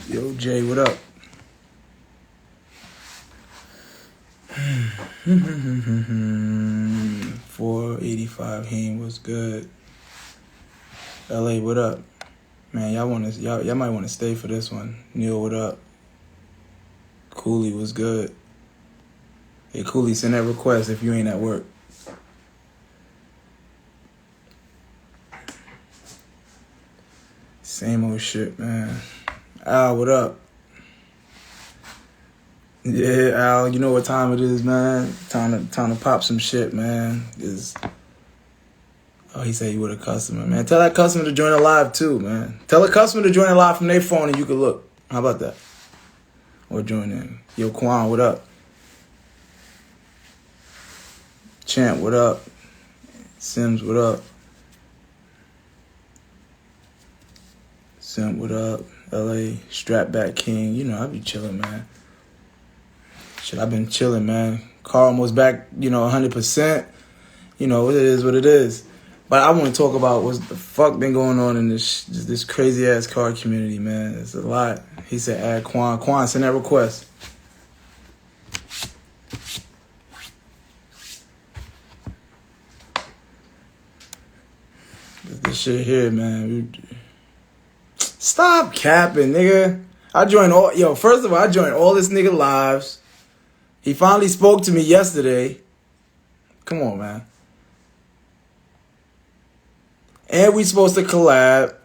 Yo, Jay, what up? $4.85 Heen was good. LA, what up? Man, y'all might want to stay for this one. Neil, what up? Cooley was good. Hey, Cooley, send that request if you ain't at work. Same old shit, man. Al, what up? Yeah, Al, you know what time it is, man. Time to pop some shit, man. Oh, he said he with a customer, man. Tell that customer to join the live too, man. Tell a customer to join the live from their phone and you can look. How about that? Or join in. Yo, Quan, what up? Champ, what up? Sims, what up? Sim, what up? LA, Strap Back King. You know, I be chilling, man. Shit, I've been chilling, man. Car almost back, 100%. You know, it is what it is. But I want to talk about what the fuck been going on in this crazy ass car community, man. It's a lot. He said, add Quan. Quan, send that request. This shit here, man. Stop capping, nigga. First of all, I joined all this nigga lives. He finally spoke to me yesterday. Come on, man. And we supposed to collab.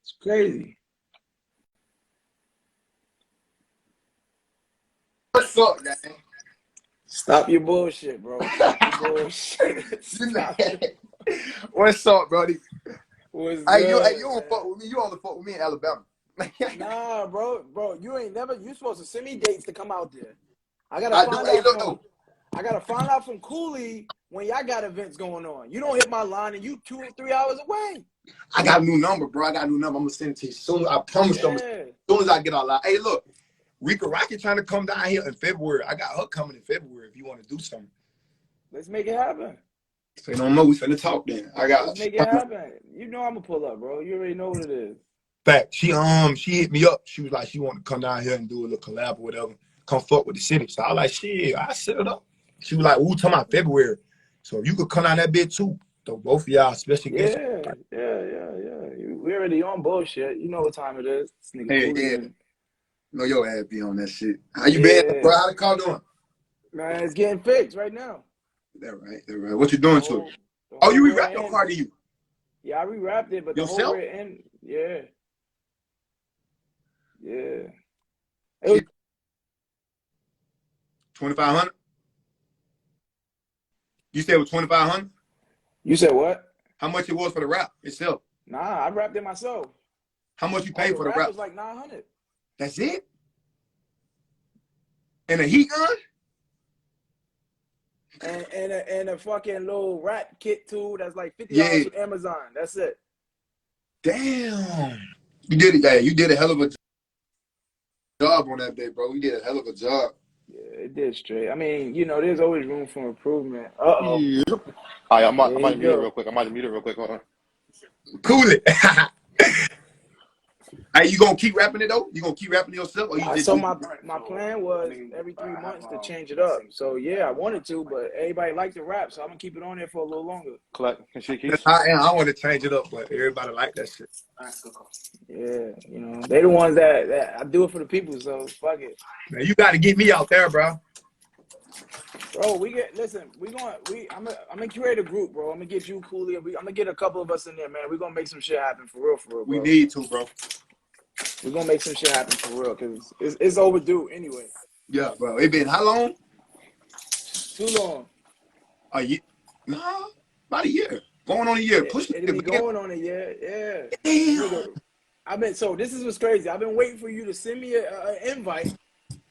It's crazy. What's up, gang? Stop your bullshit, bro. Stop your bullshit. What's up, brody? What's Hey, good, you don't fuck with me. You only fuck with me in Alabama. Nah, bro, you supposed to send me dates to come out there. I gotta find out from Cooley when y'all got events going on. You don't hit my line and you 2 or 3 hours away. I got a new number, bro. I'm gonna send it to you soon. I promise you. As soon as I get all out. Hey, look, Rika Rocket trying to come down here in February. I got her coming in February if you want to do something. Let's make it happen. So you don't know, we finna talk then. Let's make it happen. You know I'm gonna pull up, bro. You already know what it is. Fact, she hit me up. She was like, she wanted to come down here and do a little collab or whatever. Come fuck with the city. So I was like, shit, I set it up. She was like, we talking about February. So if you could come down that bit too. So both of y'all, especially Yeah. We already on bullshit. You know what time it is. This nigga yeah. No, your ass be on that shit. How you been, bro? How the car doing? Man, it's getting fixed right now. That right. What you doing to it? Oh, you rewrapped your car, do you? Yeah, I rewrapped it, but the whole rear end, yeah. It was 2,500. You said it was 2,500. You said what? How much it was for the wrap itself? Nah, I wrapped it myself. How much you paid for the wrap? It was like 900. That's it. And a heat gun. And a fucking little wrap kit too. That's like $50 from Amazon. That's it. Damn. You did it. Yeah, you did a hell of a job on that day, bro. You did a hell of a job. Yeah, it did straight. I mean, there's always room for improvement. Uh-oh. Yeah. All right, I might mute it real quick. Hold on. Cool it. Hey, you gonna keep rapping it though? You gonna keep rapping yourself? Or you just so my plan was every 3 months to change it up. So yeah, I wanted to, but everybody liked the rap, so I'm gonna keep it on there for a little longer. Collect. I want to change it up, but everybody like that shit. Yeah, they the ones that I do it for the people, so fuck it. Man, you got to get me out there, bro. Bro, I'm gonna curate a group, bro. I'm gonna get you, Cooley. I'm gonna get a couple of us in there, man. We're gonna make some shit happen for real, bro. We need to, bro. We're gonna make some shit happen for real, because it's overdue anyway. Yeah, bro. It been how long? Too long. A year? No, about a year. Going on a year. It'll be going on a year, yeah. Damn. So this is what's crazy. I've been waiting for you to send me an invite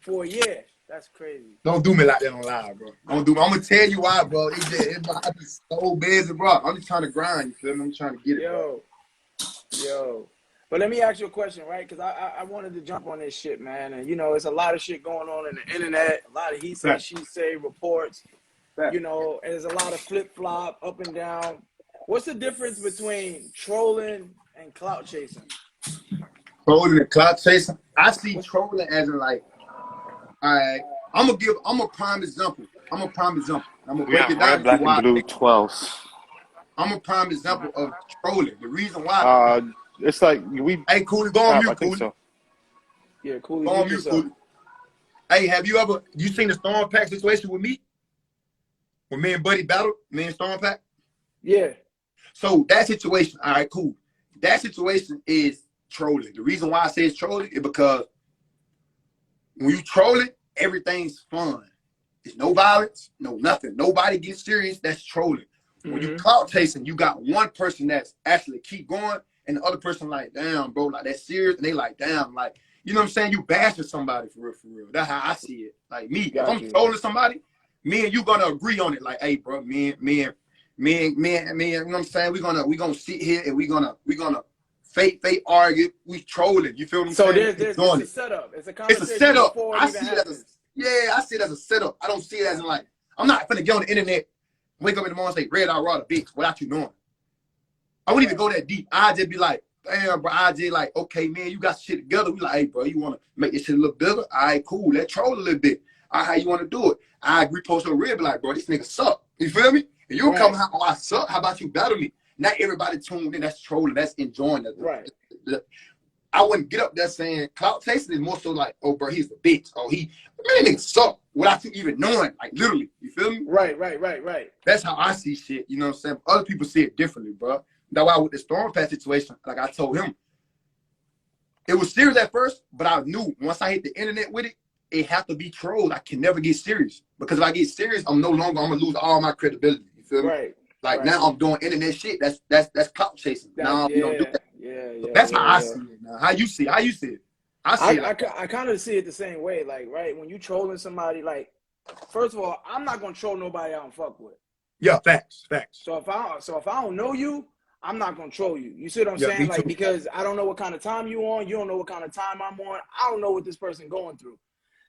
for a year. That's crazy. Don't do me like that on live, bro. I'm gonna tell you why, bro. It's so busy, bro. I'm just trying to grind. You feel me? I'm trying to get it, Yo. But let me ask you a question, right? Because I wanted to jump on this shit, man. And it's a lot of shit going on in the internet. A lot of he say, she say reports. And there's a lot of flip flop, up and down. What's the difference between trolling and clout chasing? Trolling and clout chasing. I see trolling as in like, all right, I'm a prime example. I'm gonna We break have it down red, to you black, and why blue 12s. I'm a prime example of trolling. The reason why. It's like we Hey, Cooley, go on have, I mute, think Cooley. so. Yeah, Cooley, Go on mute, Cooley. Hey, have you seen the Storm Pack situation with me? When me and Buddy battled, me and Storm Pack? Yeah. So that situation, all right, cool. That situation is trolling. The reason why I say it's trolling is because when you trolling, everything's fun. There's no violence, no nothing. Nobody gets serious. That's trolling. When you clout chasing, you got one person that's actually keep going, and the other person like, damn, bro, like that's serious, and they like, damn, like, you know what I'm saying? You bashing somebody for real, for real. That's how I see it. Like me, if I'm trolling somebody, me and you gonna agree on it. Like, hey, bro, me, you know what I'm saying? We gonna sit here and we gonna fake argue. We trolling. You feel what I'm saying? So there's a setup. It's a conversation it's a setup. before it I even see happens. it as I see it as a setup. I don't see it as in like, I'm not finna get on the internet, wake up in the morning and say, Red, I raw the bitch without you knowing. I wouldn't even go that deep. I just be like, damn, bro. I just like, okay, man, you got shit together. We like, hey, bro, you want to make this shit a little bigger? All right, cool. Let's troll a little bit. All right, how you want to do it? I repost your red, be like, bro, this nigga suck. You feel me? And you come how I suck. How about you battle me? Not everybody tuned in. That's trolling. That's enjoying it. Right. I wouldn't get up there saying clout chasing is more so like, oh, bro, he's the bitch. Oh, man, that nigga suck without you even knowing. Like, literally. You feel me? Right. That's how I see shit. You know what I'm saying? Other people see it differently, bro. That's why with the Storm Pack situation, like I told him, it was serious at first, but I knew once I hit the internet with it, it have to be trolled. I can never get serious. Because if I get serious, I'm going to lose all my credibility. You feel me? Right. Like now I'm doing internet shit. That's clout chasing. Now you don't do that. Yeah. That's how I see it now. How you see it? I kind of see it the same way. Like, right, when you trolling somebody, like, first of all, I'm not gonna troll nobody I don't fuck with. Yeah, facts. So if I don't know you, I'm not gonna troll you. You see what I'm saying? Like, because I don't know what kind of time you on. You don't know what kind of time I'm on. I don't know what this person going through.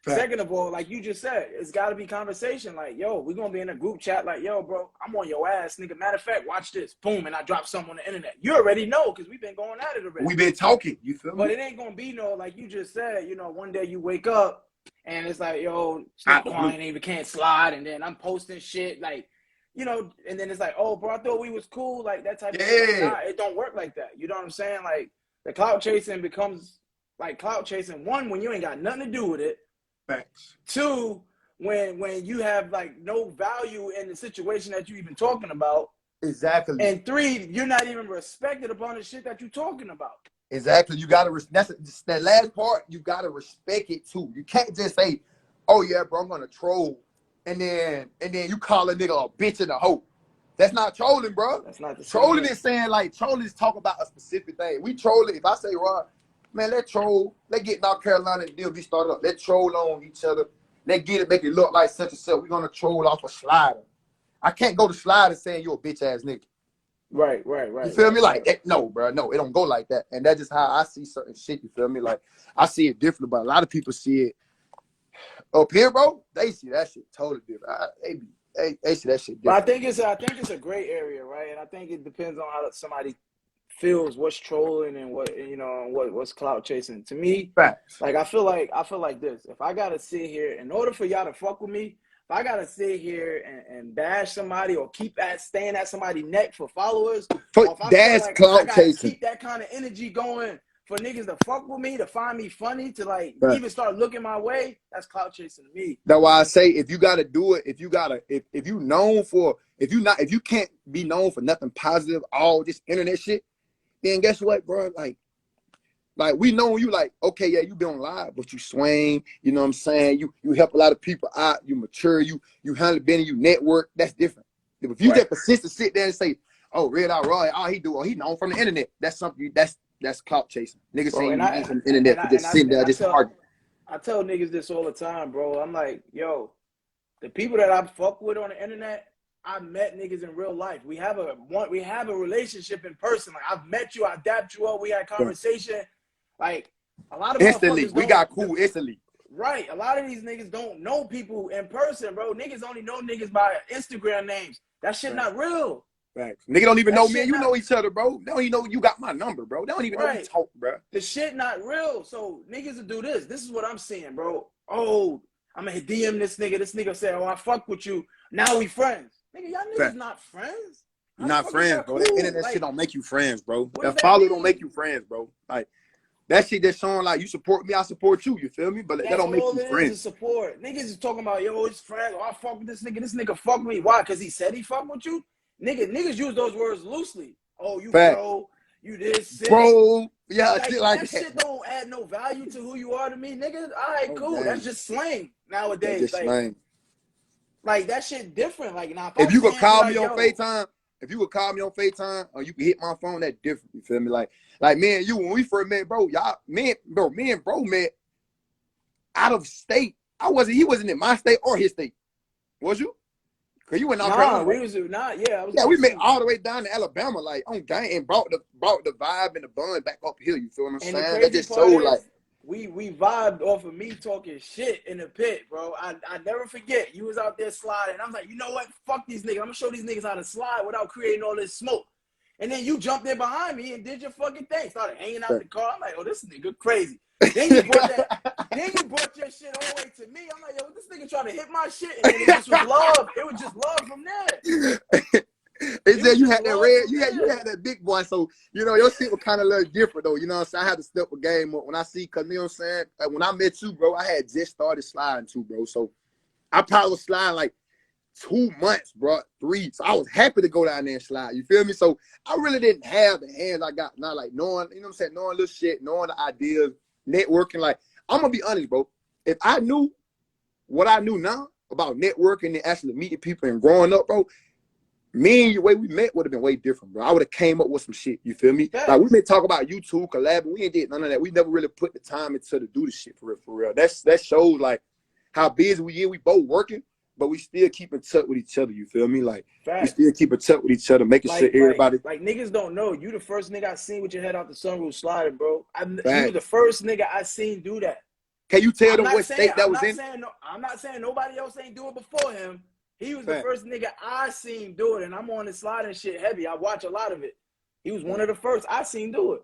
Fact. Second of all, like you just said, it's got to be conversation. Like, yo, we're going to be in a group chat like, yo, bro, I'm on your ass, nigga. Matter of fact, watch this. Boom, and I drop something on the internet. You already know because we've been going at it already. We've been talking, you feel me? But it ain't going to be no, like you just said, you know, one day you wake up and it's like, yo, Snapchat even can't slide. And then I'm posting shit like, you know, and then it's like, oh, bro, I thought we was cool. Like that type of thing. Nah, it don't work like that. You know what I'm saying? Like the clout chasing becomes like clout chasing. One, when you ain't got nothing to do with it. Facts. Two, when you have like no value in the situation that you even talking about. Exactly. And three, you're not even respected upon the shit that you're talking about. Exactly. You gotta that last part, you gotta respect it too. You can't just say, oh yeah, bro, I'm gonna troll. And then you call a nigga a bitch and a hoe. That's not trolling, bro. That's not the trolling is saying like trolling is talking about a specific thing. We trolling. If I say, Rod, man, let's troll. Let's get North Carolina and deal be started up. Let's troll on each other. Let's get it, make it look like such and such. We're gonna troll off a slider. I can't go to slider saying you're a bitch ass nigga. Right. You feel me? Like no, bro, no, it don't go like that. And that's just how I see certain shit. You feel me? Like I see it different, but a lot of people see it up here, bro. They see that shit totally different. They see that shit different. But I think it's a gray area, right? And I think it depends on how somebody feels what's trolling and what, you know, what's clout chasing. To me, facts. Like I feel like this. If I gotta sit here, in order for y'all to fuck with me, if I gotta sit here and bash somebody or staying at somebody's neck for followers, that's clout chasing. Keep that kind of energy going for niggas to fuck with me, to find me funny, to like even start looking my way. That's clout chasing to me. That's why I say if you gotta do it, if you can't be known for nothing positive, all this internet shit, then guess what, bro? Like we know you like, okay, yeah, you been on live, but you swing, you know what I'm saying? You help a lot of people out, you mature, you handle business, you network, that's different. If you just persist to sit there and say, oh, Redeye Roy, all he do, he known from the internet, that's something that's clout chasing. Niggas saying you known from the internet for just sitting there just arguing. I tell niggas this all the time, bro. I'm like, yo, the people that I fuck with on the internet, I met niggas in real life. We have a relationship in person. Like I've met you, I dapped you up, we had conversation. Like a lot of instantly, we got cool instantly. Right. A lot of these niggas don't know people in person, bro. Niggas only know niggas by Instagram names. That shit not real. Facts. Nigga don't even That know me shit and you not, know each other, bro. They don't even know you got my number, bro. They don't even know we right. talk, bro. The shit not real. So niggas will do this. This is what I'm seeing, bro. Oh, I'm gonna DM this nigga. This nigga say, oh, I fuck with you. Now we friends. Nigga, y'all niggas Fact. not friends. You're How the not fuck is friends, y'all bro. cool? That internet Like, shit don't make you friends, bro. what does That that follow don't mean? make you friends, bro. Like, that shit that's showing like you support me, I support you. You feel me? But that That's don't make all you it is friends. support. Niggas is talking about, yo, it's friends. Oh, I fuck with this nigga. This nigga fuck with me. Why? Because he said he fuck with you? Niggas use those words loosely. Oh, you Fact. bro. You this sick. Bro. Yeah, Like, shit like that that. shit don't add no value to who you are to me, nigga. All right, Oh, cool. dang. That's just slang nowadays. That's just slang. Like that shit different. Like now, If I'm you could saying call like, me on yo, FaceTime, or you can hit my phone, that's different. You feel me? Like me and you, when we first met, bro, me and bro met out of state. He wasn't in my state or his state. Was you? Cause you went North Carolina. we was not. Yeah, I was. Yeah, we met all the way down to Alabama, like on gang, and brought the vibe and the bun back up here. You feel what I'm And the saying? That crazy just part so is, like we vibed off of me talking shit in the pit, bro. I never forget. You was out there sliding. I was like, you know what? Fuck these niggas. I'm gonna show these niggas how to slide without creating all this smoke. And then you jumped in behind me and did your fucking thing. Started hanging out the car. I'm like, oh, this nigga crazy. Then you brought your shit all the way to me. I'm like, yo, this nigga trying to hit my shit, and then it just was love. It was just love from there. It said you had that red, you had that big boy, so you know your shit was kind of a little different though. You know what I'm saying? I had to step a game up when I see, cause you know what I'm saying. Like, when I met you, bro, I had just started sliding too, bro. So I probably was sliding like 2 months, bro, 3. So I was happy to go down there and slide. You feel me? So I really didn't have the hands I got now, like knowing, you know what I'm saying, knowing little shit, knowing the ideas, networking. Like I'm gonna be honest, bro. If I knew what I knew now about networking and actually meeting people and growing up, bro, me and the way we met would have been way different, bro. I would have came up with some shit. You feel me? Yeah. Like we may talk about YouTube collab, but we ain't did none of that. We never really put the time into to do the shit for real. That shows like how busy we are. We both working, but we still keep in touch with each other. You feel me? Like we still keep in touch with each other, making sure everybody. Like niggas don't know. You the first nigga I seen with your head out the sunroof sliding, bro. You Fact. were the first nigga I seen do that. Can you tell them what state that was in? I'm not saying nobody else ain't do it before him. He was the Fact. first nigga I seen do it, and I'm on the sliding shit heavy. I watch a lot of it. He was one of the first I seen do it.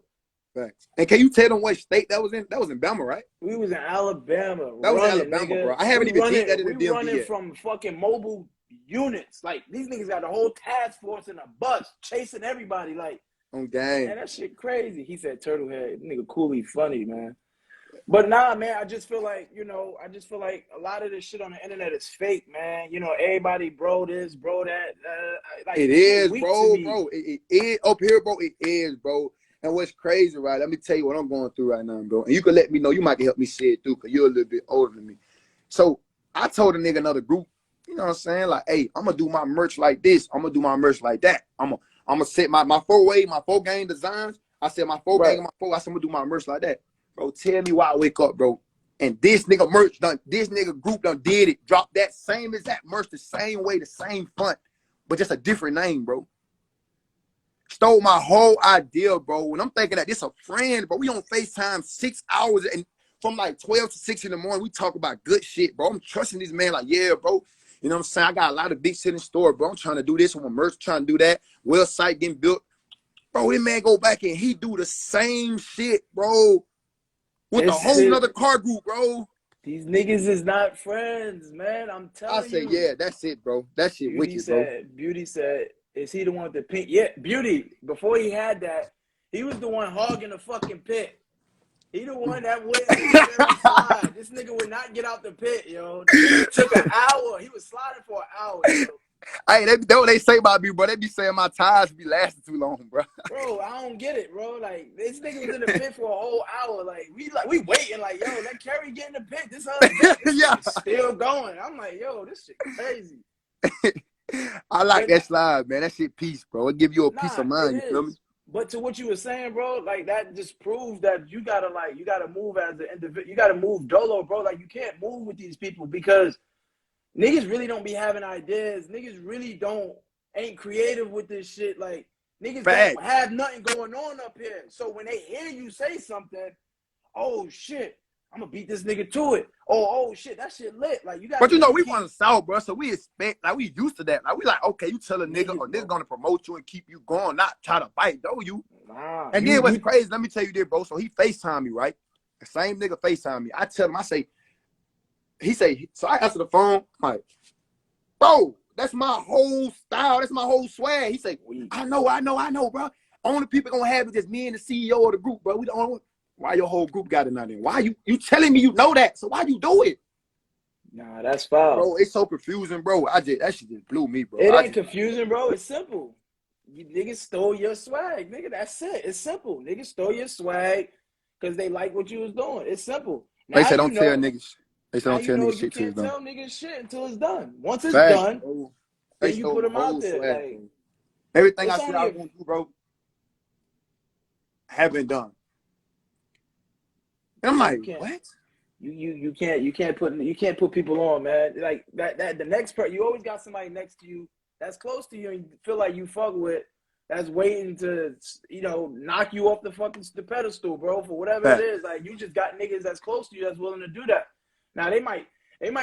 Facts. And can you tell them what state that was in? That was in Bama, right? We was in Alabama. That was in running, Alabama, nigga. bro. I haven't even did that in the we DMV running yet. from fucking mobile units. Like these niggas got a whole task force in a bus chasing everybody. Like on game. Man, that shit crazy. He said Turtlehead. Nigga coolly funny, man. But nah, man, I just feel like, a lot of this shit on the internet is fake, man. You know, everybody bro this, bro that. Like, it is, bro. It is up here, bro. It is, bro. And what's crazy, right? Let me tell you what I'm going through right now, bro. And you can let me know. You might can help me see it through, because you're a little bit older than me. So I told a nigga another group, you know what I'm saying? Like, hey, I'm going to do my merch like this. I'm going to do my merch like that. I'm going to set my 4-way, my 4-game designs. I said my 4-game, my 4. I said I'm going to do my merch like that. Bro, tell me why I wake up, bro. And this nigga merch done, this nigga group done did it. Dropped that same exact merch the same way, the same font, but just a different name, bro. Stole my whole idea, bro. When I'm thinking that this a friend, bro, we on FaceTime 6 hours, and from like 12 to 6 in the morning, we talk about good shit, bro. I'm trusting this man like, yeah, bro. You know what I'm saying? I got a lot of big shit in store, bro. I'm trying to do this with my merch, trying to do that. Website getting built. Bro, this man go back and he do the same shit, bro. With a whole nother car group, bro. These niggas is not friends, man. I'm telling you. I say, yeah, that's it, bro. That shit wicked, bro. Beauty said, is he the one with the pink? Yeah, Beauty, before he had that, he was the one hogging the fucking pit. He the one that wouldn't slide. This nigga would not get out the pit, yo. It took an hour. He was sliding for an hour, yo. Hey, that's what they say about me, bro. They be saying my tires be lasting too long, bro. Bro, I don't get it, bro. Like, this nigga was in the pit for a whole hour. Like, we waiting, like, yo, let Kerry get in the pit. This yeah, still going. I'm like, yo, this shit crazy. I like that slide, man. That shit peace, bro. It give you a peace of mind, you feel me? But to what you were saying, bro, like that just proves that you gotta move as an individual. You gotta move dolo, bro. Like, you can't move with these people because niggas really don't be having ideas. Niggas really ain't creative with this shit. Like, niggas don't have nothing going on up here. So when they hear you say something, oh shit, I'm gonna beat this nigga to it. Oh shit, that shit lit. Like, you got. But you know, we want to South, bro. So we expect, like, we used to that. Like, we like, okay, you tell a nigga, or nigga gonna promote you and keep you going, not try to fight, though you. Nah. And then what's crazy? Let me tell you this, bro. So he FaceTime me, right? The same nigga FaceTime me. I tell him, I say, he say, so I answer the phone, I'm like, bro, that's my whole style. That's my whole swag. He say, I know, bro. Only people gonna have it is me and the CEO of the group, bro. We the only. Why your whole group got it now then? Why you telling me you know that? So why you do it? Nah, that's foul. Bro, it's so confusing, bro. That shit just blew me, bro. It ain't confusing, bro. It's simple. You niggas stole your swag, nigga. That's it. It's simple. Niggas stole your swag because they like what you was doing. It's simple. Now, they said don't tell niggas. They said don't tell niggas shit till it's done. You can't tell niggas shit until it's done. Once it's done, bro. then you put them out there. Swag, like, everything I said I was gonna do, bro, haven't done. And I'm like, what? You can't put people on, man. Like that the next person, you always got somebody next to you that's close to you and you feel like you fuck with, that's waiting to, you know, knock you off the pedestal, bro, for whatever it is. Like, you just got niggas that's close to you that's willing to do that. Now they might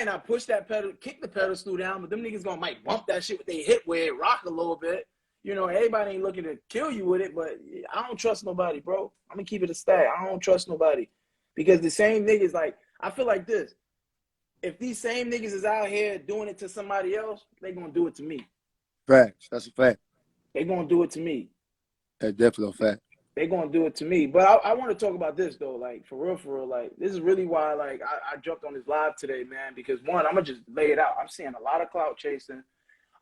not push that kick the pedestal down, but them niggas might bump that shit with their hip where it rock a little bit. You know, everybody ain't looking to kill you with it, but I don't trust nobody, bro. I'm gonna keep it a stat. I don't trust nobody. Because the same niggas, like, I feel like this. If these same niggas is out here doing it to somebody else, they gonna do it to me. Facts. That's a fact. They gonna do it to me. That's definitely a fact. They gonna do it to me. But I want to talk about this though, like, for real. Like, this is really why, like, I jumped on this live today, man. Because one, I'm gonna just lay it out. I'm seeing a lot of clout chasing.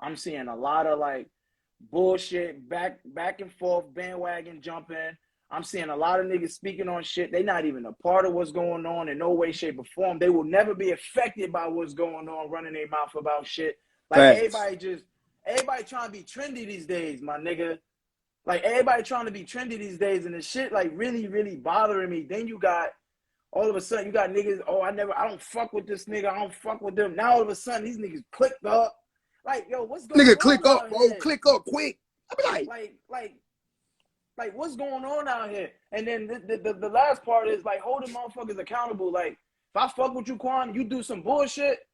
I'm seeing a lot of, like, bullshit, back and forth, bandwagon jumping. I'm seeing a lot of niggas speaking on shit. They not even a part of what's going on in no way, shape, or form. They will never be affected by what's going on, running their mouth about shit. Like, everybody trying to be trendy these days, my nigga. Like, everybody trying to be trendy these days, and the shit, like, really, really bothering me. Then you got, all of a sudden, you got niggas, I don't fuck with this nigga. I don't fuck with them. Now, all of a sudden, these niggas clicked up. Like, yo, what's going on? Nigga, click up, bro. Here? Click up quick. I be like, what's going on out here? And then the last part is, like, holding motherfuckers accountable. Like, if I fuck with you, Quan, you do some bullshit.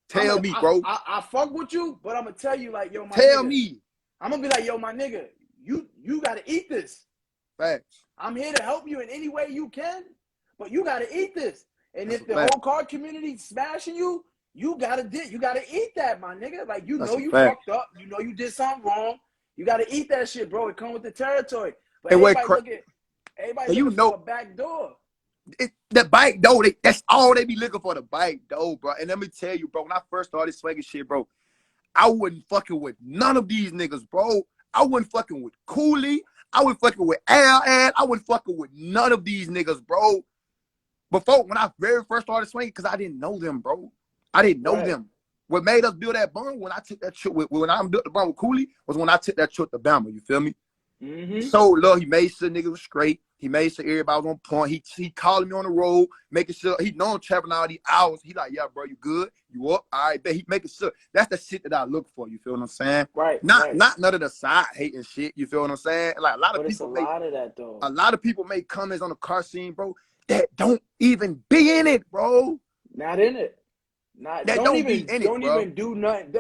Tell me, bro. I fuck with you, but I'm gonna tell you, like, yo, my tell nigga, me. I'm gonna be like, yo, my nigga, you gotta eat this. Facts. I'm here to help you in any way you can, but you gotta eat this. And That's if the whole card community smashing you, you gotta eat that, my nigga. Like, you know you fucked up. You know you did something wrong. You gotta eat that shit, bro. It come with the territory. But everybody looking for a back door. The back door, that's all they be looking for, the back door, bro. And let me tell you, bro, when I first started swinging shit, bro, I wasn't fucking with none of these niggas, bro. I wasn't fucking with Cooley. I wasn't fucking with Al. I wasn't fucking with none of these niggas, bro. Before, when I very first started swinging, because I didn't know them, bro. I didn't know them. What made us build that bond when I took that trip when I built the bond with Cooley was when I took that trip to Bama. You feel me? Mm-hmm. So look, he made sure niggas was straight. He made sure everybody was on point. He calling me on the road, making sure he know I'm traveling all these hours. He like, yeah, bro, you good? You up? All right, bet. He making sure. That's the shit that I look for. You feel what I'm saying? Right. Not none of the side hating shit. You feel what I'm saying? Like, a lot of people make lot of that though. A lot of people make comments on the car scene, bro, that don't even be in it, bro. Not in it. Don't even do nothing.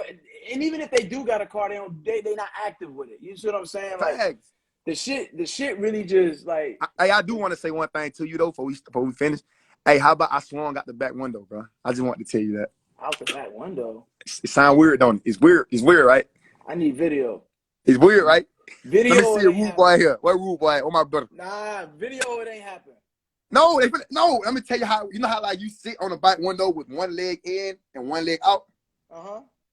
And even if they do got a car, they not active with it. You see what I'm saying? Like, Facts. The shit really just like. I do want to say one thing to you though before we finish. Hey, how about I swung out the back window, bro? I just wanted to tell you that. Out the back window. It sound weird, don't it? It's weird. It's weird, right? I need video. It's weird, right? Video. Let me see a rude boy here. Where rude boy? Oh, my brother. Nah, video. It ain't happen. No. Let me tell you how. You know how like you sit on the back window with one leg in and one leg out.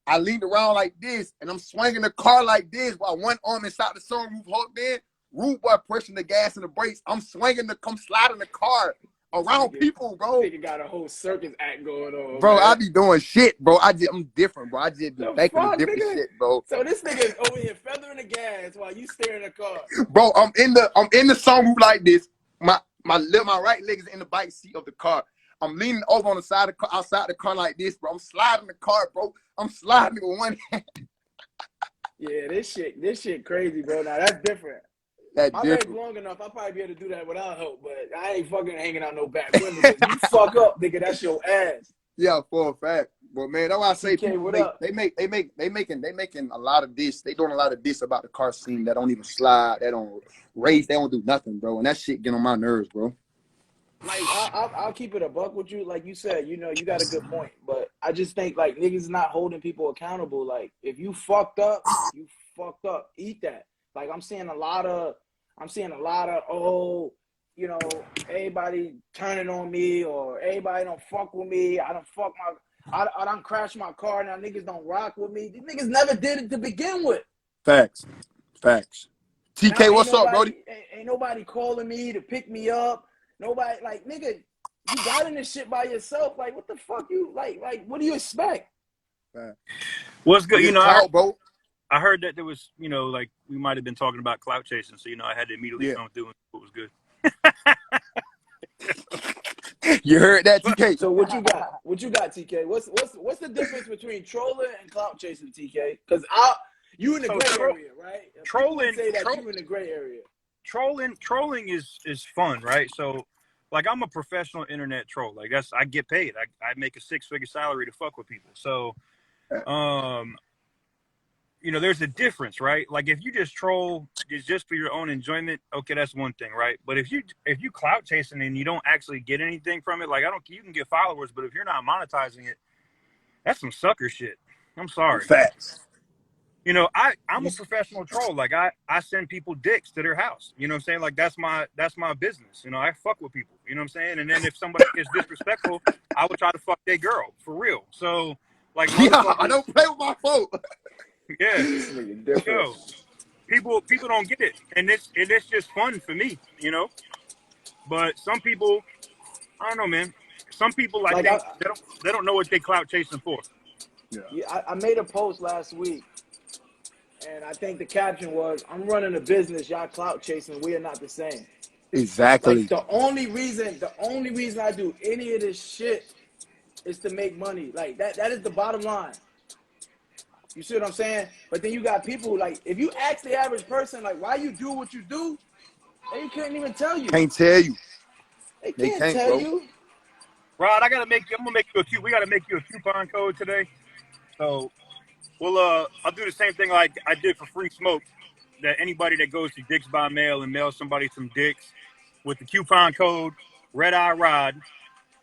I leaned around like this, and I'm swinging the car like this while one arm inside the sunroof hooked in. Rude boy pressing the gas and the brakes. I'm sliding the car around people, bro. Nigga got a whole circus act going on, bro. Man. I be doing shit, bro. I'm different, bro. I just be making a different shit, bro. So this nigga is over here feathering the gas while you staring at the car. Bro, I'm in the sunroof like this. My right leg is in the bike seat of the car. I'm leaning over on the side of the car, outside the car like this, bro. I'm sliding the car, bro. I'm sliding with one hand. Yeah, this shit crazy, bro. Now that's different. That My leg's different. long enough. I'll probably be able to do that without help, but I ain't fucking hanging out no back window. Because you fuck up, nigga, that's your ass. Yeah, for a fact. But man, that's why I say TK, people what up? making a lot of this. They doing a lot of this about the car scene that don't even slide, they don't race, they don't do nothing, bro. And that shit get on my nerves, bro. Like, I'll keep it a buck with you. Like you said, you know, you got a good point. But I just think, like, niggas not holding people accountable. Like, if you fucked up, you fucked up. Eat that. Like, I'm seeing a lot of, oh, you know, everybody turning on me or everybody don't fuck with me. I don't crash my car. Now niggas don't rock with me. These niggas never did it to begin with. Facts. Now TK, what's up, Brody? ain't nobody calling me to pick me up. Nobody, like, nigga, you got in this shit by yourself. Like, what the fuck you, like, what do you expect? What's good? You know, Clout, bro. I heard that there was, you know, like we might have been talking about clout chasing, so you know I had to immediately come through and what was good. You heard that, TK? So what you got? What you got, TK? What's the difference between trolling and clout chasing, TK? Because you in the gray area, right? Trolling, say that you in the gray area. Trolling is fun, right? So, like, I'm a professional internet troll. Like, I get paid. I make a 6-figure salary to fuck with people. So, you know, there's a difference, right? Like, if you just troll just for your own enjoyment, okay, that's one thing, right? But if you clout chasing and you don't actually get anything from it, like, you can get followers, but if you're not monetizing it, that's some sucker shit. I'm sorry. Facts. You know, I'm a professional troll. Like, I send people dicks to their house. You know what I'm saying? Like, that's my business. You know, I fuck with people. You know what I'm saying? And then if somebody is disrespectful, I would try to fuck their girl for real. So, like, yeah, I don't play with my phone. Yeah, yo, people don't get it, and it's just fun for me, you know. But some people, I don't know, man. Some people, I think they don't know what they clout chasing for. Yeah, I made a post last week. And I think the caption was, "I'm running a business, y'all clout chasing. We are not the same." Exactly. Like, the only reason I do any of this shit is to make money. Like, that is the bottom line. You see what I'm saying? But then you got people, like, if you ask the average person, like, why you do what you do, they couldn't even tell you. Can't tell you. They can't tell you. Rod, I'm gonna make you we gotta make you a coupon code today. So I'll do the same thing like I did for free smoke. That anybody that goes to Dicks by Mail and mails somebody some dicks with the coupon code Redeye Rod,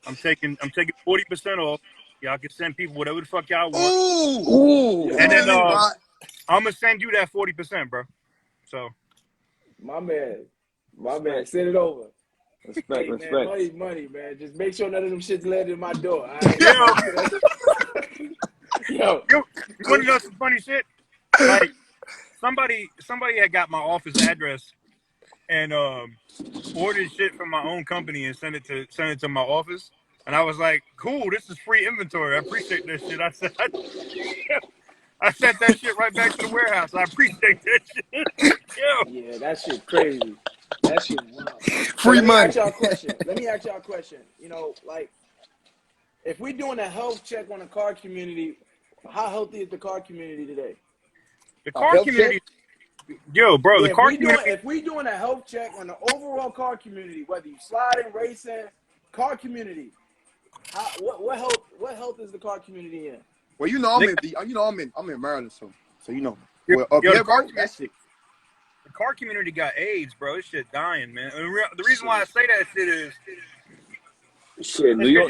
I'm taking 40% off. Y'all can send people whatever the fuck y'all want. Ooh. And then I'm gonna send you that 40%, bro. So my man, send it over. Respect. Man, money, man. Just make sure none of them shits landed in my door. All right? Yo, you want to know some funny shit? Like, somebody had got my office address and ordered shit from my own company and sent it to my office. And I was like, cool, this is free inventory. I appreciate this shit. I said, I sent that shit right back to the warehouse. I appreciate that shit. Yo. Yeah, that shit crazy. That shit wild. Free money. Let me ask y'all a question. You know, like, if we're doing a health check on the car community, how healthy is the car community today? The car community, yo, bro, the car community. If we doing a health check on the overall car community, whether you sliding, racing, car community, what health is the car community in? Well, you know, I'm in Maryland, so you know. Well, yo, here, bro, that shit. The car community got AIDS, bro. This shit dying, man. And the reason why I say that shit is, New York,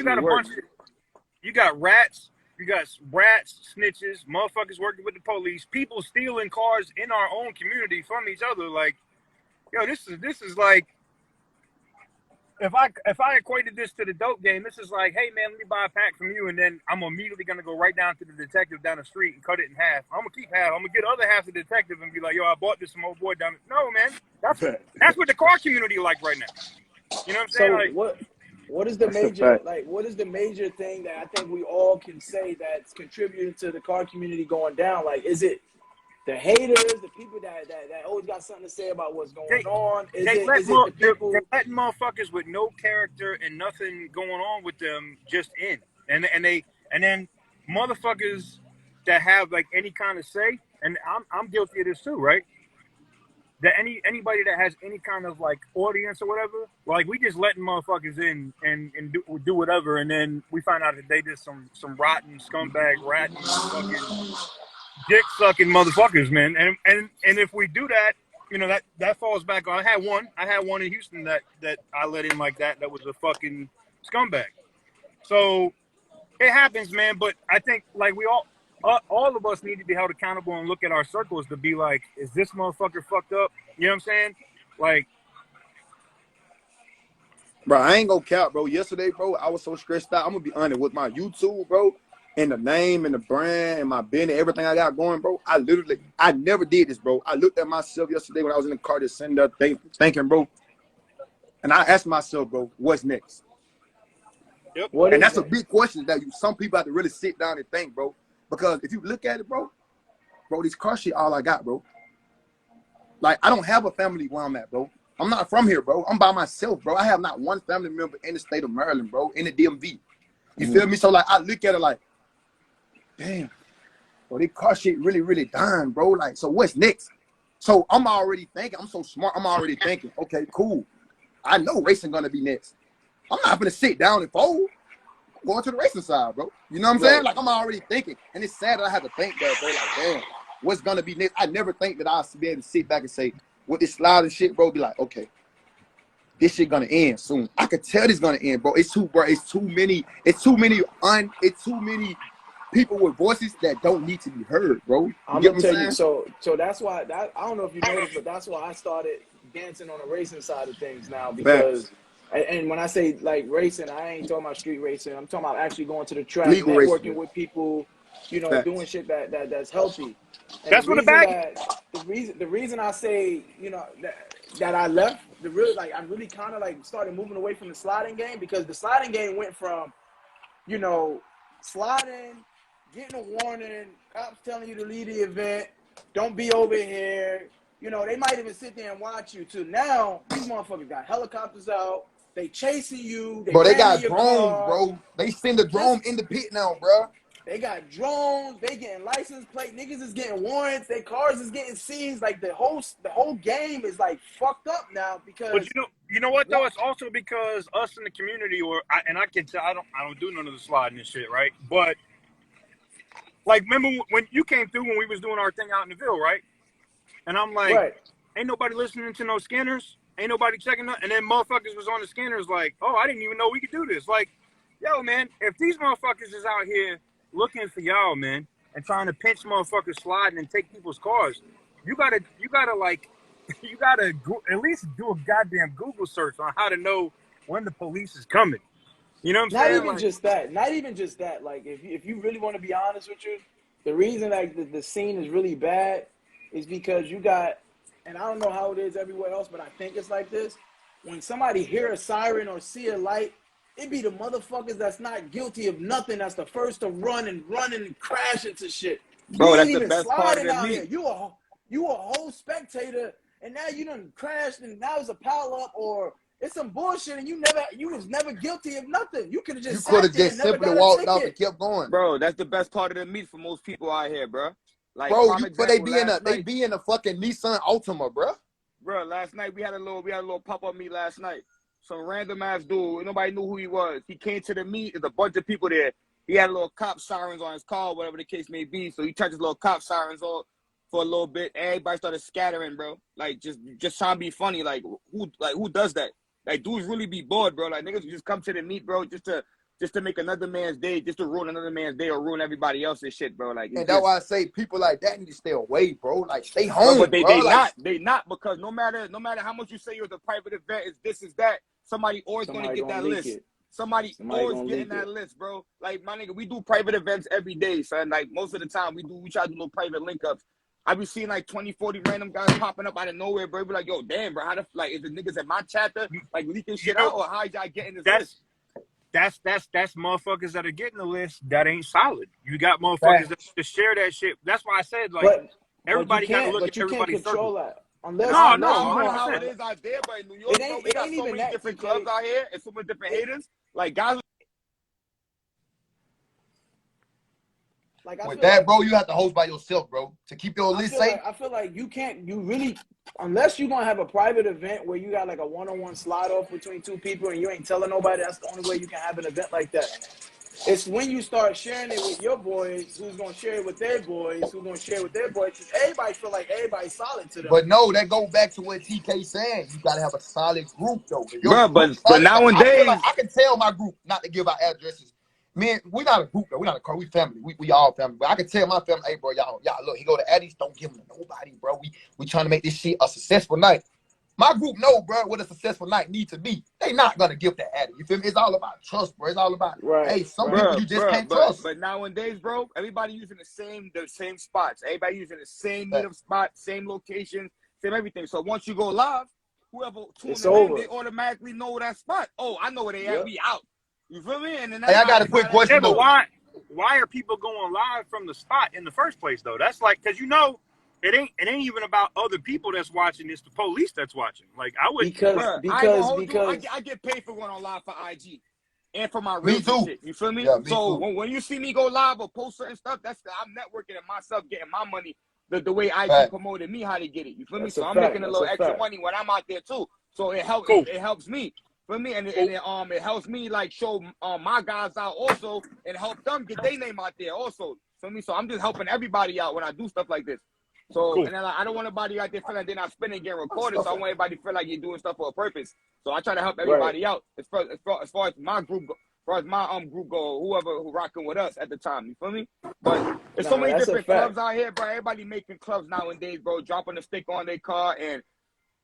you got rats, snitches, motherfuckers working with the police, people stealing cars in our own community from each other. Like, yo, this is like, if I equated this to the dope game, this is like, hey man, let me buy a pack from you, and then I'm immediately gonna go right down to the detective down the street and cut it in half. I'm gonna keep half. I'm gonna get the other half to the detective and be like, yo, I bought this from old boy down. No, man, that's what the car community like right now. You know what I'm saying? So like, what is the major thing that I think we all can say that's contributing to the car community going down? Like, is it the haters, the people that always got something to say about what's going on? Is it the people? They're letting motherfuckers with no character and nothing going on with them just in, and then motherfuckers that have like any kind of say, and I'm guilty of this too, right? that anybody that has any kind of like audience or whatever, like we just letting motherfuckers in and do whatever, and then we find out that they just some rotten scumbag, ratting, fucking dick sucking motherfuckers, man. And if we do that, you know, that falls back on. I had one in Houston that I let in like that was a fucking scumbag. So it happens, man. But I think like we all of us need to be held accountable and look at our circles to be like, is this motherfucker fucked up? You know what I'm saying? Like, Bro, I ain't gonna count, bro. Yesterday, bro, I was so stressed out. I'm gonna be honest with my YouTube, bro, and the name and the brand and my business, everything I got going, bro. I never did this, bro. I looked at myself yesterday when I was in the car just sitting there thinking, bro, and I asked myself, bro, what's next? yep. And that's a big question that some people have to really sit down and think, bro. Because if you look at it, bro, this car shit all I got, bro. Like, I don't have a family where I'm at, bro. I'm not from here, bro. I'm by myself, bro. I have not one family member in the state of Maryland, bro, in the DMV. You feel me? So, like, I look at it like, damn, bro, this car shit really, really dying, bro. Like, so what's next? So I'm already thinking, I'm so smart, I'm already thinking, okay, cool. I know racing gonna be next. I'm not gonna sit down and fold. I'm going to the racing side, bro. You know what I'm saying? Like, I'm already thinking. And it's sad that I have to think that, bro. Like, damn, what's gonna be next? I never think that I'll be able to sit back and say, with this sliding shit, bro, be like, okay, this shit gonna end soon. I could tell this gonna end, bro. It's too many people with voices that don't need to be heard, bro. I'm gonna tell you. So that's why I don't know if you noticed, but that's why I started dancing on the racing side of things now, because. And when I say like racing, I ain't talking about street racing. I'm talking about actually going to the track, legal networking racing with people, you know, doing shit that's healthy. And That's what the reason I say, you know, that I left I really kind of like started moving away from the sliding game, because the sliding game went from, you know, sliding, getting a warning, cops telling you to leave the event, don't be over here. You know, they might even sit there and watch you too. Now these motherfuckers got helicopters out. They chasing you. They got drones, bro. They send the drone in the pit now, bro. They got drones. They getting license plate. Niggas is getting warrants. Their cars is getting seized. Like the whole game is like fucked up now, because. But you know what though? It's also because us in the community, I can tell I don't do none of the sliding and shit, right? But like, remember when you came through when we was doing our thing out in the Ville, right? And I'm like, ain't nobody listening to no scanners. Ain't nobody checking up. And then motherfuckers was on the scanners like, oh, I didn't even know we could do this. Like, yo, man, if these motherfuckers is out here looking for y'all, man, and trying to pinch motherfuckers sliding and take people's cars, you gotta at least do a goddamn Google search on how to know when the police is coming. You know what I'm saying? Not even just that. Like, if you really want to be honest with you, the reason like the scene is really bad is because you got, and I don't know how it is everywhere else, but I think it's like this. When somebody hear a siren or see a light, it be the motherfuckers that's not guilty of nothing that's the first to run and crash into shit. Bro, you that's ain't the even best part sliding of out me. here. You a whole spectator, and now you done crashed, and now it's a pile up, or it's some bullshit, and you was never guilty of nothing. You could have just simply walked off and kept going. Bro, that's the best part of the meet for most people out here, bro. Like, bro, but they be in a fucking Nissan Altima, bro. Bro, last night we had a little pop-up meet last night. Some random ass dude, nobody knew who he was. He came to the meet, there's a bunch of people there. He had a little cop sirens on his car, whatever the case may be. So he turned his little cop sirens on for a little bit. Everybody started scattering, bro. Like, just trying to be funny. Like, who does that? Like, dudes really be bored, bro. Like, niggas just come to the meet, bro, just to make another man's day, just to ruin another man's day or ruin everybody else's shit, bro. Like, and that's why I say people like that need to stay away, bro. Like, stay home, but bro. They not because no matter how much you say you're the private event, is this is that, somebody always gonna get that list. Somebody always getting that list, bro. Like, my nigga, we do private events every day, son. Like, most of the time we try to do little private link ups. I be seeing like 20, 40 random guys popping up out of nowhere, bro. Be like, yo, damn, bro, is the niggas at my chapter like leaking shit out, or how y'all getting this list? That's motherfuckers that are getting the list that ain't solid. You got motherfuckers that share that shit. That's why I said, like, everybody got to look at everybody's circle. That. Unless I you don't know know how it is out there, but in New York, bro, we got so many different clubs out here and so many different haters. Like, guys. Like I With feel that, like bro, you have to host by yourself, bro, to keep your list safe. I feel like you can't. You really, unless you're gonna have a private event where you got like a one-on-one slide off between two people and you ain't telling nobody. That's the only way you can have an event like that. It's when you start sharing it with your boys, who's gonna share it with their boys, who's gonna share with their boys. Cause everybody feel like everybody's solid to them. But no, that go back to what TK saying. You gotta have a solid group though. If your Bro, group but solid, I feel like nowadays, I can tell my group not to give out addresses. Man, we not a group though. We not a car. We family. We all family. But I can tell my family, hey bro, y'all look. He go to Addie's. Don't give him to nobody, bro. We trying to make this shit a successful night. My group know, bro, what a successful night needs to be. They not gonna give that Addie. You feel me? It's all about trust, bro. It's all about hey, some people you just can't trust. But nowadays, bro, everybody using the same spots. Everybody using the same meetup spot, same location, same everything. So once you go live, whoever tunes in, they automatically know that spot. Oh, I know where they at. We out. You feel me? And then hey, I got a quick question. Yeah, but why are people going live from the spot in the first place though? That's like because it ain't even about other people that's watching. It's the police that's watching. Like I would because I get paid for going on live for IG and for my real shit. You feel me? Yeah, so when you see me go live or post certain stuff, I'm networking and myself getting my money the way IG promoted me how to get it. You feel me? So I'm making a little extra money when I'm out there too. So it helps me. For me, and it helps me like show my guys out also and help them get their name out there also. For me, so I'm just helping everybody out when I do stuff like this. So and then I don't want anybody out there feeling like they're not spinning getting recorded. So I want everybody to feel like you're doing stuff for a purpose. So I try to help everybody out as far as my group, as far as my group go, who rocking with us at the time. You feel me? But there's so many different clubs out here, bro. Everybody making clubs nowadays, bro. Dropping a stick on their car and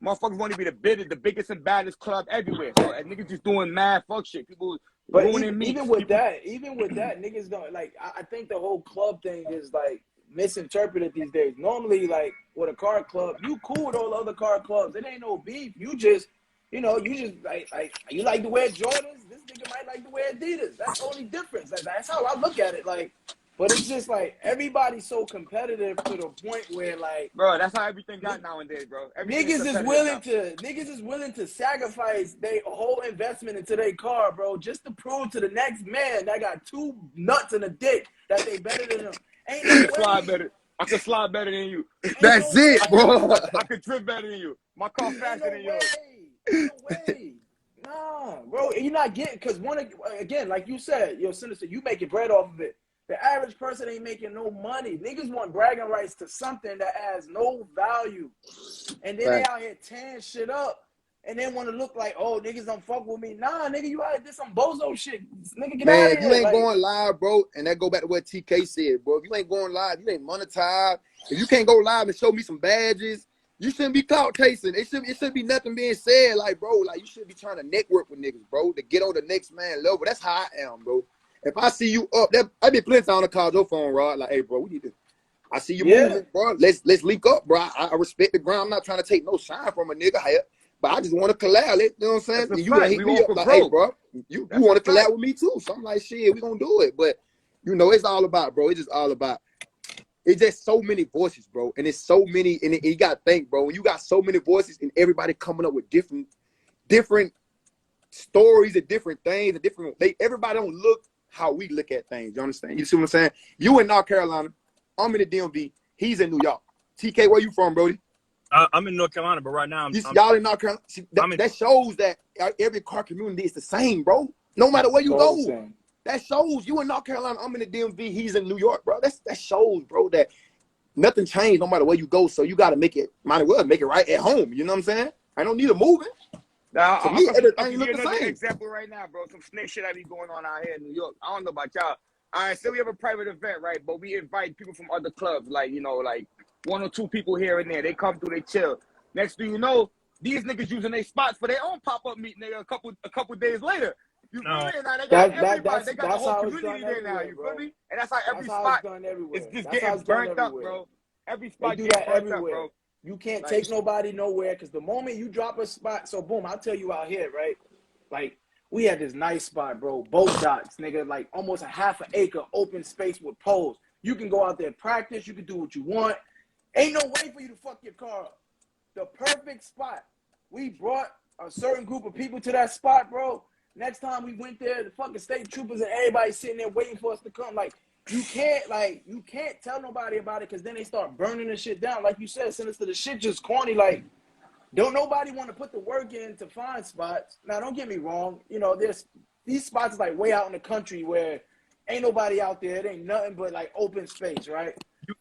motherfuckers want to be the biggest and baddest club everywhere. So niggas just doing mad fuck shit. People ruining me. Even with that, niggas don't like. I think the whole club thing is like misinterpreted these days. Normally, like with a car club, you cool with all the other car clubs. It ain't no beef. You just like you like to wear Jordans. This nigga might like to wear Adidas. That's the only difference. That's how I look at it. Like. But it's just like everybody's so competitive to the point where like, bro, that's how everything got nowadays, bro. Niggas is willing to sacrifice their whole investment into their car, bro, just to prove to the next man that got two nuts and a dick that they better than them. Ain't no way. I can slide better than you. That's it, bro. I can drift better than you. My car faster than yours. No way. Nah, bro, you're not getting because again, like you said, Sinister, you making bread off of it. The average person ain't making no money. Niggas want bragging rights to something that has no value. And then they out here tearing shit up and then want to look like, oh, niggas don't fuck with me. Nah, nigga, you out here did some bozo shit. Nigga, get out of here. Man, you ain't going live, bro, and that go back to what TK said, bro. If you ain't going live, you ain't monetized. If you can't go live and show me some badges, you shouldn't be clout chasing. It should be nothing being said. Like, bro, like you should be trying to network with niggas, bro, to get on the next man level. That's how I am, bro. If I see you up, I be plenty on the call your phone, Rod. Like, hey, bro, we need to. I see you moving, bro. Let's link up, bro. I respect the ground. I'm not trying to take no shine from a nigga here, but I just want to collab. You know what I'm saying? And you gonna hit me up like, hey, bro, you want to collab with me too? So I'm like, shit, we gonna do it. But you know, it's all about, bro. It's just all about. It's just so many voices, bro, and it's so many. And you got to think, bro. When you got so many voices and everybody coming up with different stories and different things and everybody don't look how we look at things. You understand? You see what I'm saying? You in North Carolina. I'm in the DMV. He's in New York. TK, where you from, Brody? I'm in North Carolina, but right now y'all in North Carolina. See, that shows that every car community is the same, bro. No matter where you go. That shows you in North Carolina. I'm in the DMV. He's in New York, bro. That shows, bro, that nothing changed no matter where you go. So you got to might as well make it right at home. You know what I'm saying? I don't need to move it. Now, to me, everything look the another same. example right now, bro. Some snake shit I be going on out here in New York. I don't know about y'all. All right, so we have a private event, right? But we invite people from other clubs, like, like 1 or 2 people here and there. They come through, they chill. Next thing you know, these niggas using their spots for their own pop-up meeting, nigga, a couple days later. You feel me? Now they got everybody. They got the whole community there now. You feel me? And that's how every spot is just getting burnt up, bro. Every spot do that burnt everywhere. Up, bro. You can't take nobody nowhere because the moment you drop a spot, so boom, I'll tell you out here, right? Like, we had this nice spot, bro. Boat docks, nigga, like almost a half an acre open space with poles. You can go out there and practice. You can do what you want. Ain't no way for you to fuck your car up. The perfect spot. We brought a certain group of people to that spot, bro. Next time we went there, the fucking state troopers and everybody sitting there waiting for us to come. Like, you can't tell nobody about it because then they start burning the shit down. Like you said, Sinister, the shit just corny. Like, don't nobody want to put the work in to find spots. Now, don't get me wrong. You know, there's these spots like way out in the country where ain't nobody out there. It ain't nothing but like open space, right?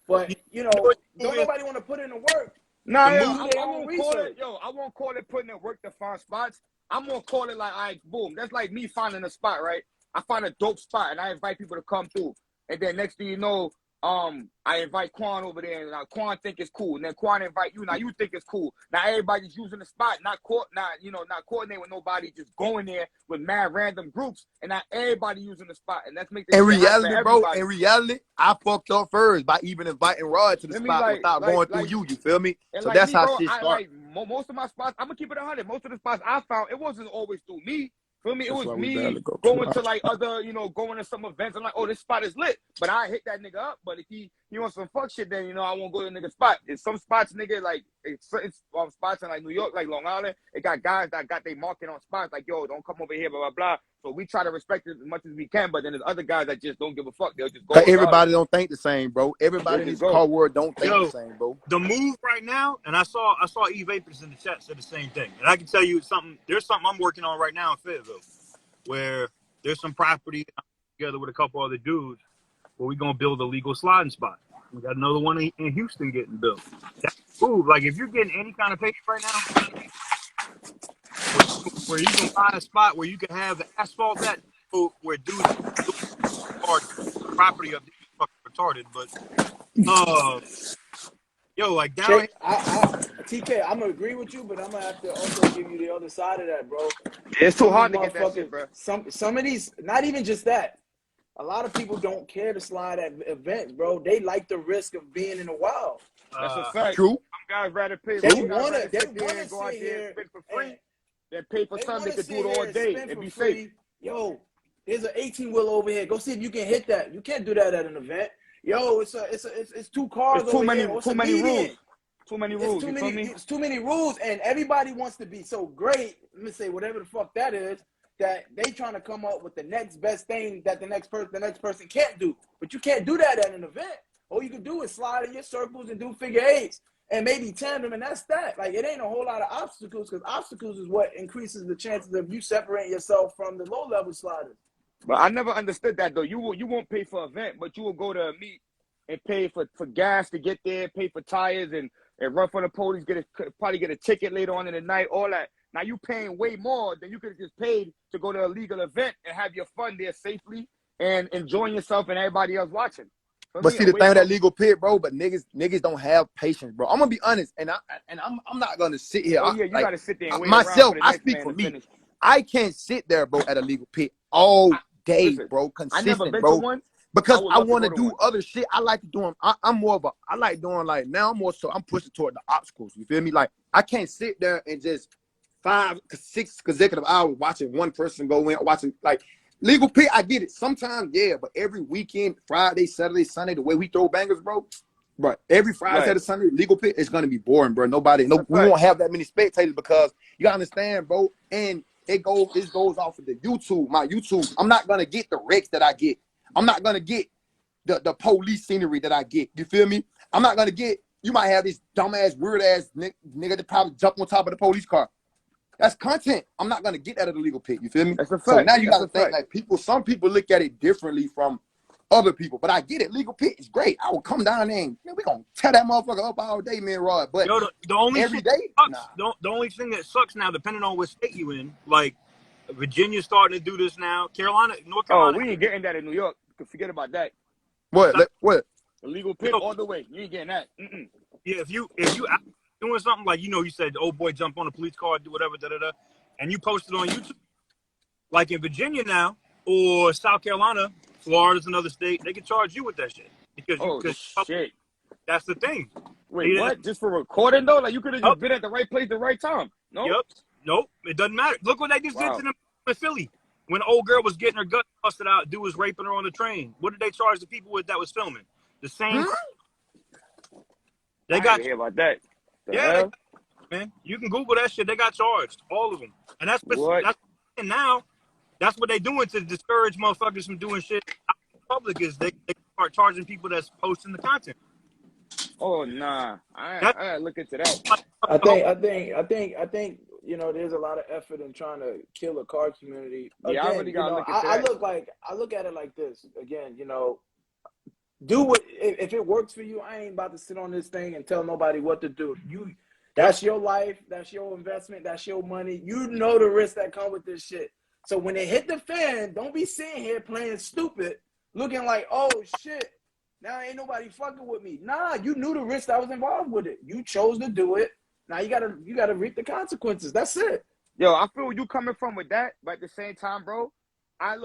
But you know, don't nobody want to put in the work. Nah, The yo, movie I on won't call research. it. Yo, I won't call it putting in work to find spots. I'm gonna call it like, all right, boom. That's like me finding a spot, right? I find a dope spot and I invite people to come through, and then next thing you know, I invite Quan over there, and Quan think it's cool, and then Quan invite you. Now you think it's cool. Now everybody's using the spot, not coordinating with nobody, just going there with mad random groups, and now everybody using the spot, and let's make this In shit happen for reality, bro, everybody. in reality, I fucked up first by even inviting Rod to the Let me, spot like- without like- going through like- you. You feel me? And So like that's me, how bro, shit I started. like most of my spots. I'm gonna keep it 100. Most of the spots I found, it wasn't always through me. Feel me? It That's was why we me barely go going 2 to hours. like other, going to some events. I'm like, oh, this spot is lit. But I hit that nigga up. But if he wants some fuck shit, then I won't go to the nigga spot. In some spots, nigga, like it's spots in like New York, like Long Island, it got guys that got they marking on spots like, yo, don't come over here, blah blah blah. So we try to respect it as much as we can. But then there's other guys that just don't give a fuck. They'll just go. Cause regardless. everybody don't think the same, bro. Everybody They in this just go. car world don't think Yo. the same, bro. The move right now, and I saw E Vapors in the chat said the same thing. And I can tell you something. There's something I'm working on right now in Fayetteville, where there's some property together with a couple other dudes where we're gonna build a legal sliding spot. We got another one in Houston getting built. That's cool. Like if you're getting any kind of paper right now, where you can find a spot where you can have the asphalt that where dudes are property up there fucking retarded, but yo, like down TK, I'm gonna agree with you, but I'm gonna have to also give you the other side of that, bro. It's too Some of hard to these get that shit, bro. Some of these, not even just that. A lot of people don't care to slide at events, bro. They like the risk of being in the wild. That's a fact. True. Some guys rather pay. They Some guys wanna rather sit there sit and go out there here and spend for free. and Then pay for they something wanna they could do sit it all here and day spend and for be free. safe. Yo, there's an 18 wheel over here. Go see if you can hit that. You can't do that at an event. Yo, it's two cars There's too over many, here. Or it's too a many median. rules. Too many rules. You feel me? It's too many rules, and everybody wants to be so great. Let me say whatever the fuck that is. That they trying to come up with the next best thing that the next person can't do. But you can't do that at an event. All you can do is slide in your circles and do figure eights and maybe tandem, and that's that. Like it ain't a whole lot of obstacles because obstacles is what increases the chances of you separating yourself from the low level sliders. But I never understood that though. You won't pay for an event, but you will go to a meet and pay for gas to get there, pay for tires and run for the police, probably get a ticket later on in the night, all that. Now you paying way more than you could have just paid to go to a legal event and have your fun there safely and enjoying yourself and everybody else watching. But see the thing with that legal pit, bro. But niggas don't have patience, bro. I'm gonna be honest, and I'm not gonna sit here. Oh yeah, you gotta sit there and wait myself. around for the I next speak man for to me. finish. I can't sit there, bro, at a legal pit all day, Listen, bro. I Consistent, never been bro. to one. Because I would love to want go to to do one. other shit. I like to do them. I'm more of a. I like doing like now. I'm more so. I'm pushing toward the obstacles. You feel me? Like I can't sit there and just 5-6 consecutive hours watching one person go in, watching like legal pit. I get it. Sometimes, yeah, but every weekend, Friday, Saturday, Sunday, the way we throw bangers, bro. But every Friday, Right. Saturday, Sunday, legal pit is gonna be boring, bro. We won't have that many spectators because you gotta understand, bro. And this goes off of the YouTube, my YouTube. I'm not gonna get the wrecks that I get. I'm not gonna get the police scenery that I get. You feel me? I'm not gonna get. You might have this dumbass, weird ass nigga that probably jump on top of the police car. That's content. I'm not gonna get out of the legal pit. You feel me? That's a fact. So now you That's gotta a think fact. like some people look at it differently from other people. But I get it. Legal pit is great. I will come down there and man, we gonna tear that motherfucker up all day, man, Rod. But yo, the only every shit day, that nah. sucks, the only thing that sucks now, depending on what state you in, like Virginia's starting to do this now. North Oh, Carolina. we ain't getting that in New York. Forget about that. What? The legal pit Yo. all the way. You ain't getting that. Yeah, if you out doing something like you said, the old boy jump on a police car, do whatever, and you post it on YouTube, like in Virginia now or South Carolina, Florida's another state, they can charge you with that shit because Shit. that's the thing. Wait, what? Just for recording though? Like you could have just been at the right place, the right time. No. Yep. Nope. It doesn't matter. Look what they just did to them in Philly. When old girl was getting her gut busted out, dude was raping her on the train. What did they charge the people with that was filming? The same. They got I didn't hear about that. Yeah, man. You can Google that shit. They got charged, all of them. And that's now. That's what they doing to discourage motherfuckers from doing shit out in public. Is they start charging people that's posting the content. Oh nah, I That's gotta look into that. like, I think you know there's a lot of effort in trying to kill a car community. Yeah, I Again, really you gotta know, look into that. I look at it like this. Again, you know, do what if it works for you. I ain't about to sit on this thing and tell nobody what to do. That's your life, that's your investment, that's your money. You know the risks that come with this shit. So when it hit the fan, don't be sitting here playing stupid, looking like, oh shit, now ain't nobody fucking with me. Nah, you knew the risk that was involved with it. You chose to do it. Now you gotta reap the consequences. That's it. Yo, I feel where you coming from with that, but at the same time, bro, I'm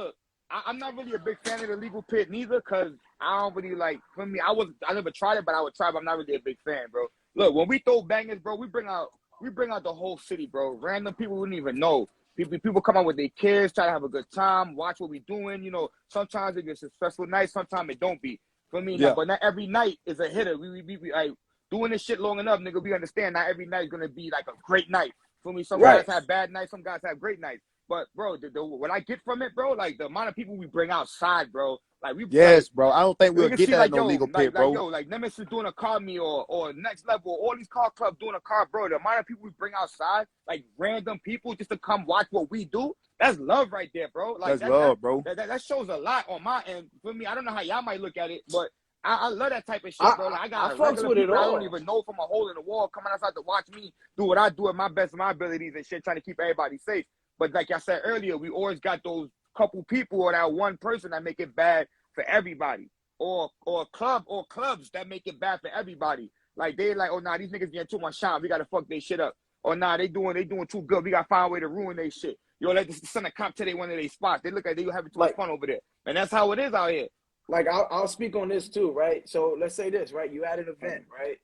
not really a big fan of the legal pit neither, cause I don't really like. For me, I never tried it, but I would try. But I'm not really a big fan, bro. Look, when we throw bangers, bro, we bring out the whole city, bro. Random people we didn't even know. People come out with their kids, try to have a good time, watch what we doing. You know, sometimes it gets a stressful night, sometimes it don't be. For me, Yeah. but not every night is a hitter. We like doing this shit long enough, nigga. We understand not every night is gonna be like a great night. For me, some Right. guys have bad nights, some guys have great nights. But bro, what I get from it, bro, like the amount of people we bring outside, bro, like Yes, bro. I don't think we we'll can get see that like in no yo, legal pit, bro. like Nemesis doing a car meet or Next Level, all these car clubs doing a car, bro. The amount of people we bring outside, like random people, just to come watch what we do, that's love right there, bro. Like That's love, bro. That shows a lot on my end. For me, I don't know how y'all might look at it, but I love that type of shit, bro. Like I got fucks regular with it people I all. don't even know from a hole in the wall coming outside to watch me do what I do at my best of my abilities and shit, trying to keep everybody safe. But like I said earlier, we always got those couple people or that one person that make it bad for everybody, or clubs that make it bad for everybody. Like they like, oh nah, these niggas getting too much shine, we gotta fuck their shit up. Or nah, they doing too good, we gotta find a way to ruin their shit. Yo, let this send a cop to one of their spots. They look like they having too much fun over there, and that's how it is out here. Like I'll speak on this too, right? So let's say this, right? You at an event, right?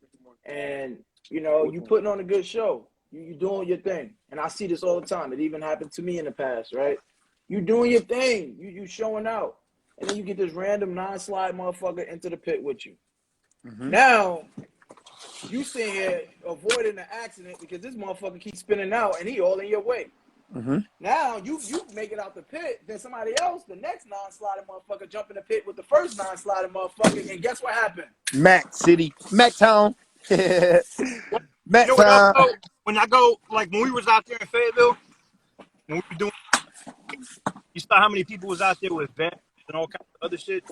And you know, you putting on a good show. You doing your thing. And I see this all the time. It even happened to me in the past, right? You doing your thing. You showing out. And then you get this random non-slide motherfucker into the pit with you. Mm-hmm. Now, you sitting here avoiding the accident because this motherfucker keeps spinning out and he all in your way. Mm-hmm. Now, you make it out the pit, then somebody else, the next non-sliding motherfucker, jump in the pit with the first non-sliding motherfucker, and guess what happened? Mac City. Mac Town. Mac you know Town. what, when I go, like when we was out there in Fayetteville, when we were doing, you saw how many people was out there with vests and all kinds of other shit.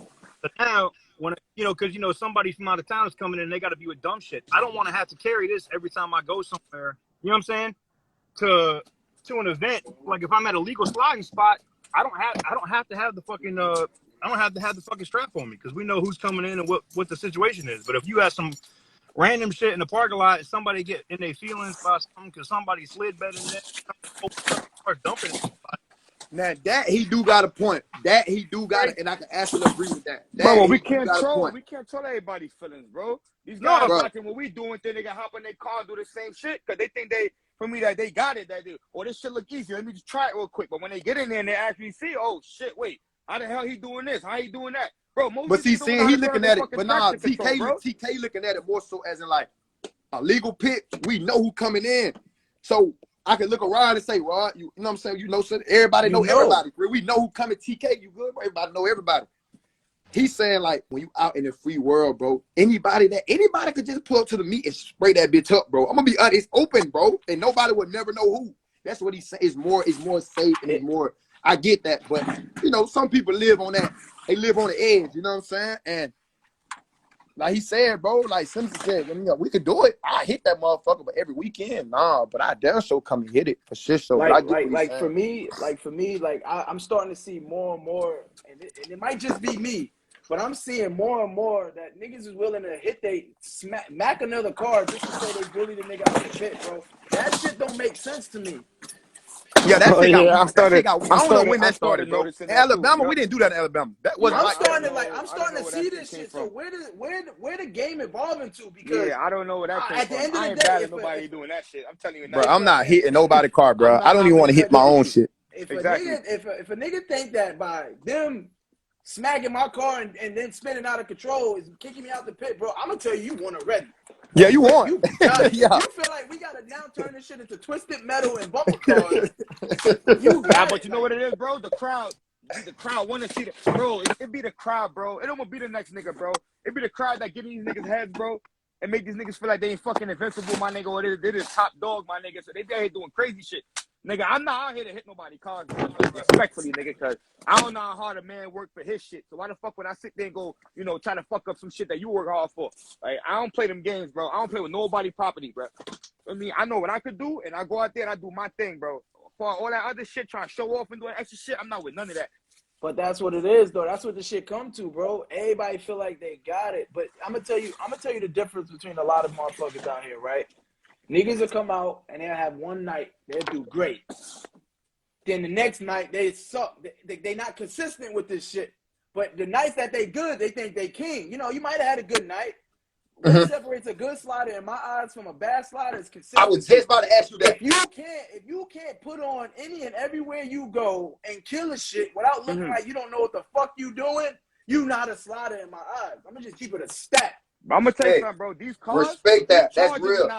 But now, when you know, because you know somebody from out of town is coming in, and they got to be with dumb shit. I don't want to have to carry this every time I go somewhere. You know what I'm saying? To an event, like if I'm at a legal sliding spot, I don't have to have the fucking I don't have to have the fucking strap on me because we know who's coming in and what the situation is. But if you have some random shit in the parking lot and somebody get in their feelings about something because somebody slid better than that, start dumping it. Now that he do got a point. That he do got it, and I can absolutely agree with that. Bro, we can't control everybody's feelings, bro. These guys watching what we doing, think they can hop in their car and do the same shit because they think that they got it, or this shit look easy. Let me just try it real quick. But when they get in there and they actually see, oh shit, wait, how the hell he doing this? How he doing that? Bro, but see, seeing he looking at it, but nah, TK looking at it more so as in like a legal pit. We know who coming in, so I can look around and say, Rod, you know what I'm saying? You know, so everybody know everybody. We know who coming. TK, you good? Everybody know everybody. He's saying like when you out in the free world, bro, anybody could just pull up to the meet and spray that bitch up, bro. I'm gonna be honest, it's open, bro, and nobody would never know who. That's what he's saying. It's more safe and it's more. I get that, but you know, some people live on that. They live on the edge, you know what I'm saying? And like he said, bro, like Simpson said, you know, we could do it. I hit that motherfucker, but every weekend, nah. But I damn sure come and hit it for shit. So like for me, I'm starting to see more and more, and it might just be me, but I'm seeing more and more that niggas is willing to hit smack another car just to say they bullied the nigga out the pit, bro. That shit don't make sense to me. Yeah, that shit got weak. I don't know when that started, bro. In Alabama, we didn't do that in Alabama. That wasn't I'm starting to see this shit. So where the game evolving to? Because I don't know where that came at the end from. of I the ain't day, bad at nobody doing that shit. I'm telling you, bro. I'm not hitting nobody's car, bro. I don't even want to hit my own shit. If a nigga think that by them smacking my car and then spinning out of control is kicking me out the pit, bro, I'm gonna tell you won already. Yeah, you won. You feel like we gotta now turn this shit into twisted metal and bumper cars. But you know what it is, bro? The crowd The crowd want to see the bro. It be the crowd, bro. It don't want to be the next nigga, bro. It be the crowd that get in these niggas' heads, bro, and make these niggas feel like they ain't fucking invincible, my nigga, or they the top dog, my nigga. So they be out here doing crazy shit. Nigga, I'm not out here to hit nobody cars, bro. Respectfully, nigga, because I don't know how hard a man work for his shit. So why the fuck would I sit there and go, you know, try to fuck up some shit that you work hard for? Like, I don't play them games, bro. I don't play with nobody property, bro. I mean, I know what I could do, and I go out there and I do my thing, bro. For all that other shit, trying to show off and doing extra shit, I'm not with none of that. But that's what it is, though. That's what the shit come to, bro. Everybody feel like they got it. But I'm gonna tell you the difference between a lot of motherfuckers out here, right? Niggas will come out and they'll have one night, they'll do great. Then the next night they suck. They not consistent with this shit. But the nights that they good, they think they king. You know, you might have had a good night. What separates a good slider in my eyes from a bad slider is consistency. I was just about to ask you that. If you can't put on any and everywhere you go and kill a shit without looking like you don't know what the fuck you doing, you not a slider in my eyes. I'm gonna just keep it a stat. I'm gonna tell you something, bro. These cars, respect that. That's real.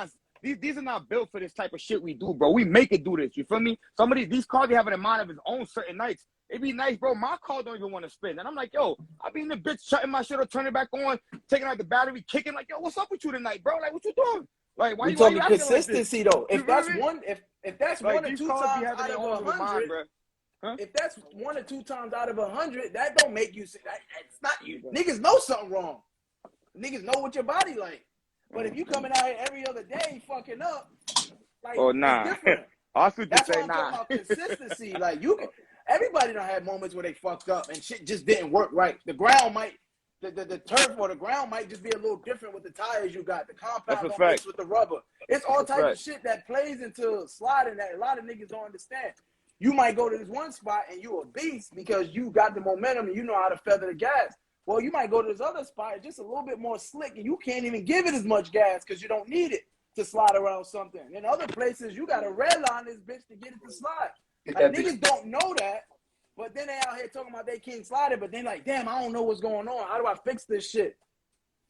These are not built for this type of shit we do, bro. We make it do this. You feel me? Some of these cars, they have in mind of his own certain nights. It be nice, bro. My car don't even want to spin. And I'm like, yo, I be in the bitch shutting my shit or turning it back on, taking out the battery, kicking like, yo, what's up with you tonight, bro? Like, what you doing? Like, why you talking acting consistency, like though? If that's one, if that's like, 1 or 2 times out of 100, bro. Huh? if that's 1 or 2 times out of 100, that don't make you say it's not you. Niggas know something wrong. Niggas know what your body like. But if you coming out here every other day fucking up, like, nah. it's different. Also, That's say why I'm talking about consistency. Like, you can, everybody done had moments where they fucked up and shit just didn't work right. The ground might, the turf or the ground might just be a little different with the tires you got. The compound don't mix with the rubber. It's all types of shit that plays into sliding that a lot of niggas don't understand. You might go to this one spot and you a beast because you got the momentum and you know how to feather the gas. Well, you might go to this other spot, it's just a little bit more slick, and you can't even give it as much gas because you don't need it to slide around something. In other places, you got to redline this bitch to get it to slide. Like, niggas don't know that, but then they out here talking about they king slider, but then like, damn, I don't know what's going on. How do I fix this shit?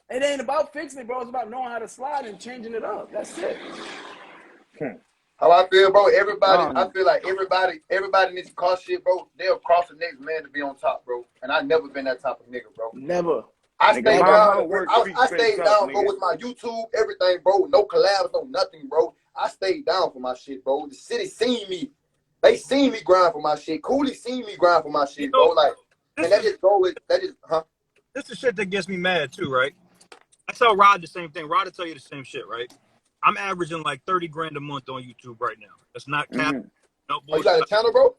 It ain't about fixing it, bro. It's about knowing how to slide and changing it up. That's it. How I feel, bro. I feel like everybody needs to cost shit, bro. They'll cross the next man to be on top, bro. And I never been that type of nigga, bro. Never. I stayed down. I stayed down, bro, with my YouTube, everything, bro. No collabs, no nothing, bro. I stayed down for my shit, bro. The city seen me. They seen me grind for my shit. Cooley seen me grind for my shit, bro. Like, and that just go with that just, This is shit that gets me mad too, right? I tell Rod the same thing. Rod will tell you the same shit, right? I'm averaging like 30 grand a month on YouTube right now. That's not cap. No boy. Oh, you got a channel, bro?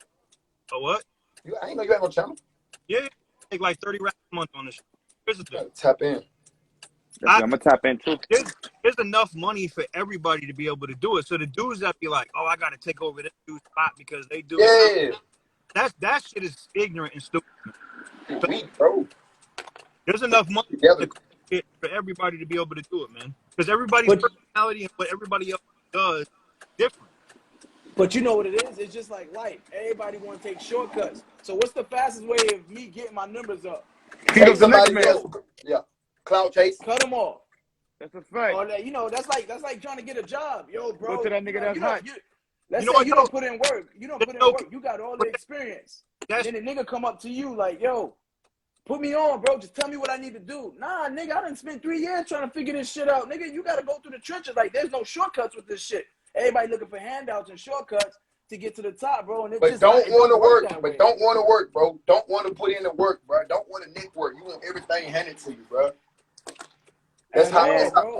Oh, what? I ain't know you had no channel. Yeah, I make like 30 racks a month on this shit. Here's the thing. Tap in. I'm gonna tap in too. There's enough money for everybody to be able to do it. So the dudes that be like, oh, I gotta take over this dude's spot because they do it. That shit is ignorant and stupid. Bro. There's enough money for everybody to be able to do it, man. Because everybody's personality and what everybody else does is different. But you know what it is? It's just like life. Everybody want to take shortcuts. So what's the fastest way of me getting my numbers up? Take somebody else. Yeah. Clout chase. Cut them off. That's a fact. Or you know, that's like trying to get a job. Yo, bro. Go to that nigga that's hot. Let's say you don't put in work. You don't put in work. You got all the experience. Then the nigga come up to you like, yo, put me on, bro. Just tell me what I need to do. Nah, nigga, I done spent 3 years trying to figure this shit out. Nigga, you got to go through the trenches. Like, there's no shortcuts with this shit. Everybody looking for handouts and shortcuts to get to the top, bro. And but don't want to work. But don't want to work, bro. Don't want to put in the work, bro. Don't want to network. You want everything handed to you, bro. That's how,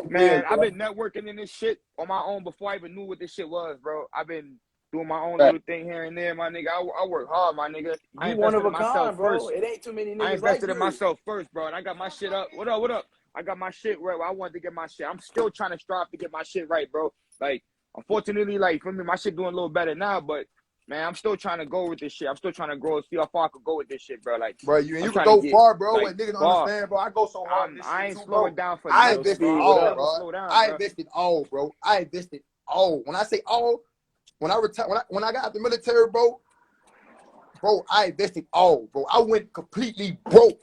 man. I've been networking in this shit on my own before I even knew what this shit was, bro. I've been doing my own little thing here and there, my nigga. I work hard, my nigga. You one of a kind, bro. First. It ain't too many niggas. I invested in myself first, bro, and I got my shit up. What up? What up? I got my shit right where I wanted to get my shit. I'm still trying to strive to get my shit right, bro. Like, unfortunately, like, for me, my shit doing a little better now, but man, I'm still trying to go with this shit. I'm still trying to grow and see how far I could go with this shit, bro. Like, bro, you can go far, bro. Like, niggas don't understand, bro. I go so hard. I ain't slowing down for I invested all, bro. I invested all, bro. I invested all. When I say all, when I retired, when I got out the military, bro, I invested all, bro. I went completely broke.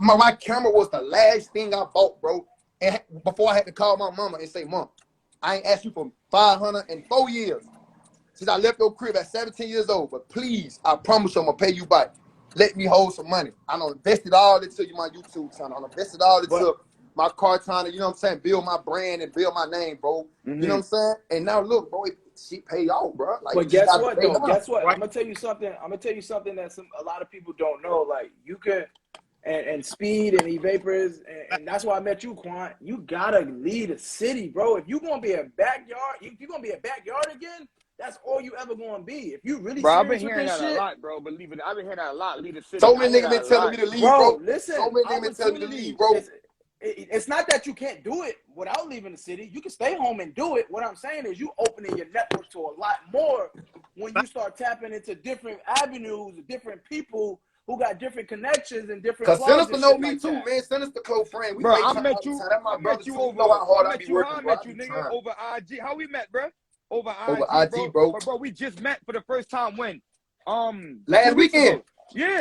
My camera was the last thing I bought, bro. And before I had to call my mama and say, Mom, I ain't asked you for $504 years since I left your crib at 17 years old. But please, I promise you I'm gonna pay you back. let me hold some money. I done invested all into my YouTube channel. I done invested all into my car trying to, you know what I'm saying, build my brand and build my name, bro. You know what I'm saying? And now look, bro, shit pay off, bro. Like, but guess what though? Down. Guess what? Right. I'm gonna tell you something. I'm gonna tell you something that a lot of people don't know. Like you can, and speed and e-vapors, and that's why I met you, Quan. You gotta lead a city, bro. If you're gonna be a backyard, if you're gonna be a backyard again, that's all you ever gonna be. If you really Bro, I've serious been with hearing this that shit, a lot, bro. Believe it, I've been hearing that a lot. Lead the city. So many niggas been telling me to leave, bro. Listen, so many niggas been telling me to leave, bro. It's not that you can't do it without leaving the city. You can stay home and do it. What I'm saying is you opening your network to a lot more when you start tapping into different avenues, different people who got different connections and different. Cause Sinister know me like too, that. man. Sinister close friend. We Bro, FaceTime I met all the you. time. That's my I brother met you too. over. You know how hard I I met be you. working, How I bro. met I you, be nigga, trying. over IG. How we met, bro? Over Over IG, IG, bro. But bro, we just met for the first time when, last 2 weeks weekend. ago. Yeah.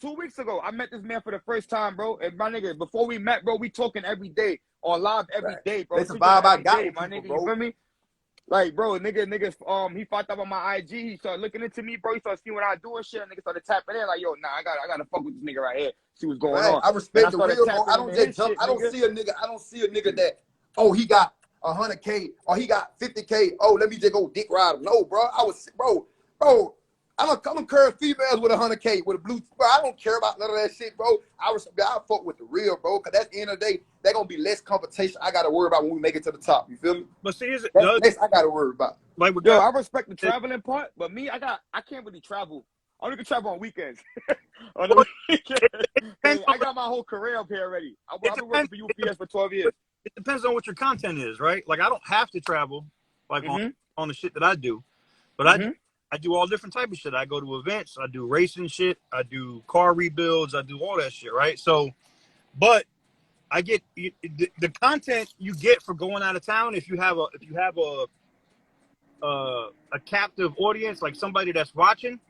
2 weeks ago, I met this man for the first time, bro. And my nigga, before we met, bro, we talking every day on live every day, bro. That's the vibe I got day, with my people, nigga. bro. You feel me? Like, bro, niggas, he found out on my IG. He started looking into me, bro. He started seeing what I do and shit. Niggas started tapping in, like, yo, nah, I gotta fuck with this nigga right here. See what's going on. I respect the real, bro. I into don't his just jump. shit, I don't nigga. see a nigga that, oh, he got 100K or he got 50K. Oh, let me just go dick ride him. No, bro. Bro. I'm a curve females with 100K with a blue. Bro, I don't care about none of that shit, bro. I fuck with the real, bro. Cause at the end of the day, there gonna be less competition I gotta worry about when we make it to the top. You feel me? But see, That's less I gotta worry about. like with Yo, guys, I respect the traveling part, but me, I can't really travel. I only can travel on weekends. On the weekends. I got my whole career up here already. I've been working for UPS for 12 years. it depends on what your content is, right? Like I don't have to travel like on the shit that I do, but I do all different type of shit. I go to events, I do racing shit, I do car rebuilds, I do all that shit, right? So, but I get the content you get for going out of town if you have a captive audience, like somebody that's watching,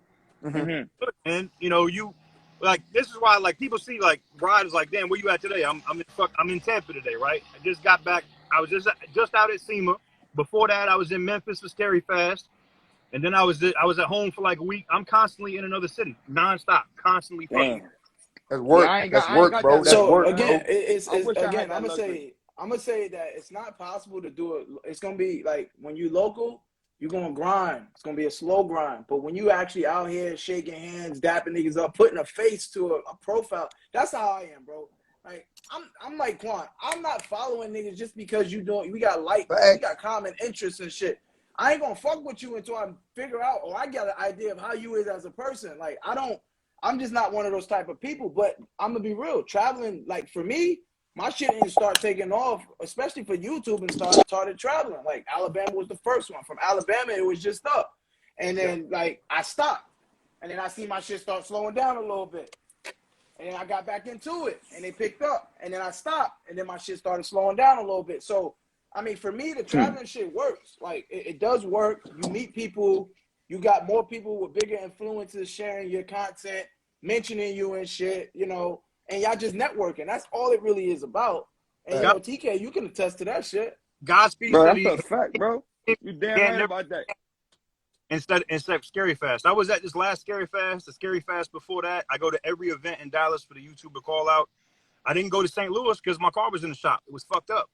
and you know you. Like this is why like people see like riders like, damn, where you at today? I'm in Tampa today, right? I just got back. I was just out at SEMA. Before that, I was in Memphis for Scary Fast, and then I was at home for like a week. I'm constantly in another city, nonstop, constantly fucking. That's work. Yeah, That's work, bro. That's So work, again, bro. it's again. I'm gonna say that it's not possible to do it. It's gonna be like when you local, you're gonna grind. It's gonna be a slow grind. But when you actually out here shaking hands, dapping niggas up, putting a face to a profile, that's how I am, bro. Like I'm like Quan. I'm not following niggas just because we got common interests and shit. I ain't gonna fuck with you until I figure out or I got an idea of how you is as a person. Like I'm just not one of those type of people. But I'm gonna be real. Traveling, like for me, my shit didn't start taking off, especially for YouTube, and started traveling. Like Alabama was the first one. From Alabama, it was just up. And then like I stopped. And then I see my shit start slowing down a little bit. And then I got back into it and they picked up. And then I stopped. And then my shit started slowing down a little bit. So I mean, for me, the traveling shit works. Like it does work. You meet people, you got more people with bigger influences sharing your content, mentioning you and shit, you know. And y'all just networking. That's all it really is about. And you know, TK, you can attest to that shit. Godspeed, bro. That's a fact, bro. You damn right about that. Instead of Scary Fast, I was at this last Scary Fast. The Scary Fast before that, I go to every event in Dallas for the YouTuber call out. I didn't go to St. Louis because my car was in the shop. It was fucked up.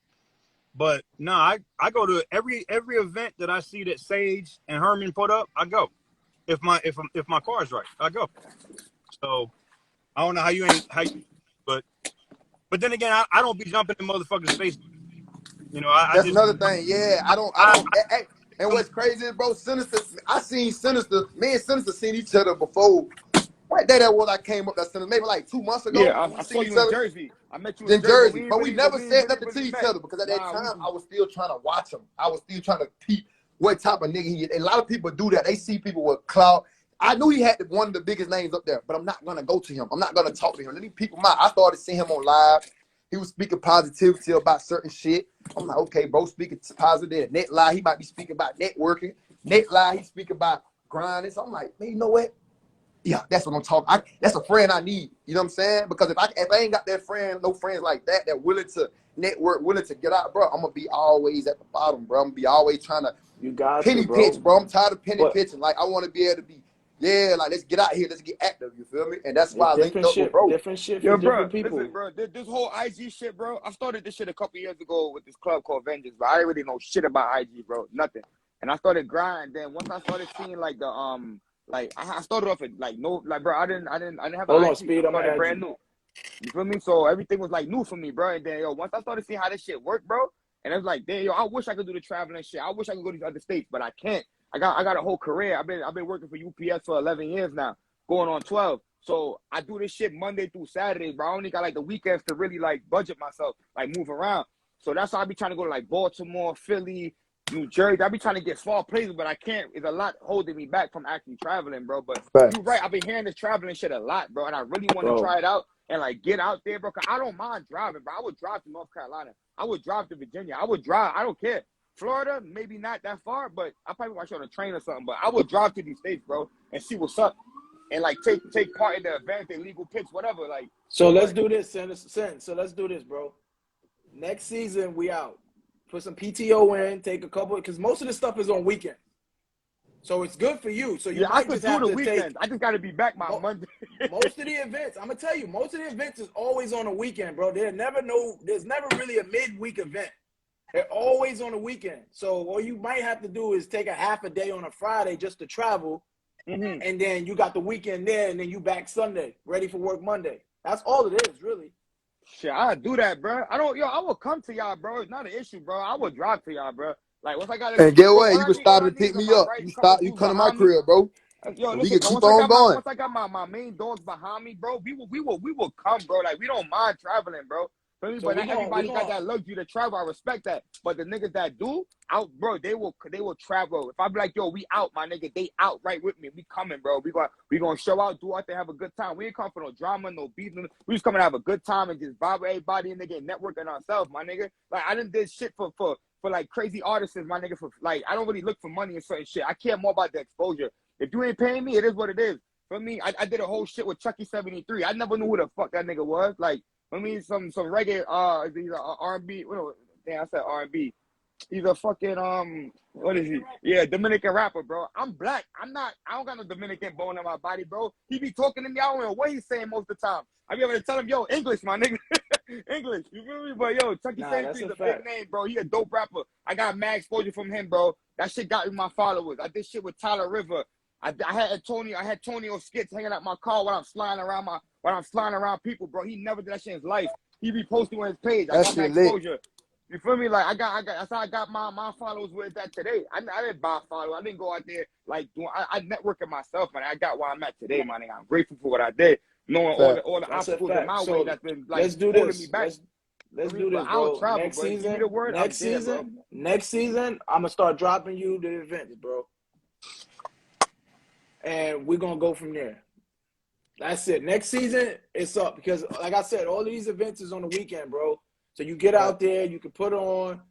But no, I go to every event that I see that Sage and Herman put up. I go. If my car's right, I go. So I don't know how you, but then again, I don't be jumping in motherfuckers' face. You know, That's another thing. Yeah, I don't. And what's crazy is, bro, Sinister. I seen Sinister. Me and Sinister seen each other before. What day that was? I came up that Sinister maybe like 2 months ago. Yeah, I saw you in Jersey. I met you in Jersey, but we never said nothing to really each met. other because at that time I was still trying to watch him. I was still trying to peep what type of nigga he is. And a lot of people do that. They see people with Clout. I knew he had one of the biggest names up there, but I'm not gonna go to him. I'm not gonna talk to him. Let me people mind. I started seeing him on live. He was speaking positivity about certain shit. I'm like, okay, bro, speaking positive. Net lie, he might be speaking about networking. Net lie, he speaking about grinding. So I'm like, man, you know what? Yeah, that's what I'm talking. That's a friend I need. You know what I'm saying? Because if I ain't got that friend, no friends like that willing to network, willing to get out, bro, I'm gonna be always at the bottom, bro. I'm gonna be always trying to penny pitch, bro. I'm tired of penny pitching. Like I want to be able to be Yeah, like let's get out here, let's get active. You feel me? And that's why It's I linked up with bro. different shit Yo, for bro, different people. listen, bro. This whole IG shit, bro. I started this shit a couple years ago with this club called Vengeance, but I didn't really know shit about IG, bro. Nothing. And I started grinding. Then once I started seeing like the like I started off at like no, like bro, I didn't have Hold an on, IG. Speed. I I'm gonna started add brand you. new. You feel me? So everything was like new for me, bro. And then yo, once I started seeing how this shit worked, bro, and it was like, damn, yo, I wish I could do the traveling shit. I wish I could go to these other states, but I can't. I got a whole career. I've been working for UPS for 11 years now, going on 12. So I do this shit Monday through Saturday, bro. I only got like the weekends to really like budget myself, like move around. So that's why I be trying to go to like Baltimore, Philly, New Jersey. I be trying to get small places, but I can't. It's a lot holding me back from actually traveling, bro. But you're right. I've been hearing this traveling shit a lot, bro. And I really want to try it out and like get out there, bro. Cause I don't mind driving, bro. I would drive to North Carolina. I would drive to Virginia. I would drive. I don't care. Florida, maybe not that far, but I probably watch on a train or something. But I would drive to these states, bro, and see what's up, and like take part in the event, the legal pits, whatever. Like, so let's do this, Sen. So let's do this, bro. Next season we out. Put some PTO in. Take a couple, because most of this stuff is on weekends. So it's good for you. So you might I could just do have the to weekends. I just got to be back by Monday. Most of the events, I'm gonna tell you, most of the events is always on a weekend, bro. There's never really a midweek event. They're always on the weekend. So all you might have to do is take a half a day on a Friday just to travel, and then you got the weekend there, and then you back Sunday, ready for work Monday. That's all it is, really. Shit, I do that, bro. I will come to y'all, bro. It's not an issue, bro. I will drive to y'all, bro. Like once I got And get what? You can start to pick me up. You come to my crib, bro. Yo, and listen, we can keep once on going. once I got my main dogs behind me, bro, we will come, bro. Like we don't mind traveling, bro. So but not everybody got that luxury to travel. I respect that. But the niggas that do, bro, they will travel. If I be like, yo, we out, my nigga, they out right with me. We coming, bro. We gonna show out, do our thing, have a good time. We ain't come for no drama, no beef. We just coming to have a good time and just vibe with everybody and nigga networking ourselves, my nigga. Like I done did shit for like crazy artists, my nigga. For like I don't really look for money and certain shit. I care more about the exposure. If you ain't paying me, it is what it is. For me, I did a whole shit with Chucky 73. I never knew who the fuck that nigga was. Like, I mean, some reggae, he's a R&B. Damn, I said R&B. He's a fucking, what is he? Yeah, Dominican rapper, bro. I'm black. I don't got no Dominican bone in my body, bro. He be talking to me. I don't know what he's saying most of the time. I be able to tell him, yo, English, my nigga. English. You feel me? But yo, Chucky 73 is a big name, bro. He a dope rapper. I got mad exposure from him, bro. That shit got me my followers. I did shit with Tyler River. I had Antonio skits hanging out my car while I'm flying around people, bro. He never did that shit in his life. He be posting on his page. I got that exposure. You feel me? Like I got that's how I got my followers with that today. I didn't buy followers. I didn't go out there like doing. I networked myself, man. I got where I'm at today, man. I'm grateful for what I did, knowing all the obstacles in my way that's been like holding me back. Let's do this, bro. Travel, next bro. season, give me the word, next season, I'm gonna start dropping you the events, bro. And we're gonna go from there. That's it. Next season, it's up because, like I said, all of these events is on the weekend, bro. So you get out there, you can put on.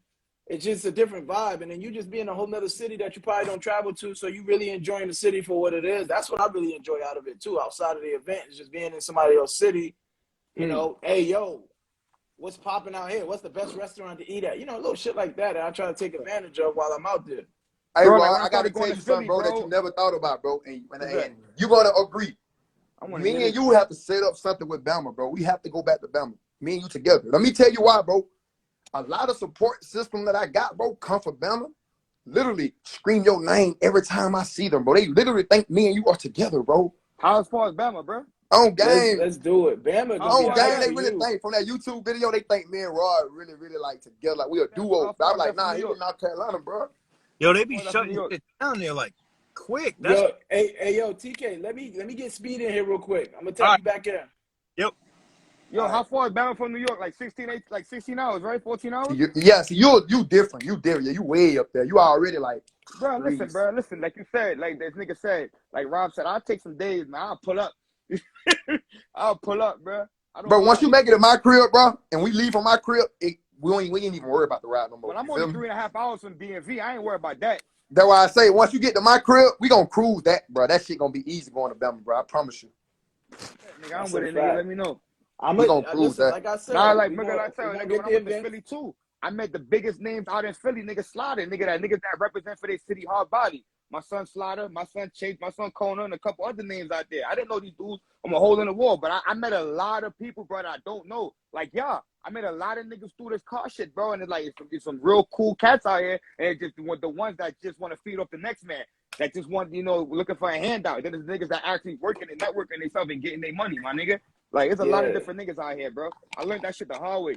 It's just a different vibe, and then you just be in a whole nother city that you probably don't travel to. So you really enjoying the city for what it is. That's what I really enjoy out of it too. Outside of the event, is just being in somebody else's city. You know, hey yo, what's popping out here? What's the best restaurant to eat at? You know, little shit like that. And I try to take advantage of while I'm out there. Hey, bro, Rod, like I gotta tell you something, bro, that you never thought about, bro. And you're gonna agree. Me and you have to set up something with Bama, bro. We have to go back to Bama. Me and you together. Let me tell you why, bro. A lot of support system that I got, bro, come from Bama. Literally scream your name every time I see them, bro. They literally think me and you are together, bro. How as far as Bama, bro? On game. Let's do it. Bama. On game, they really think from that YouTube video, they think me and Rod really, really like together. Like we a duo. But I'm like, nah, he in North Carolina, bro. Yo, they be shutting it down there like quick. That's yo, TK, let me get Speed in here real quick. I'm gonna tell you back in. Yep. Yo, how far is Bama from New York? Like 16 hours, right? 14 hours? Yes, you different. You different. Yeah, you way up there. You already like. Bro, listen. Like you said, like this nigga said, like Rob said, I'll take some days, man. I'll pull up. I'll pull up, bro. Bro, once you make it in my crib, bro, and we leave from my crib, we ain't even worry about the ride no more. Well, I'm only 3.5 hours from DMV. I ain't worried about that. That's why I say once you get to my crib, we gonna cruise that, bro. That shit gonna be easy going to Bama, bro. I promise you. Nigga, I'm with it, nigga. Let me know. I'm gonna cruise that. Like I said, I tell you, when I went to Philly too, I met the biggest names out in Philly, nigga. Slaughter, nigga that represent for their city hard body. my son Slaughter, my son Chase, my son Kona, and a couple other names out there. I didn't know these dudes from a hole in the wall, but I met a lot of people, bro, that I don't know. Like, yeah, I met a lot of niggas through this car shit, bro, and it's like it's some real cool cats out here, and it's just the ones that just want to feed off the next man, that just want, you know, looking for a handout. Then there's niggas that actually working and networking themselves and getting their money, my nigga. Like, there's a lot of different niggas out here, bro. I learned that shit the hard way.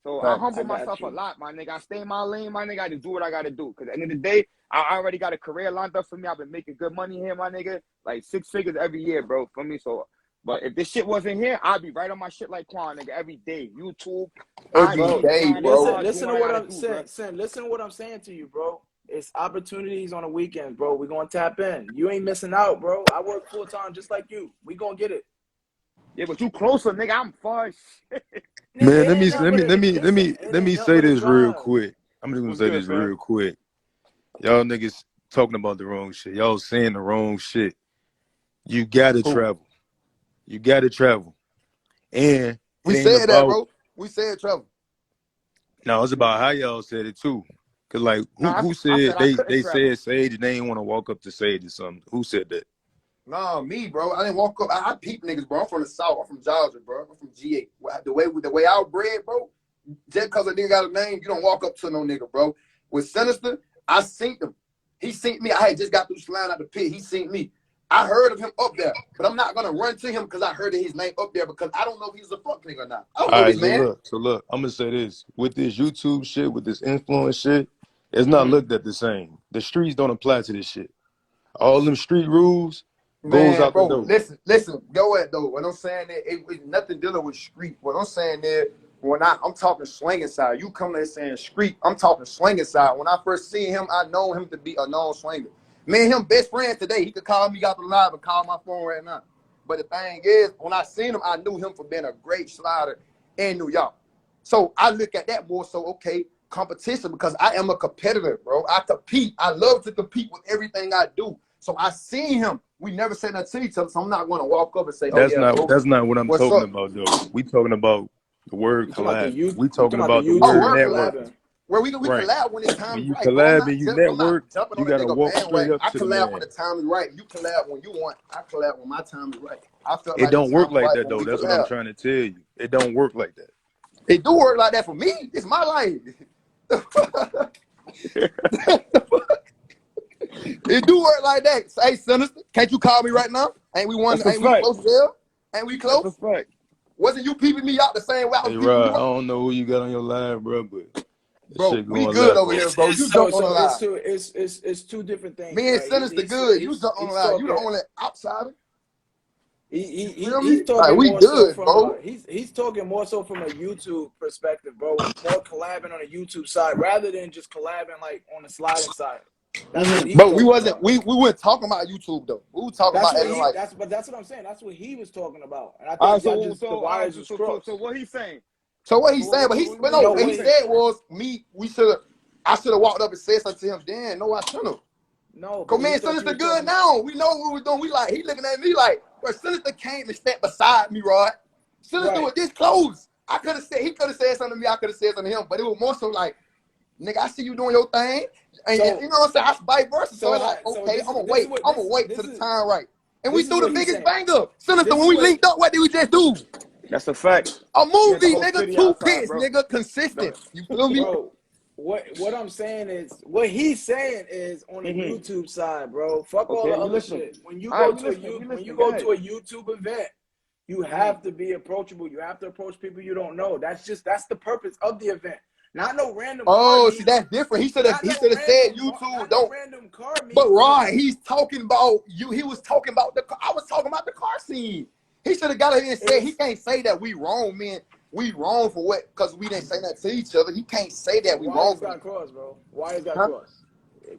So I humble myself a lot, my nigga. I stay in my lane, my nigga. I just do what I gotta do. Cause at the end of the day, I already got a career lined up for me. I've been making good money here, my nigga. Like 6 figures every year, bro, for me. So, but if this shit wasn't here, I'd be right on my shit like Quan, nigga, every day. YouTube, every day, bro. Listen to what I'm saying. Listen to what I'm saying to you, bro. It's opportunities on the weekends, bro. We're gonna tap in. You ain't missing out, bro. I work full time just like you. We gonna get it. Yeah, but you closer, nigga. I'm far as shit. Man, let me say this real quick. I'm just gonna say this real quick. Y'all niggas talking about the wrong shit. Y'all saying the wrong shit. You gotta travel. You gotta travel. And we said that, bro. We said travel. No, it's about how y'all said it too. Cause like who said they said Sage and they didn't want to walk up to Sage or something? Who said that? Nah, me, bro. I didn't walk up. I peep niggas, bro. I'm from the South. I'm from Georgia, bro. I'm from GA. The way I was bred, bro, just because a nigga got a name, you don't walk up to no nigga, bro. With Sinister, I seen him. He seen me. I had just got through sliding out the pit. He seen me. I heard of him up there, but I'm not gonna run to him because I heard his name up there because I don't know if he's a fuck nigga or not. I don't know this man. So look, I'm gonna say this. With this YouTube shit, with this influence shit, it's not looked at the same. The streets don't apply to this shit. All them street rules goes out the door. Listen, go ahead though. What I'm saying that it's nothing dealing with street. What I'm saying there, when I'm talking slinging side, you come there saying street, I'm talking slinging side. When I first seen him, I know him to be a known slinger. Me and him best friends today. He could call me out the live and call my phone right now. But the thing is, when I seen him, I knew him for being a great slider in New York. So I look at that more so, okay, competition, because I am a competitor, bro. I compete. I love to compete with everything I do. So I seen him. We never said that to each other, so I'm not going to walk up and say, that's not what I'm talking about, though. We talking about the word collab. We talking about the word network. Where we collab when it's time when you right. collab and you network, you got to walk straight up to the man. I collab when the time is right. You collab when you want. I collab when my time is right. It don't work like that, though. That's what I'm trying to tell you. It don't work like that. It do work like that for me. It's my life. It do work like that. Hey, Sinister, can't you call me right now? Ain't we close there? Ain't we close? Wasn't you peeping me out the same way I was peeping you out? I don't know who you got on your live, bro, but bro, we good over here, bro. You jump on the live. It's two different things. Me and Sinister good. You jump on the live. You the only outsider. He's talking more so from he's talking more so from a YouTube perspective, bro. More collabing on a YouTube side rather than just collabing like on the sliding side. But we weren't talking about YouTube though. We were talking about that's what I'm saying. That's what he was talking about. And I think the wires was crossed. So what he's saying? So what he's saying, what he said was I should have walked up and said something to him then. No, I shouldn't have. No, cause man, Sinister good now. We know what we're doing. He looking at me like, bro, Sinister came and stepped beside me, Rod. Sinister was this close. He could have said something to me, I could have said something to him, but it was more so like, nigga, I see you doing your thing. And you know what I'm saying? I vice versa. So it's like, okay, I'm gonna wait till the time right. And we do the biggest banger. Sinister, when we linked up, what did we just do? That's a fact. A movie, nigga, 2 pits, nigga, consistent. You feel me? Bro, what I'm saying is, what he's saying is on the YouTube side, bro. Fuck all the other shit. When you go to a YouTube event, you have to be approachable. You have to approach people you don't know. That's the purpose of the event. Not no random. Oh, see, that's different. He should have said YouTube. Don't random car. But Ron, he's talking about you. He was talking about I was talking about the car scene. He should have got it and said he can't say that we wrong, man. We wrong for what? Because we didn't say that to each other. He can't say that we wrong. Wires got crossed, bro. Wires got crossed.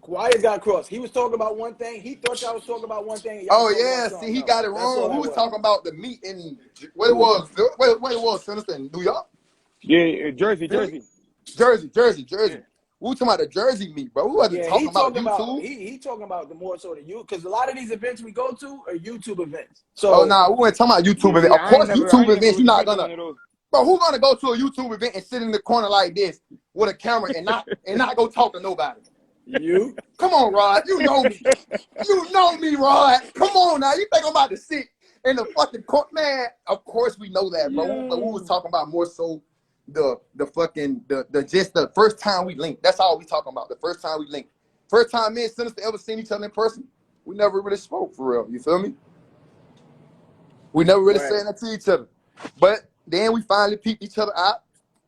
Wires got crossed. He was talking about one thing. He thought y'all was talking about one thing. Oh yeah, see, he got it wrong. We was talking about the meet in what it was, Sinister, in New York. Yeah, Jersey. We were talking about the Jersey meet, bro. We wasn't talking about YouTube. He talking about the more so the you, because a lot of these events we go to are YouTube events. So we weren't talking about YouTube events. Of course, YouTube events, you're not gonna. Bro, who's gonna go to a YouTube event and sit in the corner like this with a camera and not go talk to nobody? You? Come on, Rod. You know me. You know me, Rod. Come on now. You think I'm about to sit in the fucking court? Man, of course we know that, bro. Yeah. But we was talking about more so the just the first time we linked. That's all we talking about. The first time we linked. First time me and Sinister ever seen each other in person, we never really spoke for real. You feel me? We never really said that to each other. But then we finally peeped each other out.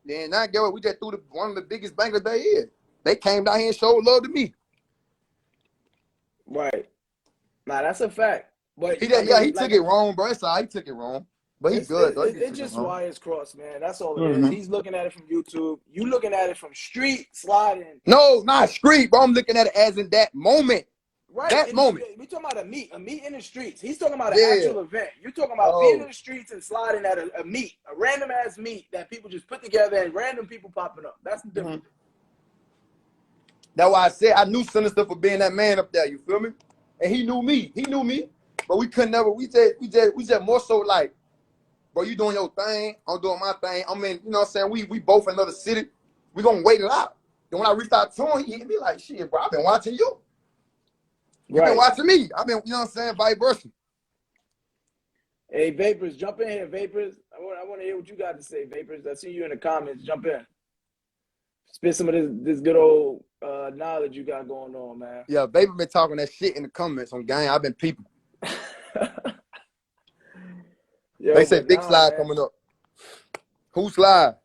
Then now get what we just threw one of the biggest bangers they is. They came down here and showed love to me. Right. Nah, that's a fact. But He took it wrong, bro. That's all. He took it wrong. But he's good, though. It's just wires crossed, man. That's all it is. He's looking at it from YouTube. You looking at it from street sliding. No, not street, bro. I'm looking at it as in that moment. Right. That moment. We talking about a meet in the streets. He's talking about an actual event. You're talking about being in the streets and sliding at a meet, a random ass meet that people just put together and random people popping up. That's the difference. That's why I said I knew Sinister for being that man up there. You feel me? And he knew me. He knew me. But we could never. We just more so like, bro, you doing your thing. I'm doing my thing. I mean, you know what I'm saying? We both in another city. We gonna wait it out. And when I reached out to him, he'd be like, shit, bro, I've been watching you. You've been watching me. I've been, you know what I'm saying, vice versa. Hey, Vapors, jump in here, Vapors. I want to hear what you got to say, Vapors. I see you in the comments. Jump in. Spit some of this good old knowledge you got going on, man. Yeah, Vapor been talking that shit in the comments on gang. I've been peeping. Yo, they say big slide coming up. Who's live?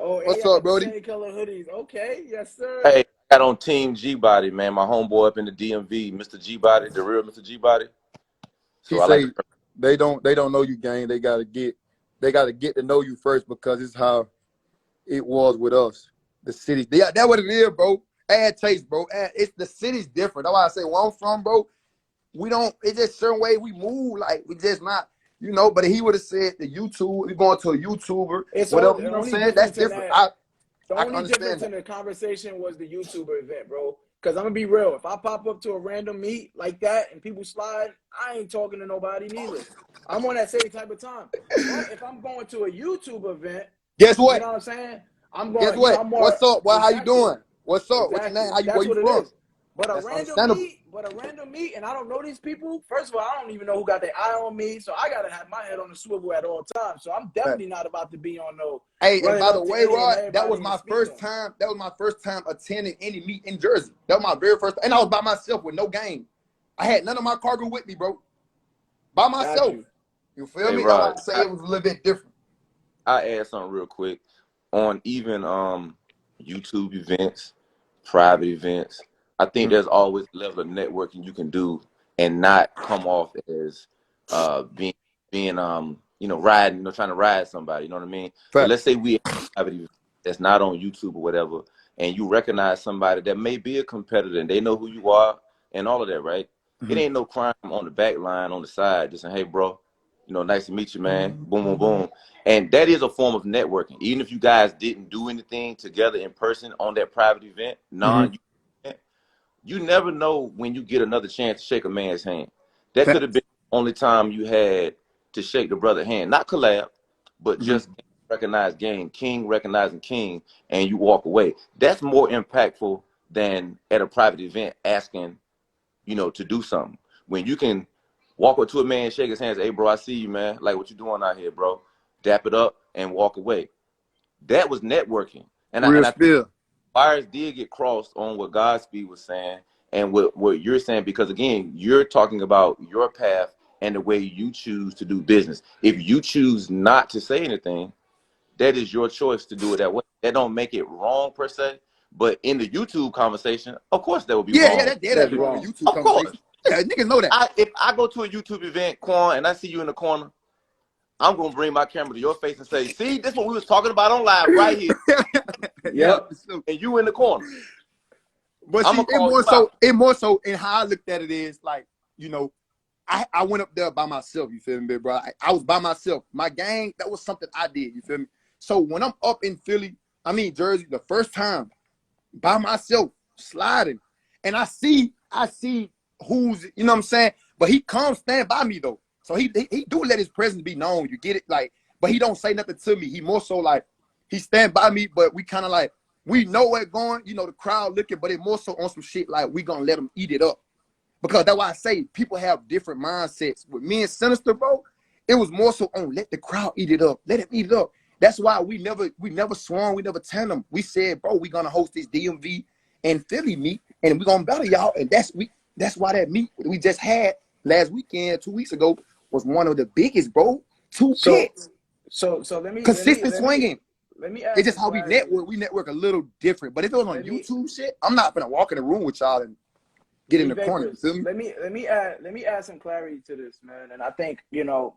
Oh, what's up, Brody? Same color hoodies. Okay, yes, sir. Hey, I got on Team G Body, man. My homeboy up in the DMV, Mr. G Body, the real Mr. G Body. So he say they don't know you, gang. They gotta get to know you first because it's how it was with us. The city. That's what it is, bro. Add taste, bro. It's the city's different. That's why I say where I'm from, bro. We don't. It's just certain way we move. Like we just not. You know, but he would have said the YouTube, we going to a YouTuber, it's whatever, only, you know what I'm saying? That's different. The only difference in the conversation was the YouTuber event, bro. Because I'm going to be real. If I pop up to a random meet like that and people slide, I ain't talking to nobody neither. I'm on that same type of time. But if I'm going to a YouTube event, guess what? You know what I'm saying? I'm going. Guess what? I'm more, what's up? Well, exactly. How you doing? What's up? Exactly. What's your name? How you? That's Where you what from? it is. But a random meet, and I don't know these people. First of all, I don't even know who got their eye on me, so I gotta have my head on the swivel at all times. So I'm definitely not about to be on no. Hey, and by the way, Rod, that was my first time. That was my first time attending any meet in Jersey. That was my very first, and I was by myself with no game. I had none of my cargo with me, bro. By myself. You feel me? Rod, I say it was a little bit different. I add something real quick on even YouTube events, private events. I think there's always a level of networking you can do and not come off as being you know, riding, you know, trying to ride somebody, you know what I mean? So let's say we have an event that's not on YouTube or whatever, and you recognize somebody that may be a competitor and they know who you are and all of that, right? It ain't no crime on the back line, on the side, just saying, hey, bro, you know, nice to meet you, man. Boom, boom, boom. And that is a form of networking. Even if you guys didn't do anything together in person on that private event, you never know when you get another chance to shake a man's hand. That could have been the only time you had to shake the brother's hand. Not collab, but just recognize game. King recognizing king, and you walk away. That's more impactful than at a private event asking, you know, to do something. When you can walk up to a man, shake his hands, hey, bro, I see you, man. Like, what you doing out here, bro? Dap it up and walk away. That was networking. And I think wires did get crossed on what Godspeed was saying and what you're saying, because, again, you're talking about your path and the way you choose to do business. If you choose not to say anything, that is your choice to do it that way. That don't make it wrong, per se. But in the YouTube conversation, of course, that would be wrong. Yeah, that's wrong. YouTube conversation. Yeah, niggas know that. If I go to a YouTube event, Quan, and I see you in the corner, I'm going to bring my camera to your face and say, see, this is what we was talking about on live right here. Yep. And you in the corner. But see, it more so in how I looked at it is like, you know, I went up there by myself, you feel me, bro? I was by myself. My gang, that was something I did, you feel me? So when I'm up in Jersey, the first time, by myself, sliding, and I see who's, you know what I'm saying? But he comes stand by me, though. So he do let his presence be known, you get it? Like, but he don't say nothing to me. He more so like, he stand by me, but we kind of like, we know where it's going, you know, the crowd looking, but it's more so on some shit like we gonna let them eat it up. Because that's why I say people have different mindsets. With me and Sinister, bro, it was more so on let the crowd eat it up. Let it eat it up. That's why we never swung, we never turned them. We said, bro, we gonna host this DMV and Philly meet, and we gonna battle y'all. And that's why that meet we just had last weekend, 2 weeks ago, was one of the biggest, bro. Two pits. So let me consistent swinging. Let me It's just how we network. We network a little different. But if it was on YouTube shit, I'm not gonna walk in the room with y'all and get in the corner. You feel me? Let me add some clarity to this, man. And I think, you know,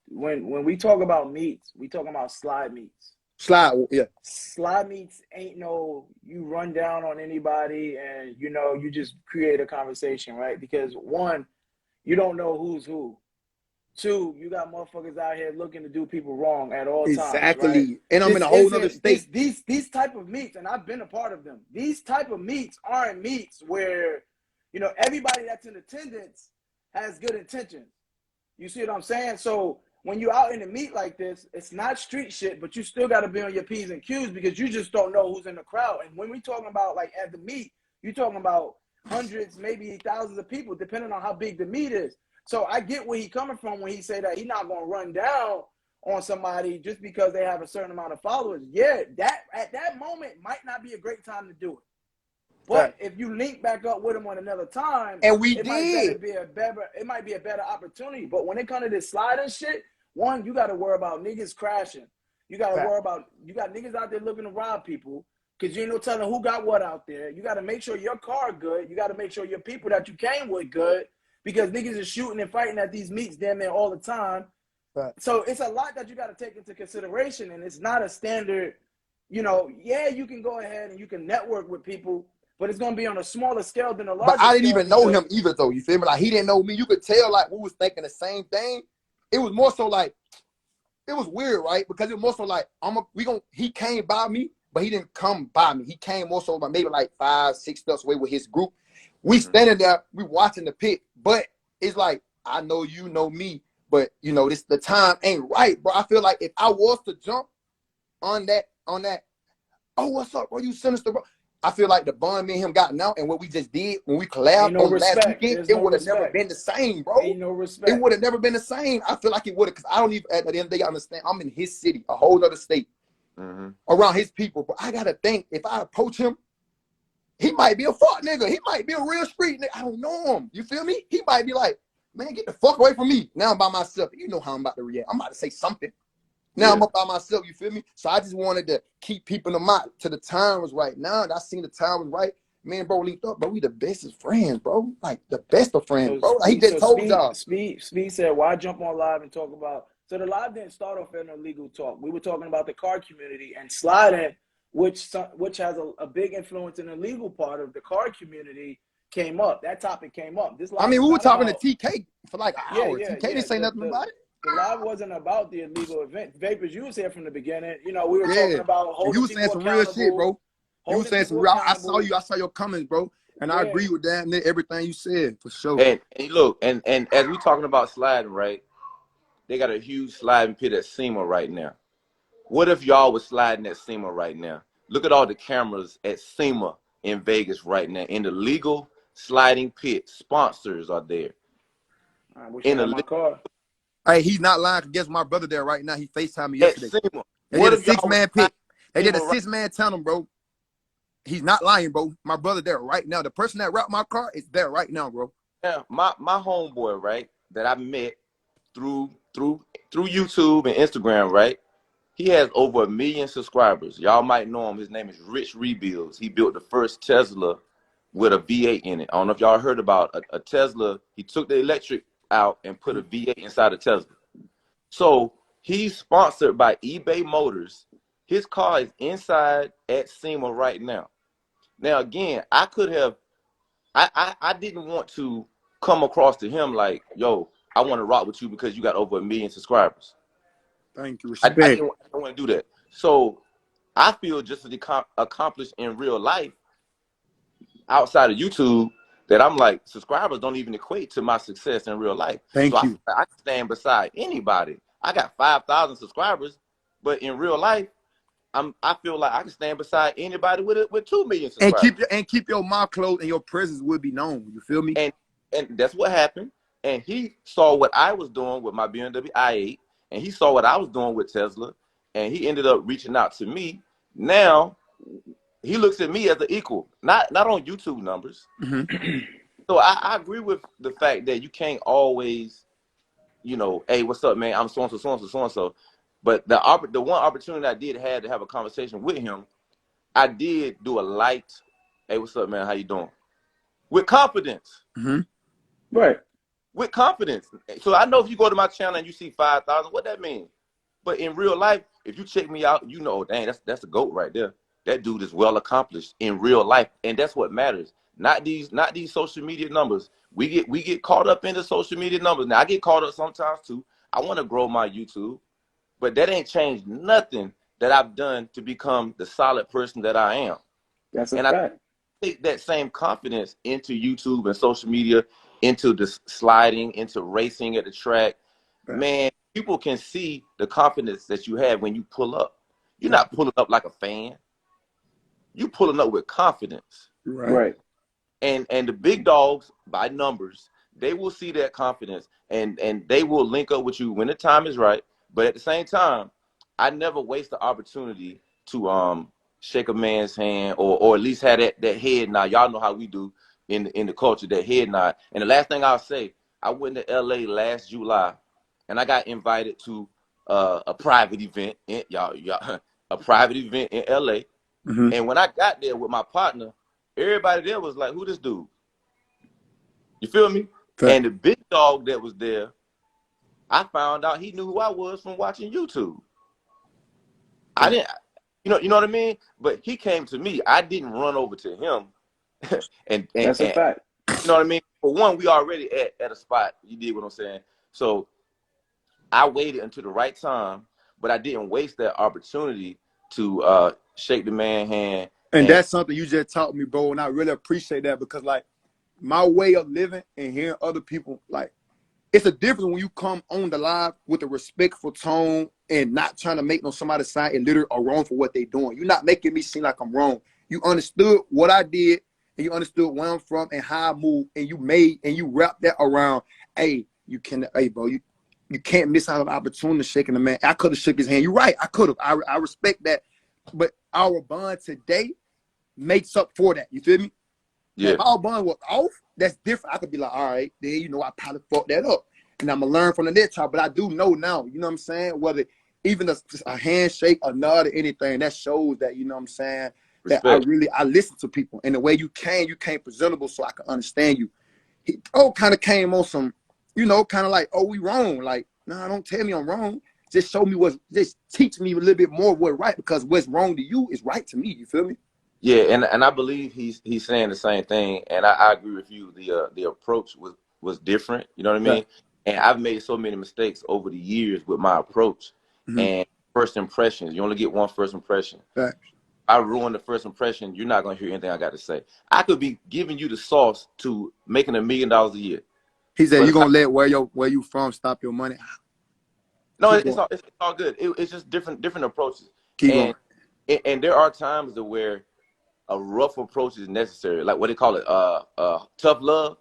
when we talk about meets, we talking about slide meets. Slide meets ain't no you run down on anybody and you know you just create a conversation, right? Because one, you don't know who's who. Two, you got motherfuckers out here looking to do people wrong at all times. Right? And I'm in a whole other state. These type of meets, and I've been a part of them. These type of meets aren't meets where, you know, everybody that's in attendance has good intentions. You see what I'm saying? So when you're out in a meet like this, it's not street shit, but you still got to be on your P's and Q's because you just don't know who's in the crowd. And when we talking about like at the meet, you're talking about hundreds, maybe thousands of people, depending on how big the meet is. So I get where he coming from when he say that he's not going to run down on somebody just because they have a certain amount of followers. Yeah, that at that moment might not be a great time to do it. But if you link back up with him on another time, and we it might be a better opportunity. But when it comes to this sliding shit, one, you got to worry about niggas crashing. You got to worry about, you got niggas out there looking to rob people because you ain't no telling who got what out there. You got to make sure your car good. You got to make sure your people that you came with good. Because niggas are shooting and fighting at these meets damn near all the time. Right. So it's a lot that you got to take into consideration. And it's not a standard, you know, yeah, you can go ahead and you can network with people, but it's going to be on a smaller scale than a larger scale. But I didn't even know him either, though. You feel me? Like, he didn't know me. You could tell, like, we was thinking the same thing. It was more so like, it was weird, right? Because it was more so like, he came by me, but he didn't come by me. He came more so by maybe like 5, 6 steps away with his group. We standing there, we watching the pit, but it's like, I know you know me, but you know, the time ain't right, bro. I feel like if I was to jump on that, oh, what's up, bro? You Sinister, bro. I feel like the bond me and him got now, and what we just did when we collabed on last weekend, it would have never been the same, bro. Ain't no respect. It would have never been the same. I feel like it would have, because I don't even, at the end of the day, I understand. I'm in his city, a whole other state, around his people, but I gotta think, if I approach him, he might be a fuck nigga. He might be a real street nigga. I don't know him. You feel me? He might be like, man, get the fuck away from me. Now I'm by myself. You know how I'm about to react. I'm about to say something. Now I'm up by myself. You feel me? So I just wanted to keep people in mind till the time was right. Now that I seen the time was right, man, bro, linked up, bro. We the bestest friends, bro. Like the best of friends, bro. Like, he just told y'all. Speed said, why jump on live and talk about? So the live didn't start off in a legal talk. We were talking about the car community and sliding, which has a big influence in the legal part of the car community, came up. That topic came up. This live, I mean, we were talking to TK for like an hour. TK didn't say nothing about it. The live wasn't about the illegal event. Vapors, you was here from the beginning. You know, we were talking about holding you was saying some real shit, bro. You was saying some real. I saw your comments, bro, and I agree with that and everything you said for sure. And look, and as we talking about sliding, right? They got a huge sliding pit at SEMA right now. What if y'all was sliding at SEMA right now? Look at all the cameras at SEMA in Vegas right now. In the legal sliding pit, sponsors are there. I wish in my car. Hey, he's not lying. Guess my brother there right now. He FaceTimed me yesterday. SEMA. They did a 6-man pit. They did a 6-man tandem, bro. He's not lying, bro. My brother there right now. The person that wrapped my car is there right now, bro. Yeah, my homeboy, right, that I met through YouTube and Instagram, right? He has over 1 million subscribers. Y'all might know him. His name is Rich Rebuilds. He built the first Tesla with a V8 in it. I don't know if y'all heard about a Tesla. He took the electric out and put a V8 inside a Tesla. So he's sponsored by eBay Motors. His car is inside at SEMA right now. Now, again, I could have, I didn't want to come across to him like, yo, I want to rock with you because you got over 1 million subscribers. Thank you. I didn't want to do that. So I feel just as accomplished in real life outside of YouTube that I'm like, subscribers don't even equate to my success in real life. Thank you. I stand beside anybody. I got 5,000 subscribers, but in real life, I feel like I can stand beside anybody with 2 million And subscribers. keep your mouth closed and your presence will be known. You feel me? And that's what happened. And he saw what I was doing with my BMW i8, and he saw what I was doing with Tesla, and he ended up reaching out to me. Now he looks at me as an equal, not on YouTube numbers. Mm-hmm. So I agree with the fact that you can't always, you know, hey, what's up, man? I'm so and so, so and so, so and so. But the one opportunity I did have to have a conversation with him, I did do a light, hey, what's up, man? How you doing? With confidence. Mm-hmm. Right. With confidence. So I know if you go to my channel and you see 5,000, what that means. But in real life, if you check me out, you know, dang, that's a GOAT right there. That dude is well accomplished in real life, and that's what matters. Not these social media numbers. We get caught up in the social media numbers. Now I get caught up sometimes too. I want to grow my YouTube, but that ain't changed nothing that I've done to become the solid person that I am. That's a fact. I take that same confidence into YouTube and social media, into the sliding, into racing at the track. Right. Man, people can see the confidence that you have when you pull up. You're not pulling up like a fan. You pulling up with confidence. Right. And the big dogs, by numbers, they will see that confidence and they will link up with you when the time is right. But at the same time, I never waste the opportunity to shake a man's hand or at least have that head nod. Y'all know how we do in the culture, that head nod. And the last thing I'll say, I went to LA last July and I got invited to a private event a private event in LA. Mm-hmm. And when I got there with my partner, everybody there was like, who this dude? You feel me? Okay. And the big dog that was there, I found out he knew who I was from watching YouTube. I didn't, you know what I mean? But he came to me. I didn't run over to him. and that's a fact. You know what I mean? For one, we already at a spot. You did what I'm saying? So I waited until the right time, but I didn't waste that opportunity to shake the man's hand. And that's something you just taught me, bro, and I really appreciate that because, like, my way of living and hearing other people, like, it's a difference when you come on the live with a respectful tone and not trying to make somebody's side illiterate or wrong for what they're doing. You're not making me seem like I'm wrong. You understood what I did, and you understood where I'm from and how I move, and you wrap that around, hey, bro, you can't miss out on the opportunity of shaking the man. I could have shook his hand. You're right. I could have. I respect that. But our bond today makes up for that. You feel me? Yeah. If our bond was off, that's different. I could be like, all right, then I probably fucked that up. And I'm going to learn from the next time. But I do know now, you know what I'm saying? Whether even a handshake, a nod, or anything, that shows that, you know what I'm saying, respect. That I listen to people. And the way you came presentable so I can understand you. He kind of came on some, kind of like, oh, we wrong. Like, nah, don't tell me I'm wrong. Just show me just teach me a little bit more what's right, because what's wrong to you is right to me. You feel me? Yeah, and I believe he's saying the same thing, and I agree with you. The approach was different. You know what I mean? Right. And I've made so many mistakes over the years with my approach. Mm-hmm. And first impressions, you only get one first impression. Right. I ruin the first impression, you're not gonna hear anything I got to say. I could be giving you the sauce to making $1 million a year. He said, "You gonna let where you from stop your money?" No, it's all good. It's just different approaches. And there are times where a rough approach is necessary, like what they call it, tough love.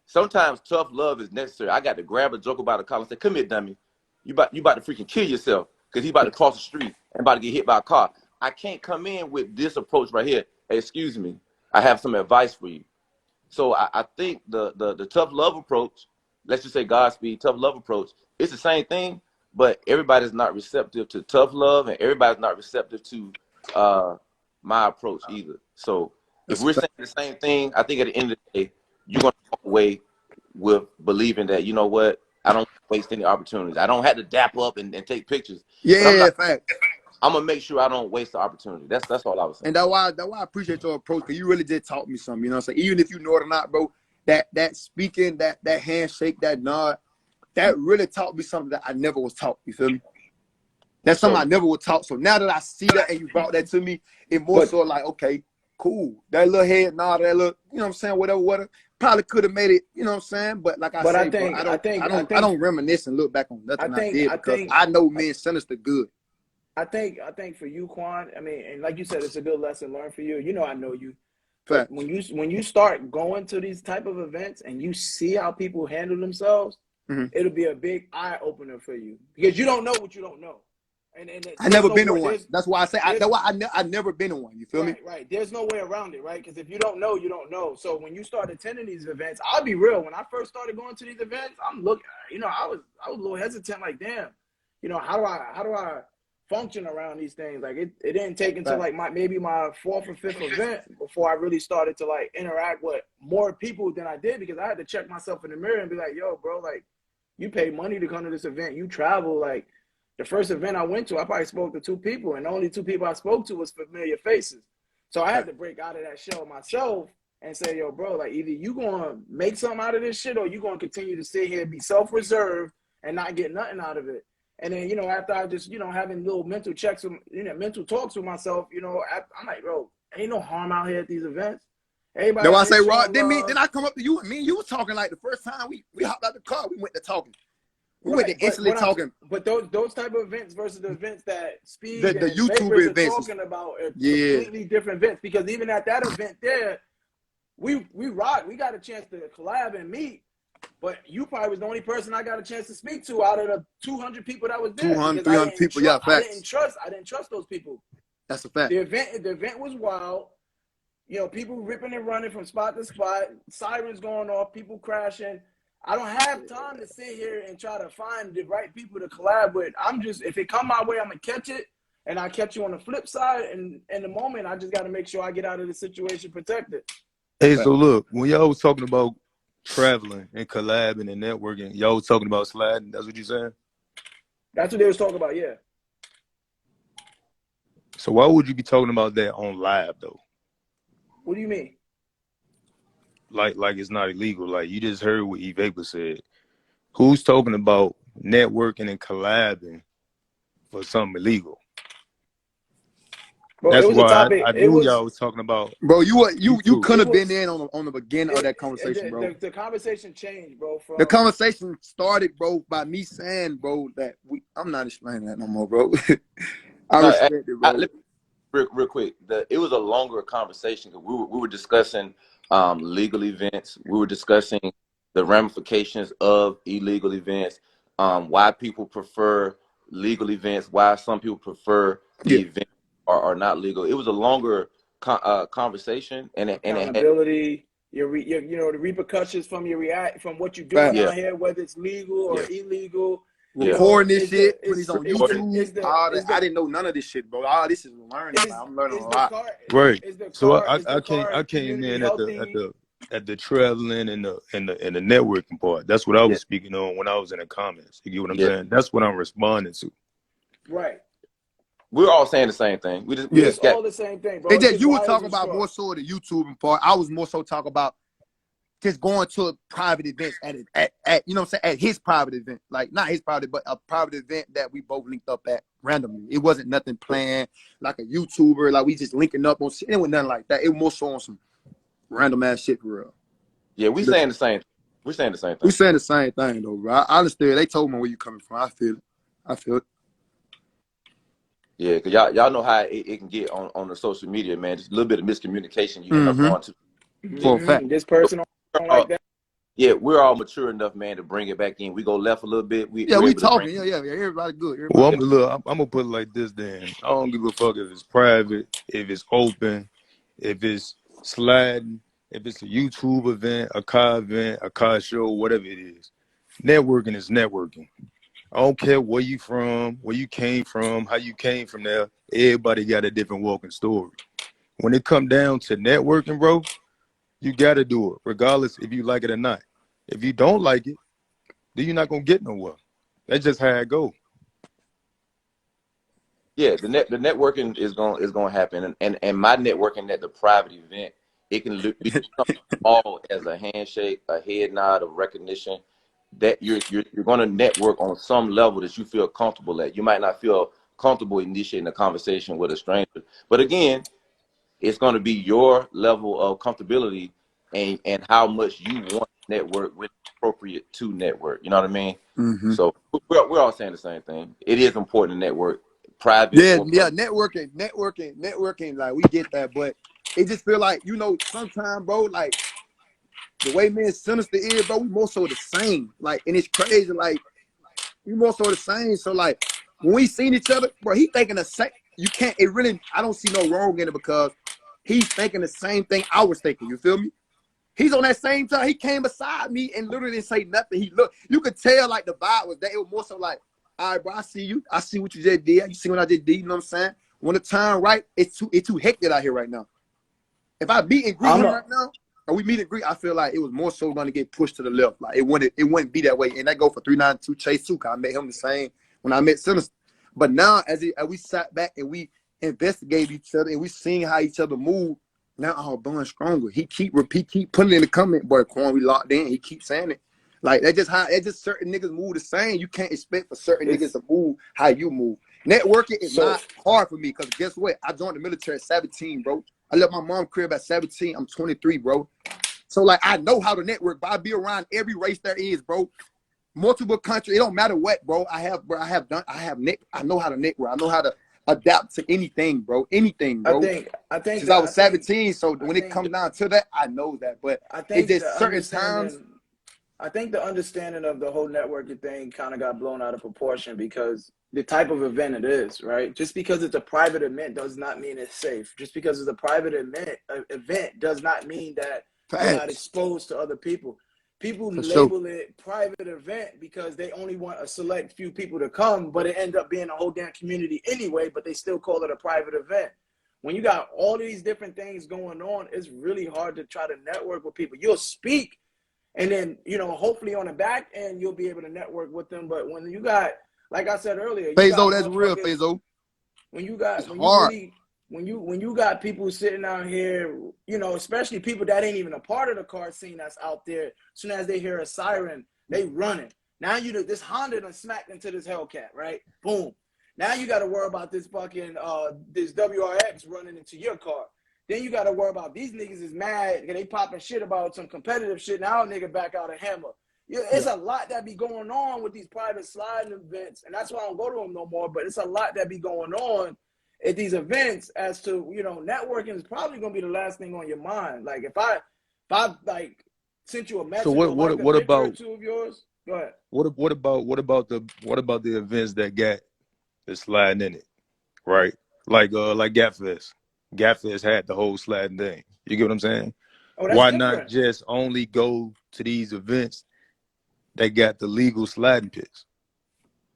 Sometimes tough love is necessary. I got to grab a joker by the collar and say, "Come here, dummy. You about to freaking kill yourself because he about to cross the street and about to get hit by a car." I can't come in with this approach right here. Hey, excuse me, I have some advice for you. So I think the tough love approach, let's just say Godspeed, tough love approach, it's the same thing, but everybody's not receptive to tough love, and everybody's not receptive to my approach either. So if we're saying the same thing, I think at the end of the day, you're going to walk away with believing that, you know what, I don't waste any opportunities. I don't have to dap up and take pictures. Yeah, fact. I'm going to make sure I don't waste the opportunity. That's all I was saying. And that's why I appreciate your approach, because you really did taught me something, you know what I'm saying? Even if you know it or not, bro, that speaking, that handshake, that nod, that really taught me something that I never was taught, you feel me? That's something I never was taught. So now that I see that and you brought that to me, it more so like, okay, cool. That little head nod, that little, you know what I'm saying, whatever. Probably could have made it, you know what I'm saying? But like I said, I don't reminisce and look back on nothing I did, because I know me and Sinister good. I think for you, Quan, I mean, and like you said, it's a good lesson learned for you. You know, I know you. But Facts. when you start going to these type of events and you see how people handle themselves, it'll be a big eye opener for you because you don't know what you don't know. And I never been to one. That's why I say that's why I never been to one. You feel me? Right. There's no way around it, right? Because if you don't know, you don't know. So when you start attending these events, I'll be real. When I first started going to these events, I'm looking. You know, I was a little hesitant. Like, damn, you know, how do I function around these things? Like, it didn't take until like maybe my fourth or fifth event before I really started to like interact with more people than I did because I had to check myself in the mirror and be like, yo, bro, like, you pay money to come to this event, you travel, like. The first event I went to, I probably spoke to 2 people, and the only 2 people I spoke to was familiar faces. So I had to break out of that shell myself and say, yo, bro, like either you gonna make something out of this shit or you gonna continue to sit here and be self-reserved and not get nothing out of it. And then, you know, after I just, you know, having little mental checks, mental talks with myself, you know, I'm like, bro, ain't no harm out here at these events. Everybody. That's why I say, Rod, then I come up to you and me and you was talking like the first time we hopped out the car, we went to talking. We went to instantly talking. But those type of events versus the events that Speed the and YouTube Vapors events are talking about are completely different events. Because even at that event there, we rocked. We got a chance to collab and meet. But you probably was the only person I got a chance to speak to out of the 200 people that was there. 200, 300 people, facts. I didn't trust those people. That's a fact. The event was wild. You know, people ripping and running from spot to spot, sirens going off, people crashing. I don't have time to sit here and try to find the right people to collab with. If it come my way, I'm gonna catch it, and I catch you on the flip side. And in the moment, I just got to make sure I get out of the situation protected. Hey, so look, when y'all was talking about traveling and collabing and networking, y'all was talking about sliding. That's what you saying? That's what they was talking about, yeah. So why would you be talking about that on live though? What do you mean? Like it's not illegal. Like you just heard what E-Vapor said. Who's talking about networking and collabing for something illegal? Bro, that's why I knew y'all was talking about. Bro, you couldn't have been in on the beginning of that conversation, bro. The conversation changed, bro. The conversation started, bro, by me saying, bro, that I'm not explaining that no more, bro. I respect it, bro. Real quick, it was a longer conversation because we were discussing legal events. We were discussing the ramifications of illegal events, why people prefer legal events, why some people prefer the events are not legal. It was a longer conversation, and accountability, you know, the repercussions from from what you're doing out here, whether it's legal or illegal. Recording this shit, put this on YouTube. I didn't know none of this shit, bro. All this is learning. I'm learning a lot. Right. So I came in at the traveling and the networking part. That's what I was speaking on when I was in the comments. You get what I'm saying? That's what I'm responding to. Right. We're all saying the same thing. We just all the same thing, bro. And then you were talking about more so the YouTube part. I was more so talking about just going to a private event at you know what I'm saying, at his private event. Like not his private, but a private event that we both linked up at randomly. It wasn't nothing planned like a YouTuber, like we just linking up on shit. It was nothing like that. It was more so on some random ass shit for real. Yeah, we saying the same. We're saying the same thing. We saying the same thing though, bro. I understand. They told me where you coming from. I feel it. Yeah, cause y'all know how it can get on the social media, man. Just a little bit of miscommunication you end up going to. For a fact. This person like that. Yeah, we're all mature enough, man, to bring it back in. We go left a little bit. We talking. Yeah, everybody good. Well, I'm gonna put it like this then. I don't give a fuck if it's private, if it's open, if it's sliding, if it's a YouTube event, a car show, whatever it is. Networking is networking. I don't care where you from, where you came from, how you came from there. Everybody got a different walking story. When it come down to networking, bro, you got to do it, regardless if you like it or not. If you don't like it, then you're not going to get nowhere. That's just how it go. Yeah, the networking is going to happen. And my networking at the private event, it can be something small as a handshake, a head nod, a recognition, that you're going to network on some level that you feel comfortable at. You might not feel comfortable initiating a conversation with a stranger. But again, it's going to be your level of comfortability and how much you want to network with appropriate to network. You know what I mean? Mm-hmm. So we're all saying the same thing. It is important to network private Yeah, or yeah, public. networking. Like we get that, but it just feel like sometimes, bro, like the way me and Sinister is, bro, we more so the same. Like, and it's crazy. Like we more so the same. So like when we seen each other, bro, he thinking the same. You can't. It really. I don't see no wrong in it because he's thinking the same thing I was thinking. You feel me? He's on that same time. He came beside me and literally didn't say nothing. He looked. You could tell like the vibe was that. It was more so like, all right, bro, I see you. I see what you just did. You see what I just did. You know what I'm saying? When the time right, it's too hectic out here right now. If I meet and greet him right now, or we meet and greet, I feel like it was more so going to get pushed to the left. Like it wouldn't be that way. And that go for 392 Chase too. Cause I met him the same when I met Sinister. But now as we sat back and we investigated each other and we seen how each other move, now our bond stronger. He keep putting in the comment, boy, Quan, we locked in. He keep saying it. Like that's just certain niggas move the same. You can't expect for certain niggas to move how you move. Networking is not hard for me because guess what? I joined the military at 17, bro. I left my mom crib at 17. I'm 23, bro. So like I know how to network, but I be around every race there is, bro. Multiple countries. It don't matter what, bro. I know how to network. I know how to adapt to anything, bro. Anything, bro. I think since I was 17. So when it comes down to that, I know that. But it's just certain times. I think the understanding of the whole networking thing kind of got blown out of proportion because the type of event it is, right? Just because it's a private event does not mean it's safe. Just because it's a private event does not mean that you're not exposed to other people. People label it private event because they only want a select few people to come, but it ends up being a whole damn community anyway, but they still call it a private event. When you got all these different things going on, it's really hard to try to network with people. You'll speak, and then, hopefully on the back end, you'll be able to network with them. But when you got, like I said earlier, Fazo, that's real, Fazo. When you got people sitting out here, especially people that ain't even a part of the car scene that's out there, as soon as they hear a siren, they running. Now this Honda done smacked into this Hellcat, right? Boom. Now you got to worry about this fucking, this WRX running into your car. Then you got to worry about these niggas is mad because they popping shit about some competitive shit. Now nigga back out a hammer. It's a lot that be going on with these private sliding events, and that's why I don't go to them no more. But it's a lot that be going on at these events as to, networking is probably going to be the last thing on your mind. Like if I like sent you a message, so what about two of yours? Go ahead. What about the events that got the sliding in it, right? Like Gap Fest. Gap Fest had the whole sliding thing. You get what I'm saying? Why not just only go to these events that got the legal sliding pits?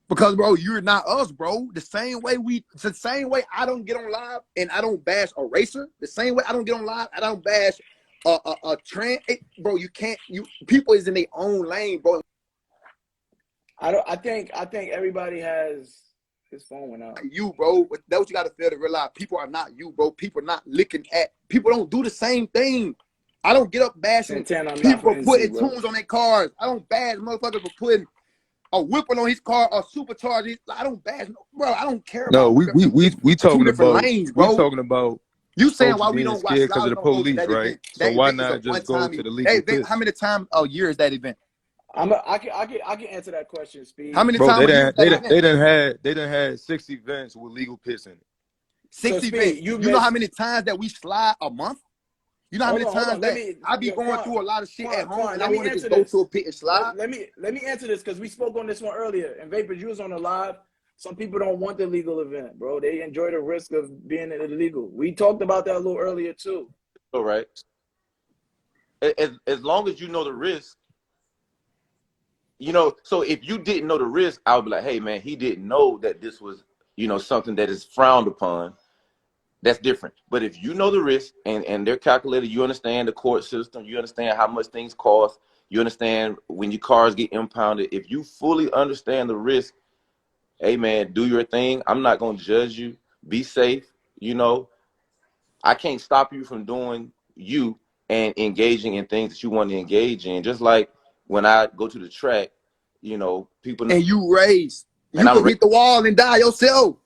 Because, bro, you're not us, bro. The same way I don't get on live and I don't bash a racer. The same way I don't get on live, I don't bash a trend. Bro, people is in their own lane, bro. I think everybody has. His phone went out. You, bro. That's what you got to feel to realize. People are not you, bro. People are not looking at. People don't do the same thing. I don't get up bashing people for putting tunes on their cars. I don't bash motherfuckers for putting a whipping on his car or supercharged. I don't bash, bro. I don't care. No, about we talking about lanes, bro. We talking about you saying why we don't watch because of the police, right? So why not just go to the legal pits? How many times a year is that event? I can answer that question, Speed. How many Bro, times they done had 6 events with legal pits in it. 6 events. You know how many times that we slide a month? You know how many times that I be going through a lot of shit at home and I want to just go to a pit and slide? Let me answer this because we spoke on this one earlier. And Vapors, you was on the live. Some people don't want the legal event, bro. They enjoy the risk of being illegal. We talked about that a little earlier too. All right. As long as you know the risk, so if you didn't know the risk, I would be like, hey, man, he didn't know that this was, something that is frowned upon. That's different. But if you know the risk and they're calculated, you understand the court system, you understand how much things cost, you understand when your cars get impounded. If you fully understand the risk, hey, man, do your thing. I'm not going to judge you. Be safe. I can't stop you from doing you and engaging in things that you want to engage in. Just like when I go to the track, people. And you race. You can hit the wall and die yourself.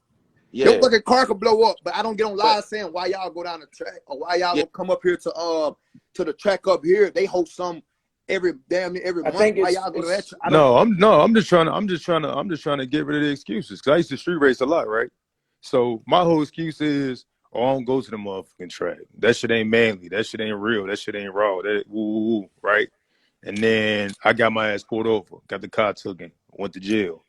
Yeah. Your fucking car could blow up, but I don't get on live saying why y'all go down the track or why y'all don't come up here to the track up here. They host some every month. Why y'all go to that? I'm just trying to get rid of the excuses because I used to street race a lot, right? So my whole excuse is, oh, I don't go to the motherfucking track. That shit ain't manly. That shit ain't real. That shit ain't raw. That woo, right? And then I got my ass pulled over, got the car taken, went to jail.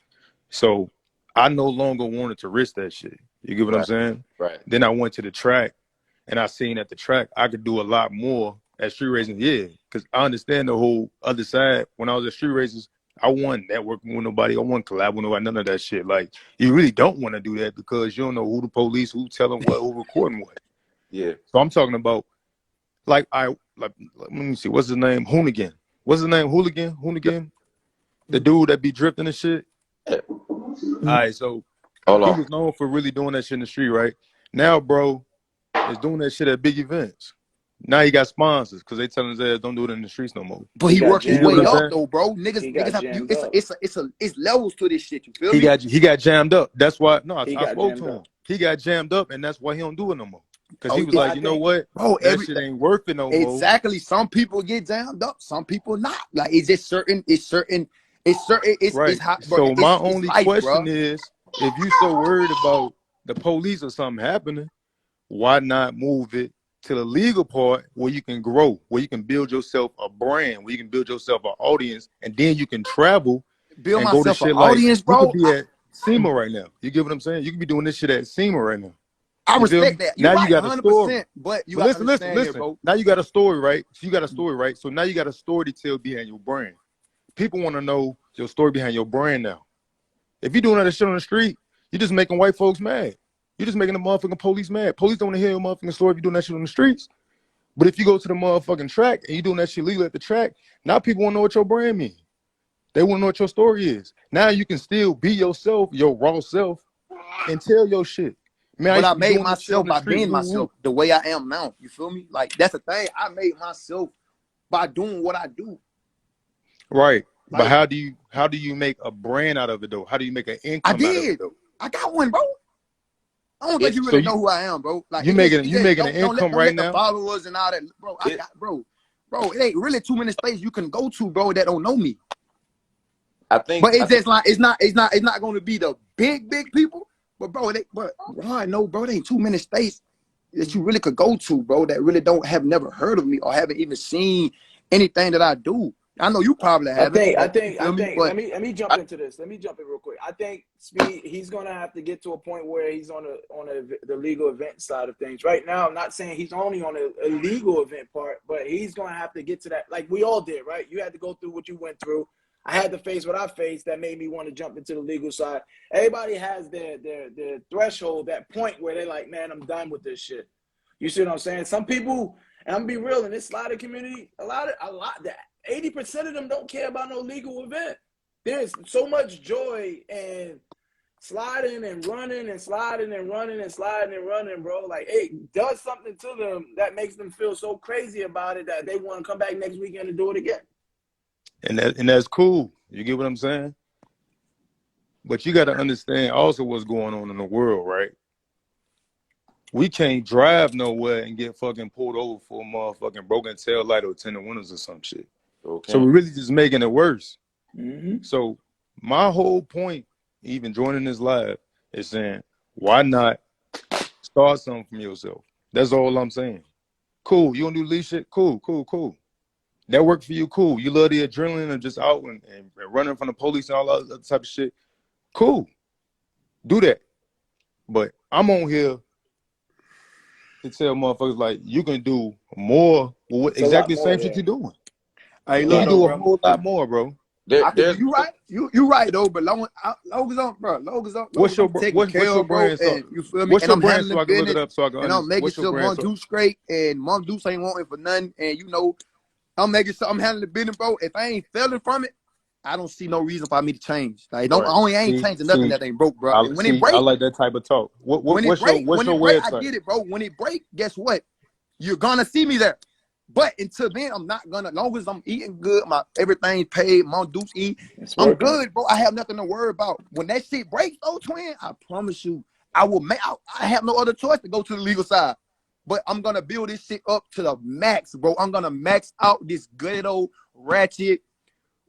So I no longer wanted to risk that shit. You get what I'm saying? Right. Then I went to the track, and I seen at the track I could do a lot more at street racing. Yeah, because I understand the whole other side. When I was at street races, I wasn't networking with nobody. I wasn't collabing with nobody, none of that shit. Like, you really don't want to do that because you don't know who the police, who telling what, who recording what. Yeah. So I'm talking about, like let me see, what's his name? Hoonigan. What's his name? Hoonigan? The dude that be drifting and shit. Yeah. All right, so Hold he on. was known for really doing that shit in the street, right? Now, bro, is doing that shit at big events. Now he got sponsors because they telling his ass don't do it in the streets no more. But he worked his jammed way up. up though, bro. Niggas have you. It's levels to this shit. You feel me? He got jammed up. That's why. No, I spoke to him. up. He got jammed up, and that's why he don't do it no more. Because Oh, he was yeah, like, you know what, bro, that shit ain't worth it no more. Exactly. Some people get jammed up. Some people not. Like it's just certain. It's Right. It's hot, bro. So my It's only life, question bro. is, if you so worried about the police or something happening, why not move it to the legal part where you can grow, where you can build yourself a brand, where you can build yourself an audience, and then you can travel Build and go to myself an shit like audience, you bro. could be at SEMA right now. You get what I'm saying? You could be doing this shit at SEMA right now. I You feel me? respect that. Now You're you right, got a 100%. story. But you But got to understand here, bro. Now you got a story, right? So you got a story, right? So now you got a story to tell behind your brand. People want to know your story behind your brand now. If you're doing that shit on the street, you're just making white folks mad. You're just making the motherfucking police mad. Police don't want to hear your motherfucking story if you're doing that shit on the streets. But if you go to the motherfucking track and you're doing that shit legal at the track, now people want to know what your brand means. They want to know what your story is. Now you can still be yourself, your raw self, and tell your shit. Man, But I used to be made doing this shit on myself the by street. being myself the way I am now. You feel me? Like that's the thing. I made myself by doing what I do. Right. Like, But how do you make a brand out of it though? How do you make an income out of it though? I got one, bro. I don't think you So really know who I am, bro. Like you making an don't income let right the now? followers and all that, bro. Bro, it ain't really too many spaces you can go to, bro, that don't know me. But it's just like it's not going to be the big people. But bro, I know, bro, there ain't too many states that you really could go to, bro, that really have never heard of me or haven't even seen anything that I do. I know you probably haven't. I think. But Let me jump into this. Let me jump in real quick. I think Speed, he's gonna have to get to a point where he's on the legal event side of things. Right now, I'm not saying he's only on a legal event part, but he's gonna have to get to that. Like we all did, right? You had to go through what you went through. I had to face what I faced that made me want to jump into the legal side. Everybody has their threshold, that point where they're like, man, I'm done with this shit. You see what I'm saying? Some people, and I'm gonna be real, in this slider community, a lot that 80% of them don't care about no legal event. There's so much joy in sliding and running and sliding and running and sliding and running, bro. Like it does something to them that makes them feel so crazy about it that they want to come back next weekend and do it again. And that's cool. You get what I'm saying? But you got to understand also what's going on in the world, right? We can't drive nowhere and get fucking pulled over for a motherfucking broken tail light or tinted windows or some shit. Okay. So we're really just making it worse. Mm-hmm. So my whole point, even joining this live, is saying, why not start something from yourself? That's all I'm saying. Cool. You don't do leash shit? Cool. That worked for you? Cool. You love the adrenaline of just out and running from the police and all that other type of shit? Cool. Do that. But I'm on here to tell motherfuckers, like, you can do more with exactly the same shit you're doing. Hey, you can do a whole lot more, bro. You right. You right though, but long as I'm, bro. What's your brand? And you feel me? What's your I'm brand so I can look it business, up so I can and I'm making sure Mom Deuce straight, and Mom Deuce ain't wanting for nothing. And you know, I'm making sure I'm handling the business, bro. If I ain't failing from it, I don't see no reason for me to change. Like, I ain't changing nothing that ain't broke, bro. And when it break, I like that type of talk. What's your website? I get it, bro. When it break, guess what? You're gonna see me there. But until then, I'm not gonna. Long as I'm eating good, my everything's paid. Mom Deuce eat. I'm good, bro. I have nothing to worry about. When that shit breaks, though, twin, I promise you, I will make. I have no other choice to go to the legal side. But I'm gonna build this shit up to the max, bro. I'm gonna max out this good old ratchet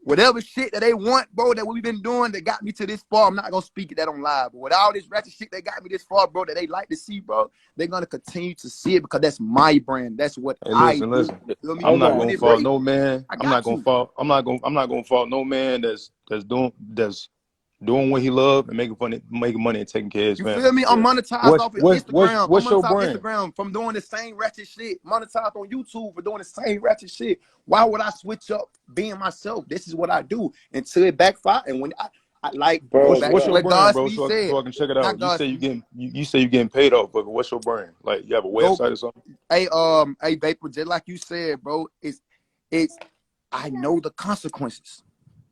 whatever shit that they want, bro, that we've been doing that got me to this far, I'm not gonna speak that on live. But with all this ratchet shit that got me this far, bro, that they like to see, bro, they're gonna continue to see it because that's my brand. That's what Hey, I listen, do. listen. You feel me? I'm not When gonna it fault break, no man. I I'm not got gonna you. fault. I'm not gonna fault no man that's doing what he love and making money and taking care of his You family. feel me? I'm monetized What's off of what's what's Instagram. I'm what's your monetized off brand? Instagram from doing the same ratchet shit. Monetized on YouTube for doing the same ratchet shit. Why would I switch up being myself? This is what I do until it backfire. And when I like go Bro, back What's to your what brand, bro? Godspeed So said. I can check it Not out. Godspeed. You say you getting paid off, but what's your brand? Like you have a Go, website or something? hey, Vapor, just like you said, bro. It's I know the consequences.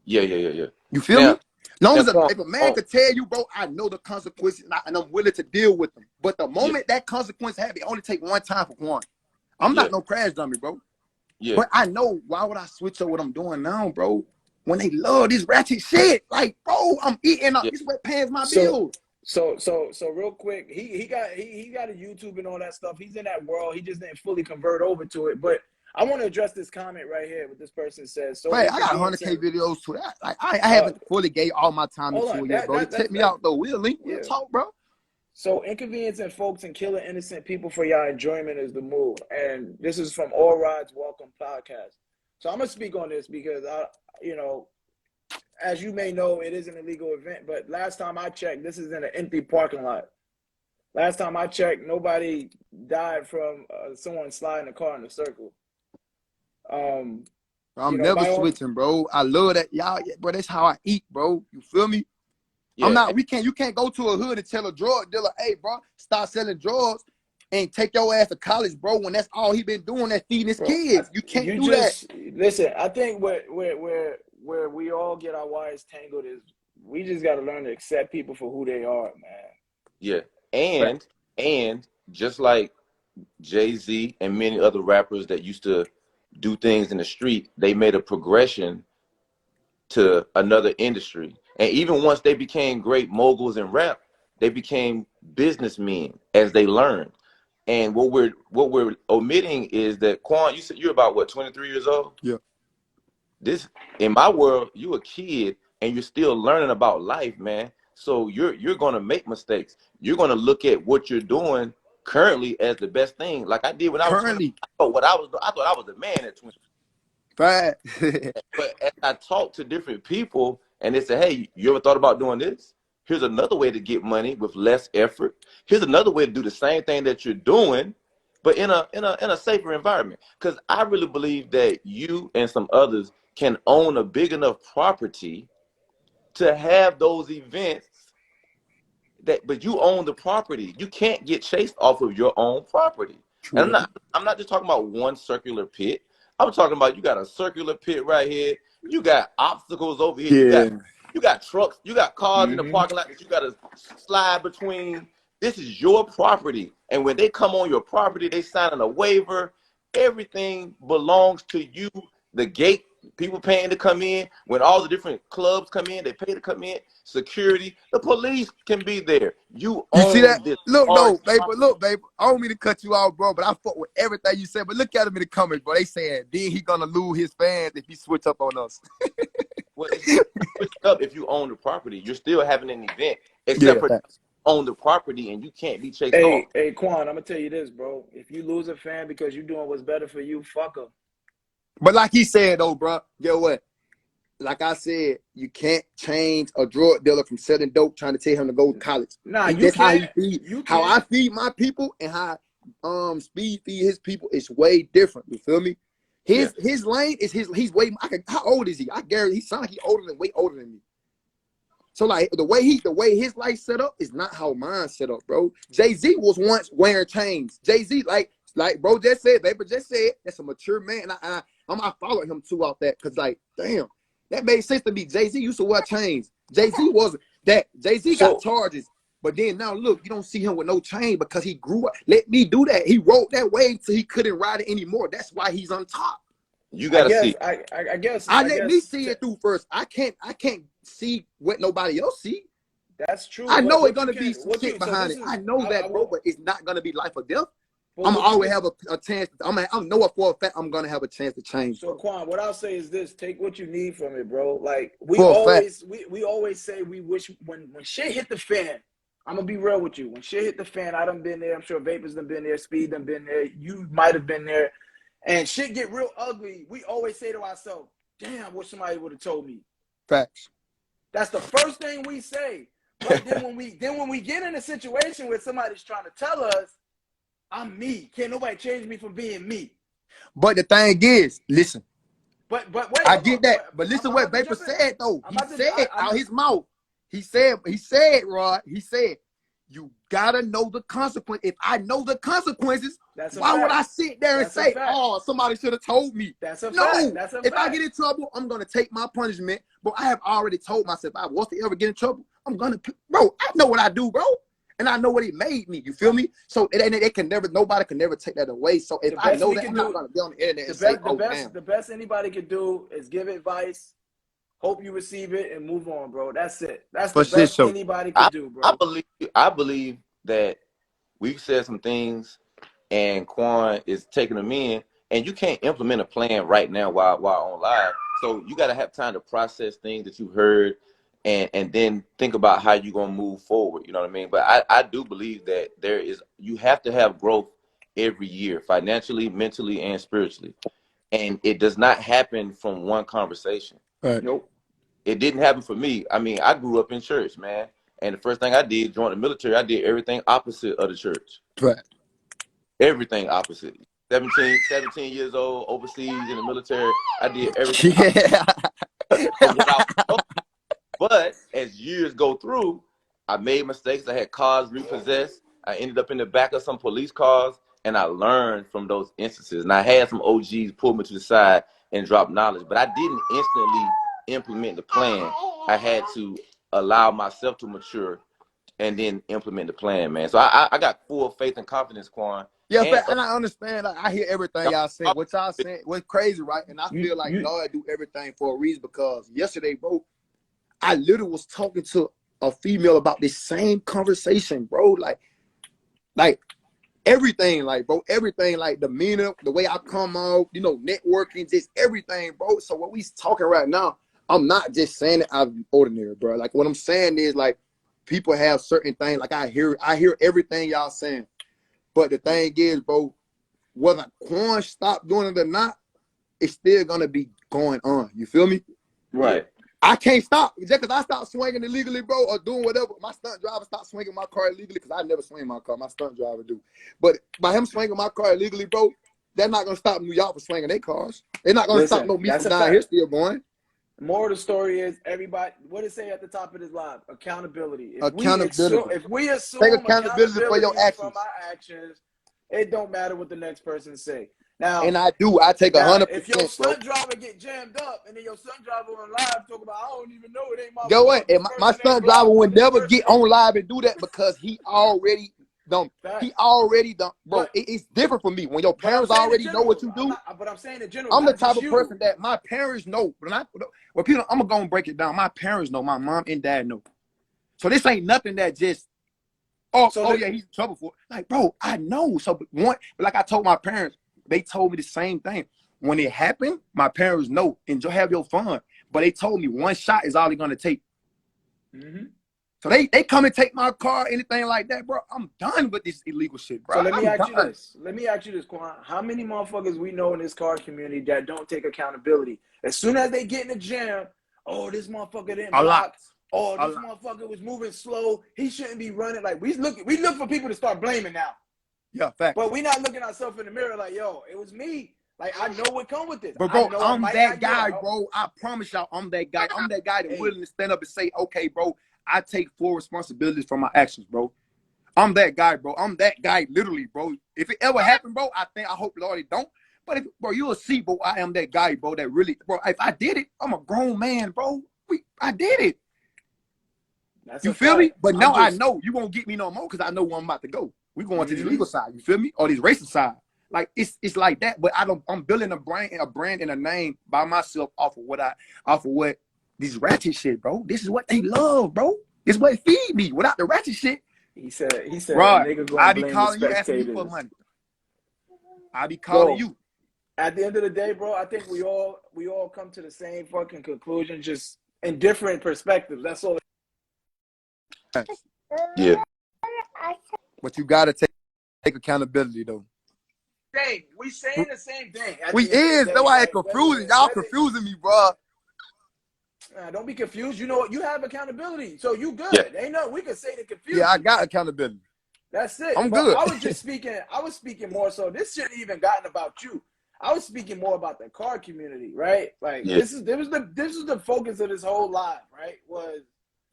Yeah. You feel me? Long as Quan, if a man could tell you, bro, I know the consequences and I'm willing to deal with them. But the moment that consequence happen, it only take one time for one. I'm not no crash dummy, bro. Yeah. But I know why would I switch up what I'm doing now, bro? When they love this ratchet shit, like, bro, I'm eating up. This what pays my bills. So real quick, he got a YouTube and all that stuff. He's in that world. He just didn't fully convert over to it. But I want to address this comment right here. What this person says. So Right, I got 100K videos too. I haven't fully gave all my time into it yet, bro. Check me out though. We'll link. We'll talk, bro. So inconveniencing folks and killing innocent people for your enjoyment is the move. And this is from All Rides Welcome podcast. So I'm gonna speak on this because as you may know, it is an illegal event. But last time I checked, this is in an empty parking lot. Last time I checked, nobody died from someone sliding a car in a circle. I'm never switching, bro. I love that, y'all, bro. That's how I eat, bro. You feel me? Yeah. I'm not. You can't go to a hood and tell a drug dealer, hey, bro, stop selling drugs and take your ass to college, bro. When that's all he been doing, that's feeding his kids. You can't do that. Listen, I think where we all get our wires tangled is we just got to learn to accept people for who they are, man. Yeah, and just like Jay-Z and many other rappers that used to do things in the street, they made a progression to another industry. And even once they became great moguls in rap, they became businessmen as they learned. And what we're omitting is that Quan, you said you're about what, 23 years old? Yeah. This in my world, you a kid and you're still learning about life, man. So you're gonna make mistakes. You're gonna look at what you're doing currently as the best thing. Like I did when I was 20. I thought I was the man at 20. Right. But as I talk to different people and they say, hey, you ever thought about doing this? Here's another way to get money with less effort. Here's another way to do the same thing that you're doing, but in a safer environment. Because I really believe that you and some others can own a big enough property to have those events but you own the property. You can't get chased off of your own property. True. And I'm not just talking about one circular pit. I'm talking about you got a circular pit right here. You got obstacles over here. Yeah. You got trucks. You got cars in the parking lot that you got to slide between. This is your property. And when they come on your property, they sign a waiver. Everything belongs to you. The gate, people paying to come in. When all the different clubs come in, they pay to come in. Security, the police can be there. You see that? This look, no, baby. Look, baby. I don't mean to cut you off, bro, but I fuck with everything you said. But look at him in the comments, bro. They saying, then he gonna lose his fans if he switch up on us. Well, switch up if you own the property. You're still having an event, except for you own the property and you can't be chased off. Hey, Quan, I'm gonna tell you this, bro. If you lose a fan because you're doing what's better for you, fuck him. But like he said, though, bro, get what? Like I said, you can't change a drug dealer from selling dope trying to tell him to go to college. Nah, you can't. How I feed my people and how Speed feed his people is way different. You feel me? His lane is he's way. How old is he? I guarantee he sounds like he's way older than me. So like the way his life set up is not how mine set up, bro. Jay-Z was once wearing chains. Jay-Z like bro just said, baby just said, that's a mature man. I follow him too out that because like damn. That made sense to me. Jay-Z used to wear chains. Jay-Z wasn't that. Jay-Z got charges. But then now look, you don't see him with no chain because he grew up. Let me do that. He rode that way until he couldn't ride it anymore. That's why he's on top. You gotta see. I guess. Let me see it through first. I can't see what nobody else see. That's true. I know it's gonna be some shit behind it. I know that, bro, but it's not gonna be life or death. I'm always have a chance. I know it for a fact I'm gonna have a chance to change. So bro. Quan, what I'll say is this: take what you need from it, bro. Like we For a always say we wish when shit hit the fan. I'm gonna be real with you. When shit hit the fan, I done been there. I'm sure Vapors done been there. Speed done been there. You might have been there. And shit get real ugly. We always say to ourselves, "Damn, I wish somebody would have told me." Facts. That's the first thing we say. But then when we get in a situation where somebody's trying to tell us, I'm me. Can't nobody change me from being me. But the thing is, listen. But wait, I get that. But listen what Vapor said though. He said out his mouth. He said, Rod, he said, you gotta know the consequence. If I know the consequences, why would I sit there and say, oh, somebody should have told me? That's a no. fact. That's a if fact. I get in trouble, I'm gonna take my punishment. But I have already told myself, I was to ever get in trouble, I'm gonna, bro, I know what I do, bro. And I know what it made me. You feel me? So nobody can never take that away. So if I know that, I'm not gonna be on the internet and say, the best anybody could do is give advice, hope you receive it, and move on, bro. That's it. That's the best anybody could do, bro. I believe that we've said some things, and Quan is taking them in, and you can't implement a plan right now while on live. So you got to have time to process things that you heard, and then think about how you're gonna move forward. You know what I mean? But I do believe that you have to have growth every year, financially, mentally, and spiritually, and it does not happen from one conversation. Right. Nope. It didn't happen for me. I mean, I grew up in church, man. And the first thing I did, join the military, I did everything opposite of the church. Right. Everything opposite. 17 years old, overseas in the military, I did everything of what I was told. But as years go through, I made mistakes. I had cars repossessed. I ended up in the back of some police cars, and I learned from those instances. And I had some OGs pull me to the side and drop knowledge, but I didn't instantly implement the plan. I had to allow myself to mature and then implement the plan, man. So I got full faith and confidence, Quan. Yeah, and I understand. I hear everything y'all saying. What y'all saying was crazy, right? And I feel like God do everything for a reason, because yesterday, bro, I literally was talking to a female about this same conversation, bro. Like everything, like, bro, everything, like demeanor, the way I come out, you know, networking, just everything, bro. So what we talking right now, I'm not just saying it out of the ordinary, bro. Like what I'm saying is, like, people have certain things. Like I hear everything y'all saying. But the thing is, bro, whether Quan stop doing it or not, it's still gonna be going on. You feel me? Right. I can't stop just because I stopped swinging illegally, bro, or doing whatever. My stunt driver stopped swinging my car illegally, because I never swing my car. My stunt driver do. But by him swinging my car illegally, bro, they're not gonna stop New York from swinging their cars. They're not gonna stop no me from down here still going. The moral of the story is, everybody, what it say at the top of this live? Accountability. If we assume take accountability for your actions. From our actions, it don't matter what the next person say. Now, and I take 100%. If your stunt driver get jammed up, and then your stunt driver on live talk about, I don't even know, it ain't my. Go ahead. And my stunt driver would never get on live and do that, because he already done. Bro. It's different for me when your parents already know what you do. But I'm saying in general, I'm the type of person that my parents know. I'm gonna go and break it down. My parents know. My mom and dad know. So this ain't nothing that just, yeah, he's in trouble for it. Like, bro, I know. So like I told my parents, they told me the same thing. When it happened, my parents know, enjoy, have your fun. But they told me one shot is all they're gonna take. Mm-hmm. So they come and take my car, anything like that, bro. I'm done with this illegal shit, bro. So let me ask you this, Quan. How many motherfuckers we know in this car community that don't take accountability? As soon as they get in the jam, this motherfucker didn't block. This motherfucker was moving slow. He shouldn't be running. Like, we look for people to start blaming now. Yeah, fact. But we not looking ourselves in the mirror like, yo, it was me. Like, I know what come with this. But bro, I'm that guy, bro. I promise y'all, I'm that guy. I'm that guy that's willing to stand up and say, okay, bro, I take full responsibilities for my actions, bro. I'm that guy, bro. I'm that guy, literally, bro. If it ever happened, bro, I hope Lord it don't. But bro, you'll see, bro, I am that guy, bro, that really, bro, if I did it, I'm a grown man, bro. I did it. You feel me? But now I know you won't get me no more, because I know where I'm about to go. We going to the legal side, you feel me? Or this racing side. Like, it's like that. But I'm building a brand and a name by myself off of what this ratchet shit, bro. This is what they love, bro. This is what feed me. Without the ratchet shit. He said, bro, nigga I be calling you, asking you for money. I be calling Bro, you. at the end of the day, bro, I think we all come to the same fucking conclusion, just in different perspectives. That's all. Yeah. But you gotta take accountability though. Hey, we saying the same thing. We is. That's why it's confusing. Y'all confusing me, bro. Don't be confused. You know what? You have accountability, so you good. Yeah. Ain't no. We can say the confusion. Yeah, I got accountability. That's it. I'm but good. I was just speaking. I was speaking more so. This shouldn't even gotten about you. I was speaking more about the car community, right? Like this is the focus of this whole live, right? Was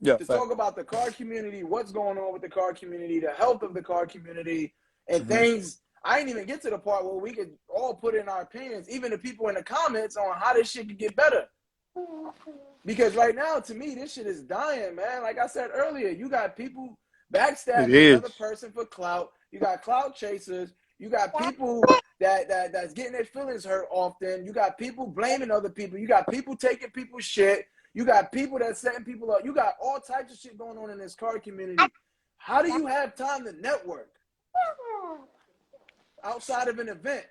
to talk about the car community, what's going on with the car community, the health of the car community, and things. I didn't even get to the part where we could all put in our opinions, even the people in the comments, on how this shit could get better. Because right now, to me, this shit is dying, man. Like I said earlier, you got people backstabbing another person for clout. You got clout chasers. You got people that's getting their feelings hurt often. You got people blaming other people. You got people taking people's shit. You got people that's setting people up. You got all types of shit going on in this car community. How do you have time to network outside of an event?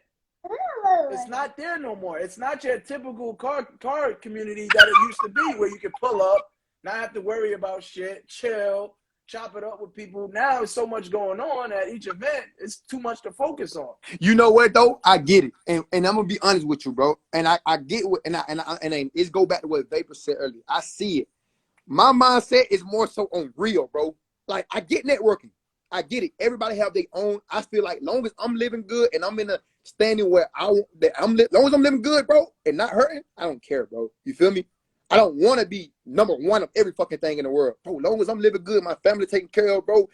It's not there no more. It's not your typical car community that it used to be, where you can pull up, not have to worry about shit, chill, chop it up with people. Now it's so much going on at each event. It's too much to focus on. You know what though? I get it, and I'm gonna be honest with you, bro. And I get what, and it's go back to what Vapor said earlier. I see it. My mindset is more so on real, bro. Like I get networking. I get it. Everybody have their own. I feel like long as I'm living good and I'm in a standing where I want that long as I'm living good, bro, and not hurting, I don't care, bro. You feel me? I don't want to be number one of every fucking thing in the world, bro. Long as I'm living good, my family taken care of, bro.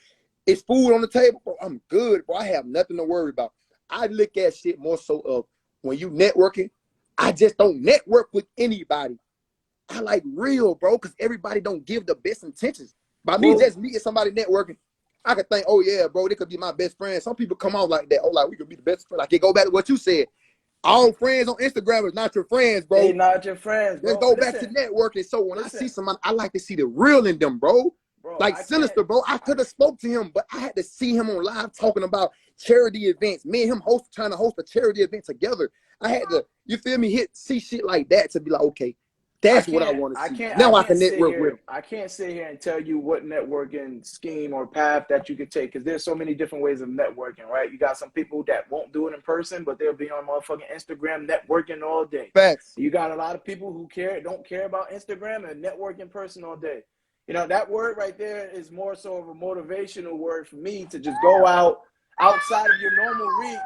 It's food on the table, bro. I'm good, bro. I have nothing to worry about. I look at shit more so of when you networking. I just don't network with anybody. I like real, bro, because everybody don't give the best intentions. By me just meeting somebody networking, I could think, oh yeah, bro, they could be my best friend. Some people come out like that. Oh, like we could be the best friend. Like it go back to what you said. All friends on Instagram is not your friends, bro. They not your friends, bro. Let's go back to networking. So when I see somebody, I like to see the real in them, bro. Like Sinister, bro. I could have spoke to him, but I had to see him on live talking about charity events. Me and him trying to host a charity event together. I had to, you feel me, see shit like that to be like, okay, that's what I want to see. Now I can network with him. I can't sit here and tell you what networking scheme or path that you could take, because there's so many different ways of networking, right? You got some people that won't do it in person, but they'll be on motherfucking Instagram networking all day. Facts. You got a lot of people who don't care about Instagram and network in person all day. You know, that word right there is more so of a motivational word for me to just go outside of your normal reach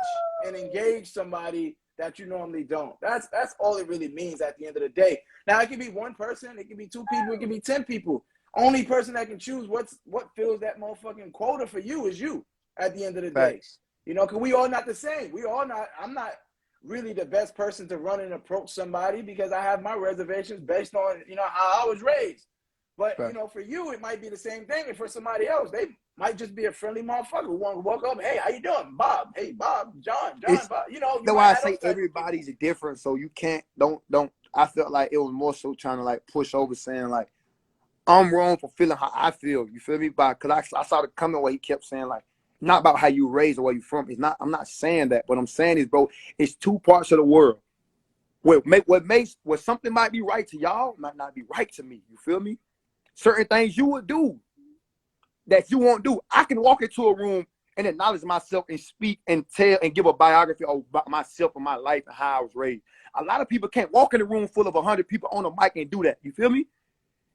and engage somebody that you normally don't. That's all it really means at the end of the day. Now, it can be one person, it can be two people, it can be 10 people. Only person that can choose what fills that motherfucking quota for you is you at the end of the day. You know, because we all not the same. I'm not really the best person to run and approach somebody because I have my reservations based on, you know, how I was raised. But, you know, for you, it might be the same thing. And for somebody else, they might just be a friendly motherfucker who want to walk up, hey, how you doing? Bob. Hey, Bob. John, Bob. You know, that's why I say everybody's different. So you can't, don't. I felt like it was more so trying to like push over saying like, I'm wrong for feeling how I feel. You feel me? Because I saw the comment where he kept saying like, not about how you raised or where you from. It's not, I'm not saying that. What I'm saying is, bro, it's two parts of the world. What something might be right to y'all might not be right to me. You feel me? Certain things you would do that you won't do. I can walk into a room and acknowledge myself and speak and tell and give a biography about myself and my life and how I was raised. A lot of people can't walk in a room full of 100 people on a mic and do that. You feel me?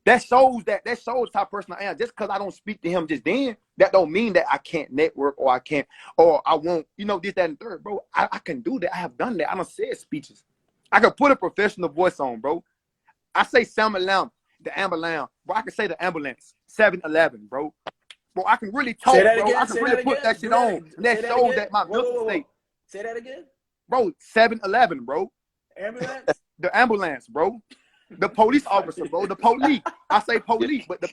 That shows the type of person I am. Just because I don't speak to him just then, that don't mean that I can't network or I can't, or I won't, you know, this, that, and third, bro. I can do that. I have done that. I done said speeches. I can put a professional voice on, bro. I say Sam the ambulance, bro. I can say the ambulance, 7-Eleven, bro. Bro, I can really talk, bro. I can really put that shit on. And that shows that my mental state. Say that again? Bro, 7-Eleven, bro. Ambulance? The ambulance, bro. The police officer, bro. The police. I say police, but the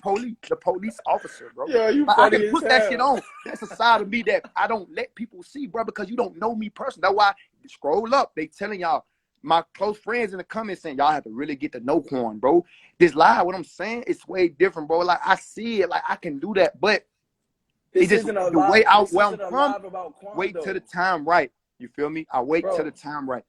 police officer, bro. Yeah, you I can put that shit on. That's a side of me that I don't let people see, bro, because you don't know me personally. That's why scroll up. They telling y'all, my close friends in the comments saying y'all have to really get to know Quan, bro. This live, what I'm saying, it's way different, bro. Like I see it, like I can do that, but it's just the way out where I'm from. Wait till the time right. You feel me? I wait till the time right.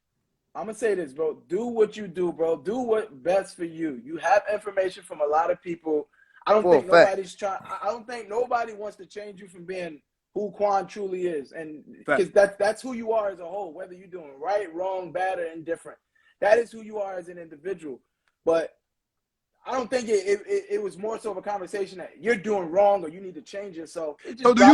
I'm gonna say this, bro. Do what you do, bro. Do what's best for you. You have information from a lot of people. I don't think nobody's trying. I don't think nobody wants to change you from being who Quan truly is, and because that's who you are as a whole. Whether you're doing right, wrong, bad, or indifferent, that is who you are as an individual. But I don't think it was more so of a conversation that you're doing wrong or you need to change yourself. So do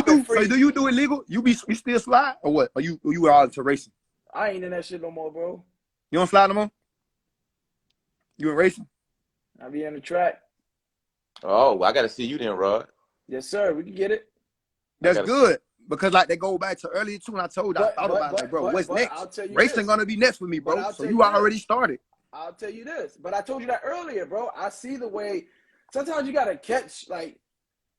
you do illegal? You still slide or what? Or you were all into racing? I ain't in that shit no more, bro. You don't slide no more? You in racing? I be in the track. Oh, I gotta see you then, Rod. Yes, sir. We can get it. That's good. Because like they go back to earlier too when I told you, I thought about it, bro. What's next? I'll tell you racing gonna be next for me, bro. So you already started. I'll tell you this. But I told you that earlier, bro. I see the way sometimes you gotta catch, like,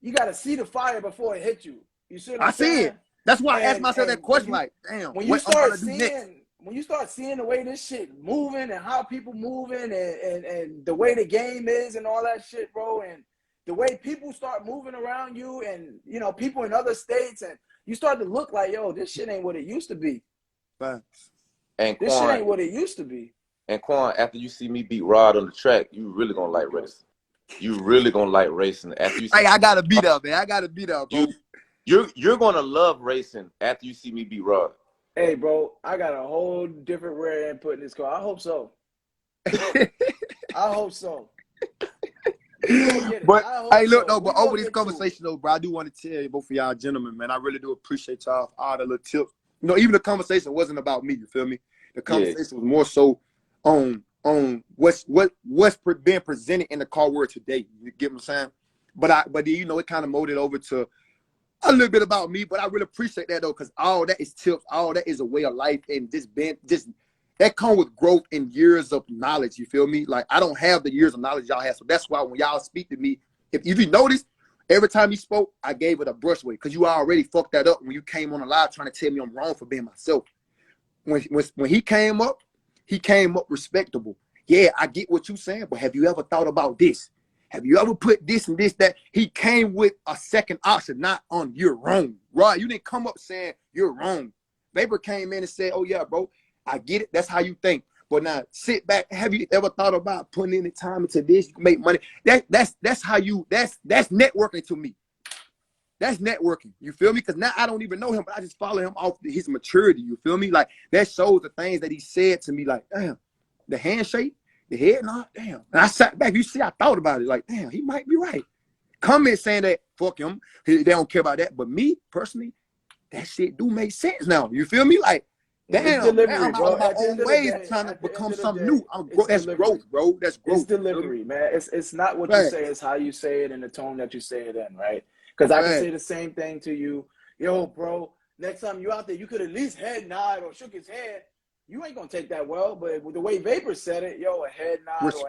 you gotta see the fire before it hits you. You see what I'm saying? I see it. That's why I asked myself that question, like, damn, when you start seeing the way this shit moving and how people moving and the way the game is and all that shit, bro, and the way people start moving around you and, you know, people in other states, and you start to look like, yo, this shit ain't what it used to be. Thanks. And this shit ain't what it used to be. And Quan, after you see me beat Rod on the track, you really gonna like racing. You really gonna like racing after you see I gotta beat up, man. I gotta beat up, bro. You're gonna love racing after you see me beat Rod. Hey, bro, I got a whole different rear input in this car. I hope so. I hope so. But hey, look, though, but over this conversation, though, bro, I do want to tell you, both of y'all gentlemen, man, I really do appreciate y'all for all the little tips. You know, even the conversation wasn't about me, you feel me? The conversation was more so on what's being presented in the car world today. You get what I'm saying? But you know, it kind of molded over to a little bit about me, but I really appreciate that though, because all that is tips, all that is a way of life, and just that come with growth and years of knowledge. You feel me? Like I don't have the years of knowledge y'all have, so that's why when y'all speak to me, if you notice, every time you spoke, I gave it a brushway because you already fucked that up when you came on a live trying to tell me I'm wrong for being myself. When he came up respectable. Yeah, I get what you're saying, but have you ever thought about this? Have you ever put this and this, that? He came with a second option, not on you're wrong. Right? You didn't come up saying you're wrong. Vapor came in and said, oh yeah, bro, I get it. That's how you think. But now sit back. Have you ever thought about putting any time into this? You can make money. That's networking to me. That's networking. You feel me? Because now I don't even know him, but I just follow him off his maturity. You feel me? Like that shows the things that he said to me, like, damn, the handshake, the head nod, damn. And I sat back. You see, I thought about it, like, damn, he might be right. Comment saying that, fuck him. They don't care about that. But me, personally, that shit do make sense now. You feel me? Like, damn, delivery, I'm bro. out of my own ways trying to become something new. That's growth, bro. That's growth. It's delivery, man. It's not what you say, it's how you say it and the tone that you say it in, right? Because I can say the same thing to you. Yo, bro, next time you out there, you could at least head nod or shook his head. You ain't going to take that well, but with the way Vapor said it, yo, a head nod or